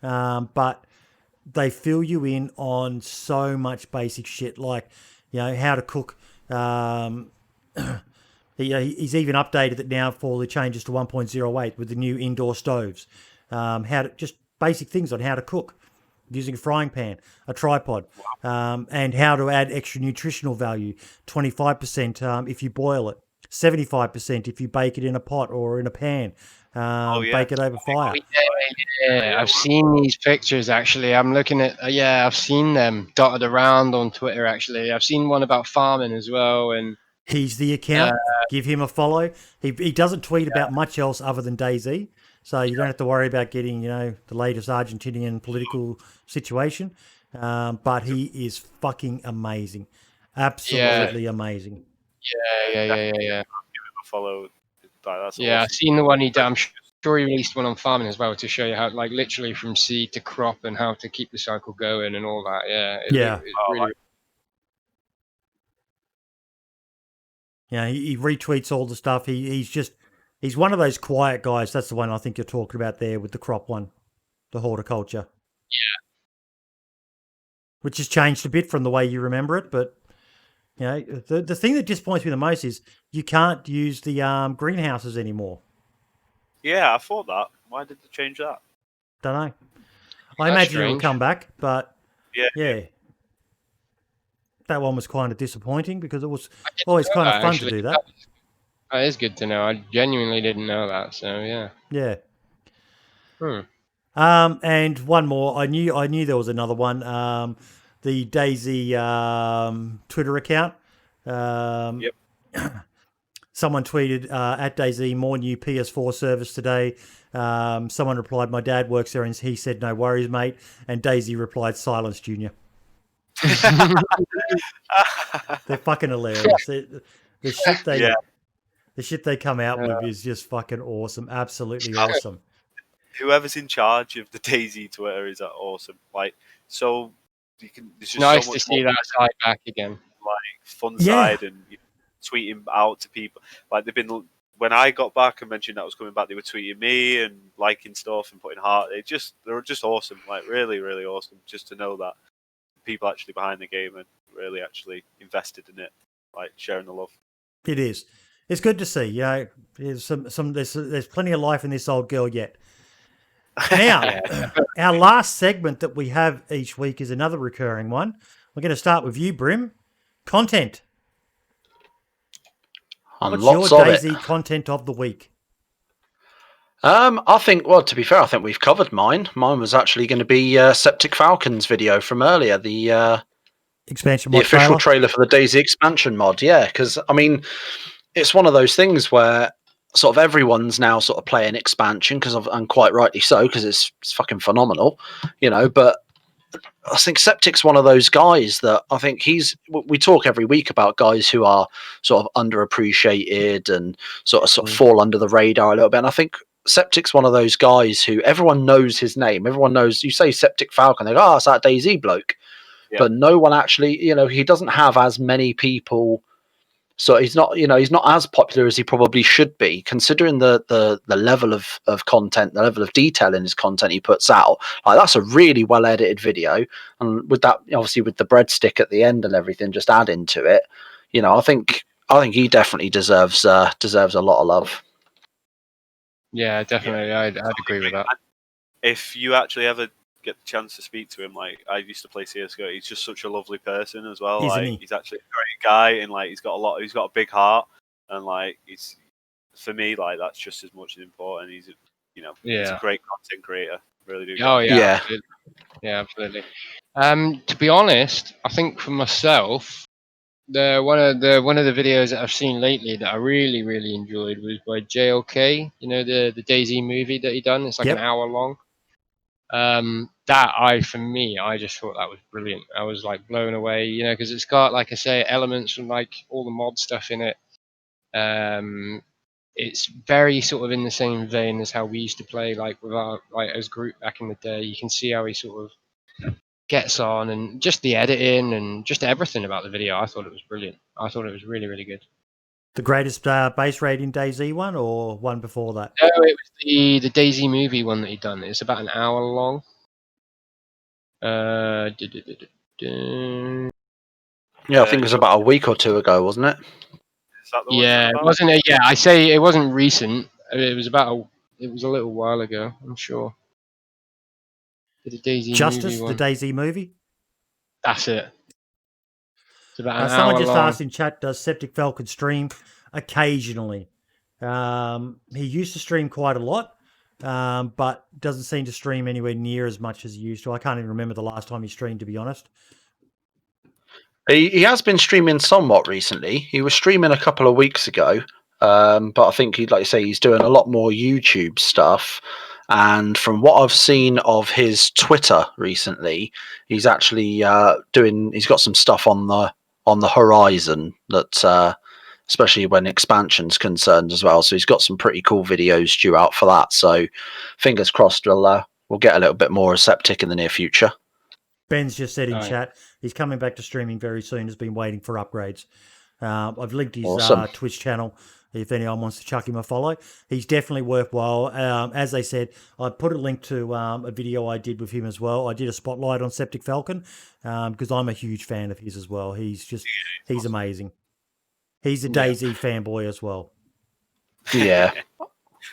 Speaker 2: But they fill you in on so much basic shit, like how to cook. He's even updated it now for the changes to 1.08 with the new indoor stoves. How to just basic things on how to cook using a frying pan, a tripod, and how to add extra nutritional value. 25% if you boil it, 75% if you bake it in a pot or in a pan. Bake it over fire.
Speaker 4: Yeah, I've seen these pictures actually. I'm looking at I've seen them dotted around on Twitter actually. I've seen one about farming as well, and
Speaker 2: he's the account. Give him a follow. He doesn't tweet about much else other than DayZ, so you don't have to worry about getting the latest Argentinian political situation. But he is fucking amazing, absolutely amazing.
Speaker 4: Yeah.
Speaker 1: Give him a follow. That's awesome.
Speaker 4: I've seen the one he did. I'm sure he released one on farming as well to show you how, like, literally from seed to crop and how to keep the cycle going and all that. Yeah.
Speaker 2: He retweets all the stuff. He's one of those quiet guys. That's the one I think you're talking about there with the crop one, the horticulture.
Speaker 4: Yeah.
Speaker 2: Which has changed a bit from the way you remember it, but the thing that disappoints me the most is you can't use the greenhouses anymore.
Speaker 1: Yeah, I thought that. Why did they change that?
Speaker 2: Don't know. I imagine it'll come back, but yeah. That one was kind of disappointing because it was always kind of fun to do that.
Speaker 4: That is good to know. I genuinely didn't know that, so yeah.
Speaker 2: Yeah.
Speaker 4: Hmm.
Speaker 2: And one more. I knew there was another one. The DayZ Twitter account.
Speaker 1: Yep.
Speaker 2: Someone tweeted at DayZ, more new PS4 service today. Someone replied, my dad works there, and he said, no worries, mate. And DayZ replied, silence, Junior. They're fucking hilarious. The shit they come out with is just fucking awesome. Absolutely awesome.
Speaker 1: Whoever's in charge of the DayZ Twitter is awesome. Like, so you can. It's
Speaker 4: nice to see that side back again.
Speaker 1: Like fun side and tweeting out to people. Like they've been when I got back and mentioned that I was coming back, they were tweeting me and liking stuff and putting heart. They were just awesome, like really, really awesome. Just to know that people actually behind the game and really actually invested in it, like sharing the love.
Speaker 2: It is. It's good to see. There's there's plenty of life in this old girl yet. Now, our last segment that we have each week is another recurring one. We're going to start with you, Brim. Content. What's your DayZ content of the week?
Speaker 6: I think, well, to be fair, I think we've covered mine. Mine was actually going to be Septic Falcon's video from earlier, the
Speaker 2: expansion mod,
Speaker 6: the official trailer for the DayZ expansion mod. Yeah, because I mean, it's one of those things where sort of everyone's now sort of playing expansion and quite rightly so, because it's fucking phenomenal, But I think Septic's one of those guys that I think we talk every week about guys who are sort of underappreciated and sort of fall under the radar a little bit. And I think Septic's one of those guys who everyone knows his name. Everyone knows, you say Septic Falcon, they go, it's that DayZ bloke. Yeah. But no one actually, he doesn't have as many people. So he's not as popular as he probably should be, considering the level of content, the level of detail in his content he puts out. Like, that's a really well edited video, and with that, obviously with the breadstick at the end and everything, just adding to it, I think he definitely deserves a lot of love.
Speaker 3: Yeah, definitely, yeah. I'd agree with that.
Speaker 1: If you actually ever get the chance to speak to him, like I used to play CSGO, he's just such a lovely person as well.
Speaker 2: Isn't
Speaker 1: like
Speaker 2: he?
Speaker 1: He's actually a great guy, and like he's got a big heart, and like he's, for me, like that's just as much as important. He's he's a great content creator. Really do.
Speaker 3: Oh yeah, absolutely. To be honest, I think for myself, one of the videos that I've seen lately that I really enjoyed was by JLK. The DayZ movie that he done. It's like an hour long. I just thought that was brilliant. I was like blown away, because it's got, like I say, elements from like all the mod stuff in it. It's very sort of in the same vein as how we used to play, like with our as group back in the day. You can see how he sort of gets on, and just the editing and just everything about the video. I thought it was brilliant. I thought it was really good.
Speaker 2: The greatest base rating DayZ one, or one before that?
Speaker 3: No, it was the DayZ movie one that he'd done. It's about an hour long.
Speaker 6: Yeah, I think it was about a week or two ago, wasn't it?
Speaker 3: Yeah, it wasn't. Yeah, I say it wasn't recent. It was it was a little while ago, I'm sure. The DayZ
Speaker 2: Justice,
Speaker 3: movie
Speaker 2: the DayZ movie.
Speaker 3: That's it. It's about an hour
Speaker 2: someone just
Speaker 3: long.
Speaker 2: asked in chat, does Septic Falcon stream? Occasionally. He used to stream quite a lot, but doesn't seem to stream anywhere near as much as he used to. I can't even remember the last time he streamed, to be honest.
Speaker 6: He has been streaming somewhat recently. He was streaming a couple of weeks ago, but I think like you say, he's doing a lot more YouTube stuff. And from what I've seen of his Twitter recently, he's actually he's got some stuff on the horizon that, especially when expansion's concerned as well. So he's got some pretty cool videos due out for that. So fingers crossed we'll get a little bit more Septic in the near future.
Speaker 2: Ben's just said in chat, he's coming back to streaming very soon, has been waiting for upgrades. I've linked his Twitch channel if anyone wants to chuck him a follow. He's definitely worthwhile. As I said, I put a link to a video I did with him as well. I did a spotlight on Septic Falcon because I'm a huge fan of his as well. He's amazing. He's a DayZ fanboy as well.
Speaker 6: Yeah.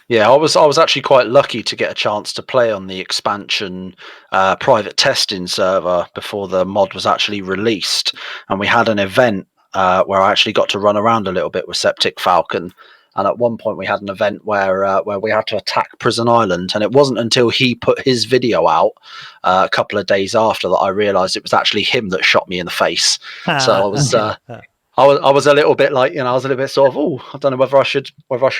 Speaker 6: Yeah, I was actually quite lucky to get a chance to play on the expansion private testing server before the mod was actually released, and we had an event where I actually got to run around a little bit with Septic Falcon. And at one point, we had an event where we had to attack Prison Island, and it wasn't until he put his video out a couple of days after that I realised it was actually him that shot me in the face. So I was. I was a little bit like, I was a little bit sort of, I don't know whether I should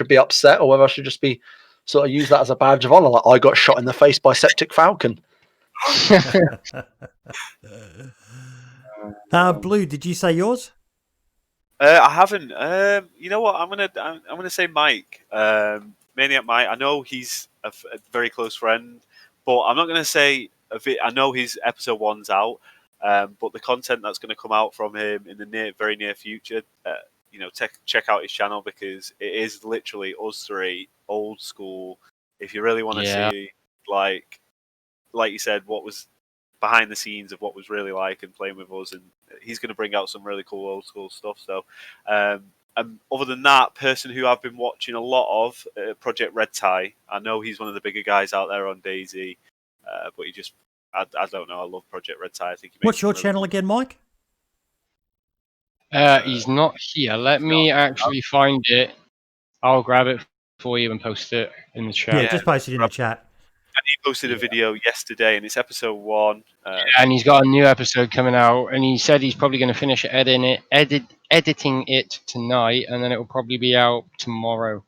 Speaker 6: be upset or whether I should just be sort of use that as a badge of honor. Like, I got shot in the face by Septic Falcon.
Speaker 2: Blue, did you say yours?
Speaker 1: I haven't. You know what? I'm gonna say Mike, Maniac Mike. I know he's a very close friend, but I'm not gonna say. I know his episode 1's out. But the content that's going to come out from him in the very near future, check out his channel, because it is literally us three, old school. If you really want to see, like you said, what was behind the scenes of what was really like and playing with us, and he's going to bring out some really cool old school stuff. So, other than that, person who I've been watching a lot of, Project Red Tie. I know he's one of the bigger guys out there on DayZ, but I don't know. I love Project Red Tie. I think he makes
Speaker 2: What's your
Speaker 1: really
Speaker 2: channel
Speaker 1: cool.
Speaker 2: again, Mike?
Speaker 3: He's not here. Let me actually find it. I'll grab it for you and post it in the chat.
Speaker 2: Yeah, just post it in the chat.
Speaker 1: And he posted a video yesterday, and it's episode 1.
Speaker 3: And he's got a new episode coming out, and he said he's probably going to finish editing it tonight, and then it will probably be out tomorrow.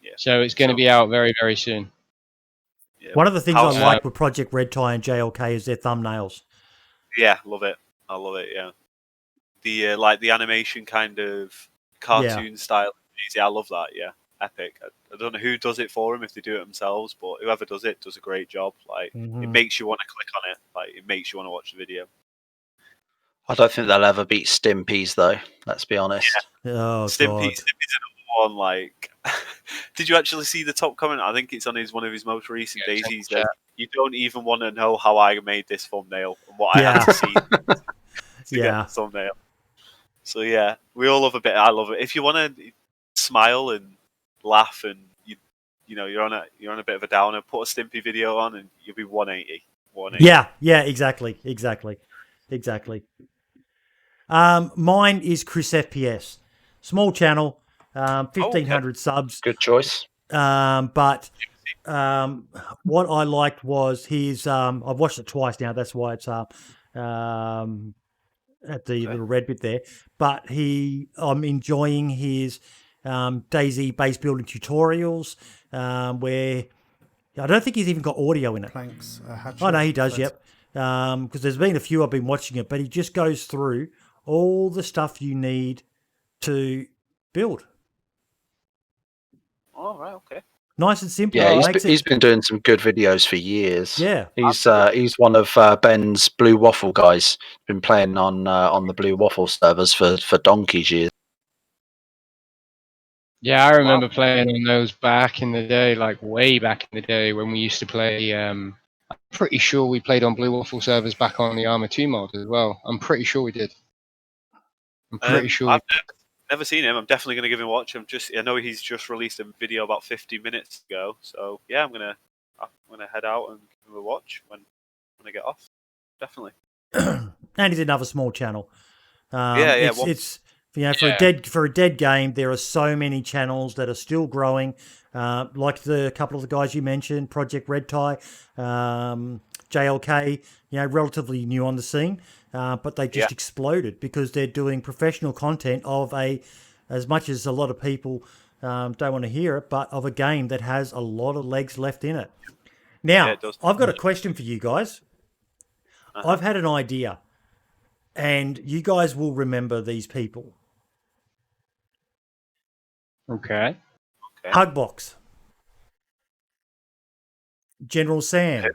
Speaker 1: Yeah.
Speaker 3: So it's going to be out very, very soon.
Speaker 1: Yeah.
Speaker 2: One of the things I like with Project Red Tie and JLK is their thumbnails.
Speaker 1: Yeah, love it. I love it. Yeah, the the animation kind of cartoon style. I love that. Yeah, epic. I don't know who does it for them, if they do it themselves, but whoever does it does a great job. Like, it makes you want to click on it. Like, it makes you want to watch the video.
Speaker 6: I don't think they'll ever beat Stimpy's, though. Let's be honest.
Speaker 2: Yeah. Oh,
Speaker 1: Stimpy's another one. Like, did you actually see the top comment? I think it's on one of his most recent days. He said, "You don't even want to know how I made this thumbnail and what I had to see to get the thumbnail." So yeah, we all love a bit. I love it. If you want to smile and laugh, and you're on a bit of a downer, put a Stimpy video on, and you'll be 180.
Speaker 2: Yeah, exactly. Mine is Chris FPS, small channel, 1,500 subs.
Speaker 6: Good choice.
Speaker 2: But what I liked was his. I've watched it twice now. That's why it's at the little red bit there. But I'm enjoying his DayZ base building tutorials, where I don't think he's even got audio in it.
Speaker 7: Planks,
Speaker 2: Oh no, he does. Yep. Because there's been a few I've been watching it, but he just goes through all the stuff you need to build.
Speaker 1: Oh, right, okay.
Speaker 2: Nice and simple.
Speaker 6: Yeah, he's been doing some good videos for years.
Speaker 2: Yeah,
Speaker 6: he's one of Ben's Blue Waffle guys. Been playing on the Blue Waffle servers for donkey's years.
Speaker 3: Yeah, I remember playing on those back in the day, like way back in the day when we used to play. I'm pretty sure we played on Blue Waffle servers back on the Arma 2 mod as well. I'm pretty sure we did. I'm pretty sure.
Speaker 1: I've never seen him. I'm definitely going to give him a watch. I know he's just released a video about 50 minutes ago. So yeah, I'm gonna head out and give him a watch when I get off. Definitely.
Speaker 2: And he's another small channel. It's for a dead game. There are so many channels that are still growing, like the couple of the guys you mentioned, Project Red Tie, JLK. Relatively new on the scene, but they just exploded because they're doing professional content of as much as a lot of people don't want to hear it, but of a game that has a lot of legs left in it. Now, I've got a question for you guys. I've had an idea, and you guys will remember these people.
Speaker 3: Okay.
Speaker 2: Hugbox. General Sam.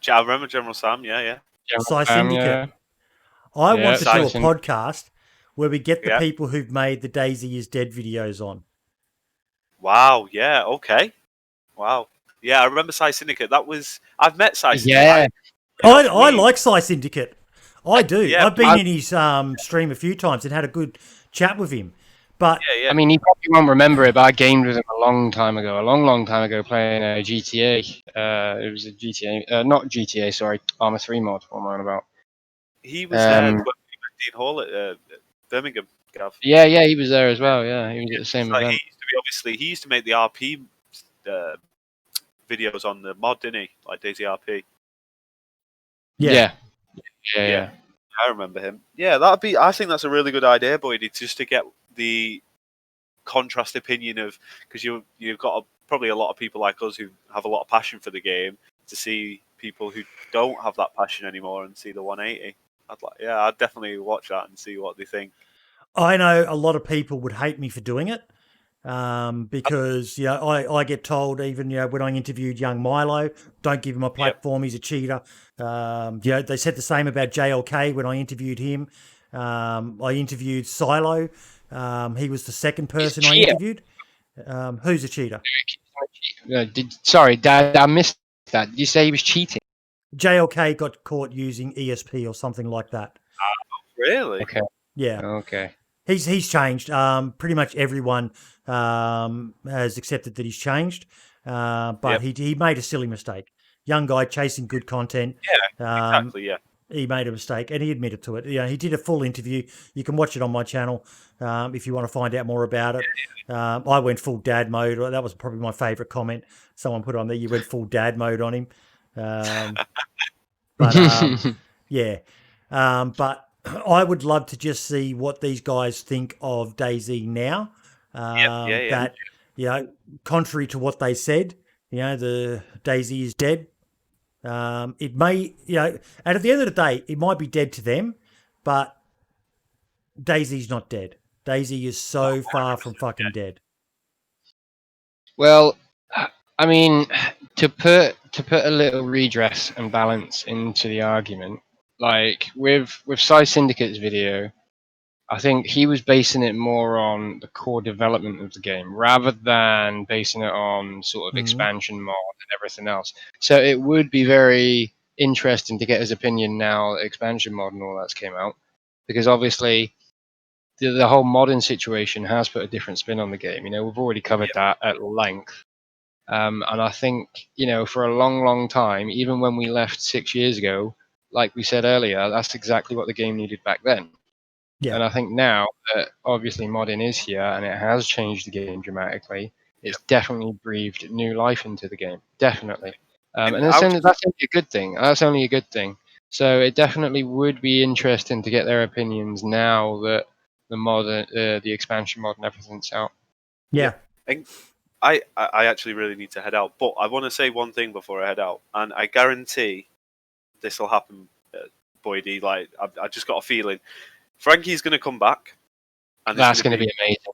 Speaker 1: I remember General Sam, yeah.
Speaker 2: CEST Syndicate. I want to do a podcast where we get the people who've made the DayZ is Dead videos on.
Speaker 1: Wow, yeah, okay. Wow. Yeah, I remember CEST Syndicate. I've met CEST Syndicate.
Speaker 2: I like CEST Syndicate. I do.
Speaker 1: Yeah,
Speaker 2: I've been in his stream a few times and had a good chat with him. But
Speaker 3: I mean, he probably won't remember it, but I gamed with him a long time ago, playing a GTA. It was a GTA, not GTA, sorry, Arma 3 mod, what am I on about?
Speaker 1: He was there when we met Dean Hall at Birmingham, Gav.
Speaker 3: Yeah, he was there as well, yeah. He was at the same event.
Speaker 1: He used to make the RP videos on the mod, didn't he? Like DayZ RP.
Speaker 3: Yeah.
Speaker 1: I remember him. Yeah, I think that's a really good idea, Boyd, just to get the contrast opinion of, because you've got probably a lot of people like us who have a lot of passion for the game, to see people who don't have that passion anymore and see the 180. I'd definitely watch that and see what they think.
Speaker 2: I know a lot of people would hate me for doing it, because I get told, even when I interviewed young Milo, don't give him a platform, he's a cheater. They said the same about JLK when I interviewed him. I interviewed Silo, He was the second person I interviewed. Who's a cheater?
Speaker 3: Sorry, Dad, I missed that. Did you say he was cheating?
Speaker 2: JLK got caught using ESP or something like that.
Speaker 1: Really?
Speaker 3: Okay.
Speaker 2: Yeah.
Speaker 3: Okay.
Speaker 2: He's changed. Pretty much everyone has accepted that he's changed. But he made a silly mistake. Young guy chasing good content.
Speaker 1: Yeah, exactly. Yeah.
Speaker 2: He made a mistake and he admitted to it. He did a full interview. You can watch it on my channel if you want to find out more about it. I went full dad mode. That was probably my favorite comment someone put on there. You went full dad mode on him. Yeah. But I would love to just see what these guys think of DayZ now. That, contrary to what they said, the DayZ is dead. It may, and at the end of the day, it might be dead to them, but DayZ's not dead. DayZ is so far from fucking dead.
Speaker 3: Well, I mean, to put a little redress and balance into the argument, like with Psy Syndicate's video, I think he was basing it more on the core development of the game rather than basing it on sort of expansion mod and everything else. So it would be very interesting to get his opinion now that expansion mod and all that's came out, because obviously the whole modern situation has put a different spin on the game. We've already covered that at length. And I think, for a long, long time, even when we left 6 years ago, like we said earlier, that's exactly what the game needed back then.
Speaker 2: Yeah.
Speaker 3: And I think now that obviously modding is here and it has changed the game dramatically, it's definitely breathed new life into the game. Definitely. And that's only a good thing. That's only a good thing. So it definitely would be interesting to get their opinions now that the expansion mod and everything's out.
Speaker 2: Yeah.
Speaker 1: And I actually really need to head out, but I want to say one thing before I head out, and I guarantee this will happen, Boydie. Like I just got a feeling. Frankie's going to come back, and
Speaker 3: that's going to be amazing.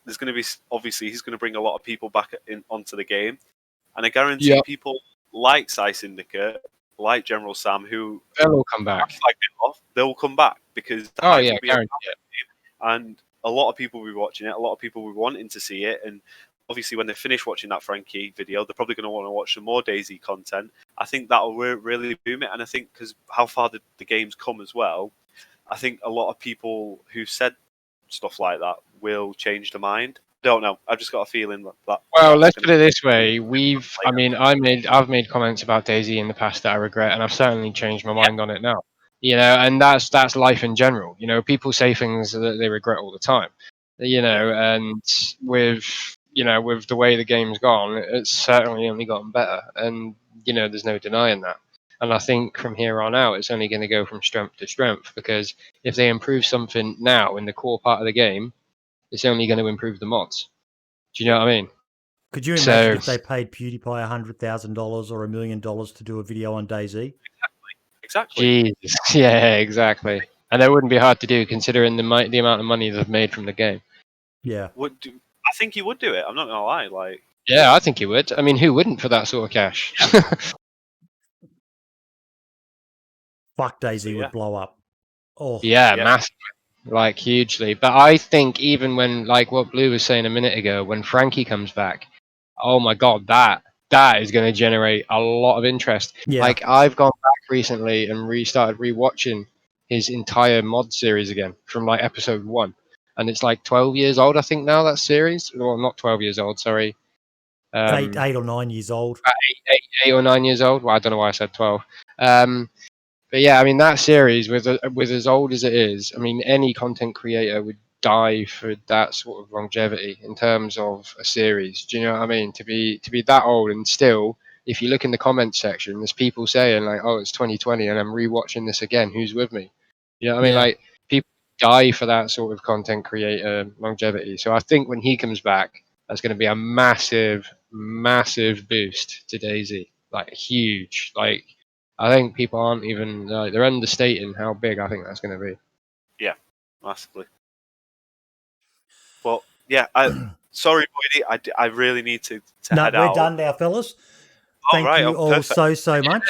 Speaker 1: There's going to be, obviously, he's going to bring a lot of people back onto the game, and I guarantee people like Psy Syndicate, like General Sam, who
Speaker 3: they'll come back.
Speaker 1: They'll come back because and a lot of people will be watching it. A lot of people will be wanting to see it, and obviously, when they finish watching that Frankie video, they're probably going to want to watch some more DayZ content. I think that will really boom it, and I think because how far the game's come as well. I think a lot of people who said stuff like that will change their mind. Don't know. I've just got a feeling that.
Speaker 3: Well, let's put it this way: I've made comments about DayZ in the past that I regret, and I've certainly changed my mind on it now. And that's life in general. People say things that they regret all the time. And with the way the game's gone, it's certainly only gotten better, and there's no denying that. And I think from here on out, it's only going to go from strength to strength, because if they improve something now in the core part of the game, it's only going to improve the mods. Do you know what I mean?
Speaker 2: Could you imagine if they paid PewDiePie $100,000 or $1 million to do a video on DayZ?
Speaker 1: Exactly.
Speaker 3: Jesus. Yeah, exactly. And that wouldn't be hard to do, considering the amount of money they've made from the game.
Speaker 2: Yeah.
Speaker 1: I think he would do it. I'm not going to lie.
Speaker 3: Yeah, I think he would. I mean, who wouldn't for that sort of cash?
Speaker 2: Fuck, DayZ would blow up. Oh,
Speaker 3: yeah, massively, hugely. But I think even when, like what Blue was saying a minute ago, when Frankie comes back, oh my god, that is going to generate a lot of interest.
Speaker 2: Yeah.
Speaker 3: Like I've gone back recently and restarted rewatching his entire mod series again from episode 1, and it's 12 years old, I think now, that series. Well, not 12 years old, sorry.
Speaker 2: 8 or 9 years old.
Speaker 3: 8 or 9 years old. Well, I don't know why I said 12. But yeah, I mean, that series, with as old as it is, I mean, any content creator would die for that sort of longevity in terms of a series. Do you know what I mean? To be that old, and still, if you look in the comments section, there's people saying "Oh, it's 2020 and I'm rewatching this again. Who's with me?" You know what I mean? People die for that sort of content creator longevity. So I think when he comes back, that's going to be a massive, massive boost to DayZ. Huge. I think people aren't even they're understating how big I think that's going to be.
Speaker 1: Yeah, massively. But yeah, sorry, Boydie, I really need to head out.
Speaker 2: No, we're done now, fellas. Thank you all so much.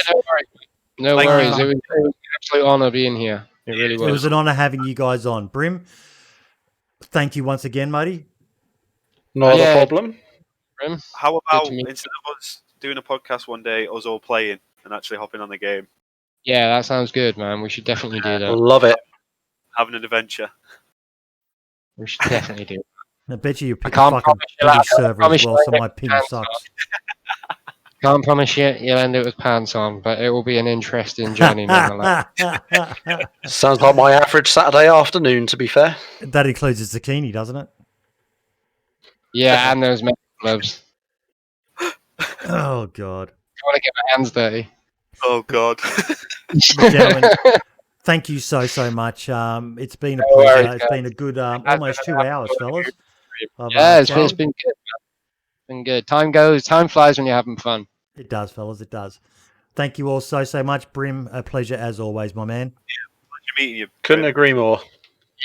Speaker 3: No worries. It was an absolute honour being here. It really was.
Speaker 2: It was an honour having you guys on. Brim, Thank you once again, matey.
Speaker 6: Not a problem.
Speaker 4: Brim,
Speaker 1: How
Speaker 4: good
Speaker 1: about
Speaker 4: to meet you.
Speaker 1: instead of us doing a podcast one day, us all playing and actually hopping on the game,
Speaker 4: Yeah, that sounds good, man. We should definitely do that.
Speaker 6: Love it.
Speaker 1: having an adventure?
Speaker 4: We should definitely do it.
Speaker 2: I bet you pick a
Speaker 4: can't
Speaker 2: fucking
Speaker 4: promise you
Speaker 2: bloody
Speaker 4: that. I
Speaker 2: server as
Speaker 4: promise you
Speaker 2: well,
Speaker 4: I
Speaker 2: so
Speaker 4: get
Speaker 2: my ping
Speaker 4: pants
Speaker 2: sucks.
Speaker 4: Can't promise you you'll end it with pants on, but it will be an interesting journey nonetheless.
Speaker 6: Sounds like my average Saturday afternoon, to be fair.
Speaker 2: That includes a zucchini, doesn't it?
Speaker 4: Yeah, and those men's gloves.
Speaker 2: Oh, God.
Speaker 4: I want to get my hands dirty.
Speaker 1: Oh God.
Speaker 2: Gentlemen, thank you so much. It's been a
Speaker 4: No
Speaker 2: pleasure.
Speaker 4: worries,
Speaker 2: It's been a good almost 2 hours, fellas.
Speaker 4: Yeah, it's
Speaker 2: chatted.
Speaker 4: been good. Been good. Time flies when you're having fun.
Speaker 2: It does, fellas. It does. Thank you all so much. Brim, a pleasure as always, my man.
Speaker 1: Pleasure meeting you.
Speaker 6: Couldn't agree more.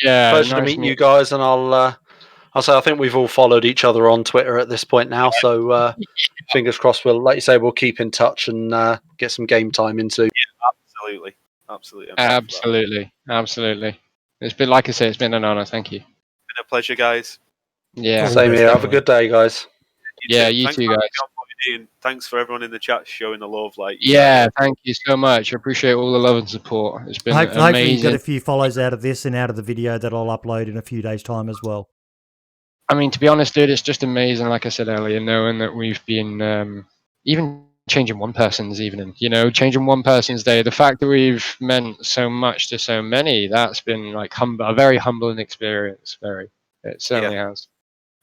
Speaker 4: Yeah,
Speaker 6: Pleasure to
Speaker 4: nice
Speaker 6: meet you guys, and I'll say I think we've all followed each other on Twitter at this point now. So fingers crossed. We'll, like you say, we'll keep in touch and get some game time into.
Speaker 1: Absolutely. I'm
Speaker 4: Absolutely. It's been, like I say, it's been an honor. Thank you.
Speaker 1: Been a pleasure, guys.
Speaker 4: Yeah.
Speaker 2: All the
Speaker 6: Same
Speaker 2: best,
Speaker 6: here. Have a
Speaker 2: everyone.
Speaker 6: good day, guys.
Speaker 4: Yeah, you
Speaker 1: Thanks
Speaker 4: too,
Speaker 1: for having
Speaker 4: guys.
Speaker 1: me on, Buddy, and thanks for everyone in the chat showing the love.
Speaker 4: Yeah, thank you so much. I appreciate all the love and support. It's been
Speaker 2: Hopefully you got
Speaker 4: amazing.
Speaker 2: a few follows out of this and out of the video that I'll upload in a few days' time as well.
Speaker 4: I mean, to be honest, dude, it's just amazing, like I said earlier, knowing that we've been even changing one person's evening, changing one person's day. The fact that we've meant so much to so many, that's been like a very humbling experience. It certainly has.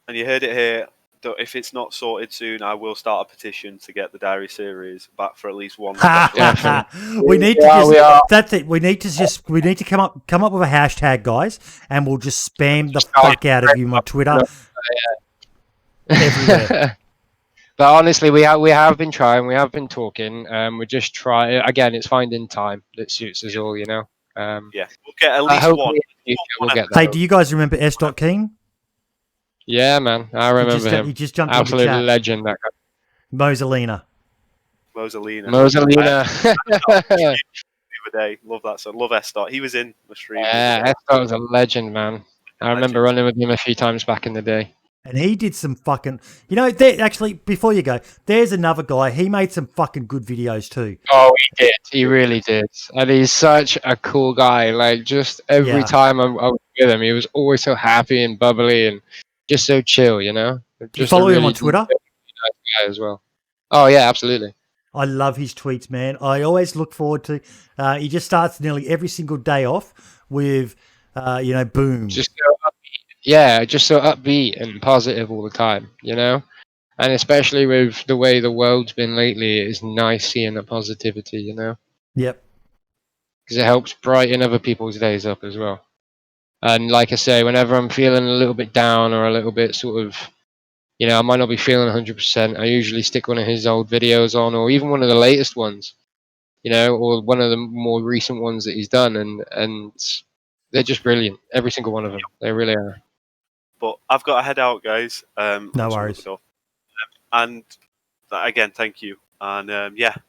Speaker 1: And you heard it here. If it's not sorted soon, I will start a petition to get the diary series back for at least one.
Speaker 2: We need to just. That's it. We need to come up with a hashtag, guys, and we'll just spam the fuck out of you on Twitter. Everywhere.
Speaker 4: But honestly, we have been trying. We have been talking. We're just trying. Again, it's finding time that suits us all.
Speaker 1: Yeah, we'll get at least one.
Speaker 4: We'll get that.
Speaker 2: Hey, do you guys remember S. King?
Speaker 4: Yeah, man, I remember him.
Speaker 2: He just jumped
Speaker 4: Absolute
Speaker 2: into the chat.
Speaker 4: legend. That guy.
Speaker 2: Moselina.
Speaker 1: The other day, love that song. Love S. He was in the stream.
Speaker 4: Yeah, S. was a legend, man. I remember running with him a few times back in the day.
Speaker 2: And he did some fucking... actually, before you go, there's another guy. He made some fucking good videos too.
Speaker 4: Oh, he did. He really did. And he's such a cool guy. Like, just every time I was with him, he was always so happy and bubbly and just so chill,
Speaker 2: You
Speaker 4: Just
Speaker 2: follow him on Twitter?
Speaker 4: Nice guy as well. Oh, yeah, absolutely.
Speaker 2: I love his tweets, man. I always look forward to... he just starts nearly every single day off with, boom.
Speaker 4: Just so upbeat. Yeah, just so upbeat and positive all the time, And especially with the way the world's been lately, it's nice seeing the positivity,
Speaker 2: Yep.
Speaker 4: Because it helps brighten other people's days up as well. And like I say, whenever I'm feeling a little bit down or a little bit sort of, I might not be feeling 100%, I usually stick one of his old videos on, or even one of the latest ones, or one of the more recent ones that he's done, and they're just brilliant. Every single one of them. They really are.
Speaker 1: But I've got to head out, guys.
Speaker 2: No worries.
Speaker 1: And again, thank you. And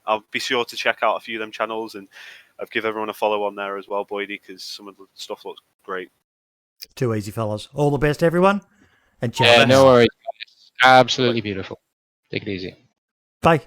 Speaker 1: I'll be sure to check out a few of them channels, and I'll give everyone a follow on there as well, Boydie, because some of the stuff looks great.
Speaker 2: Too easy, fellas. All the best, everyone. And ciao.
Speaker 4: Yeah, no worries. Absolutely beautiful. Take it easy.
Speaker 2: Bye.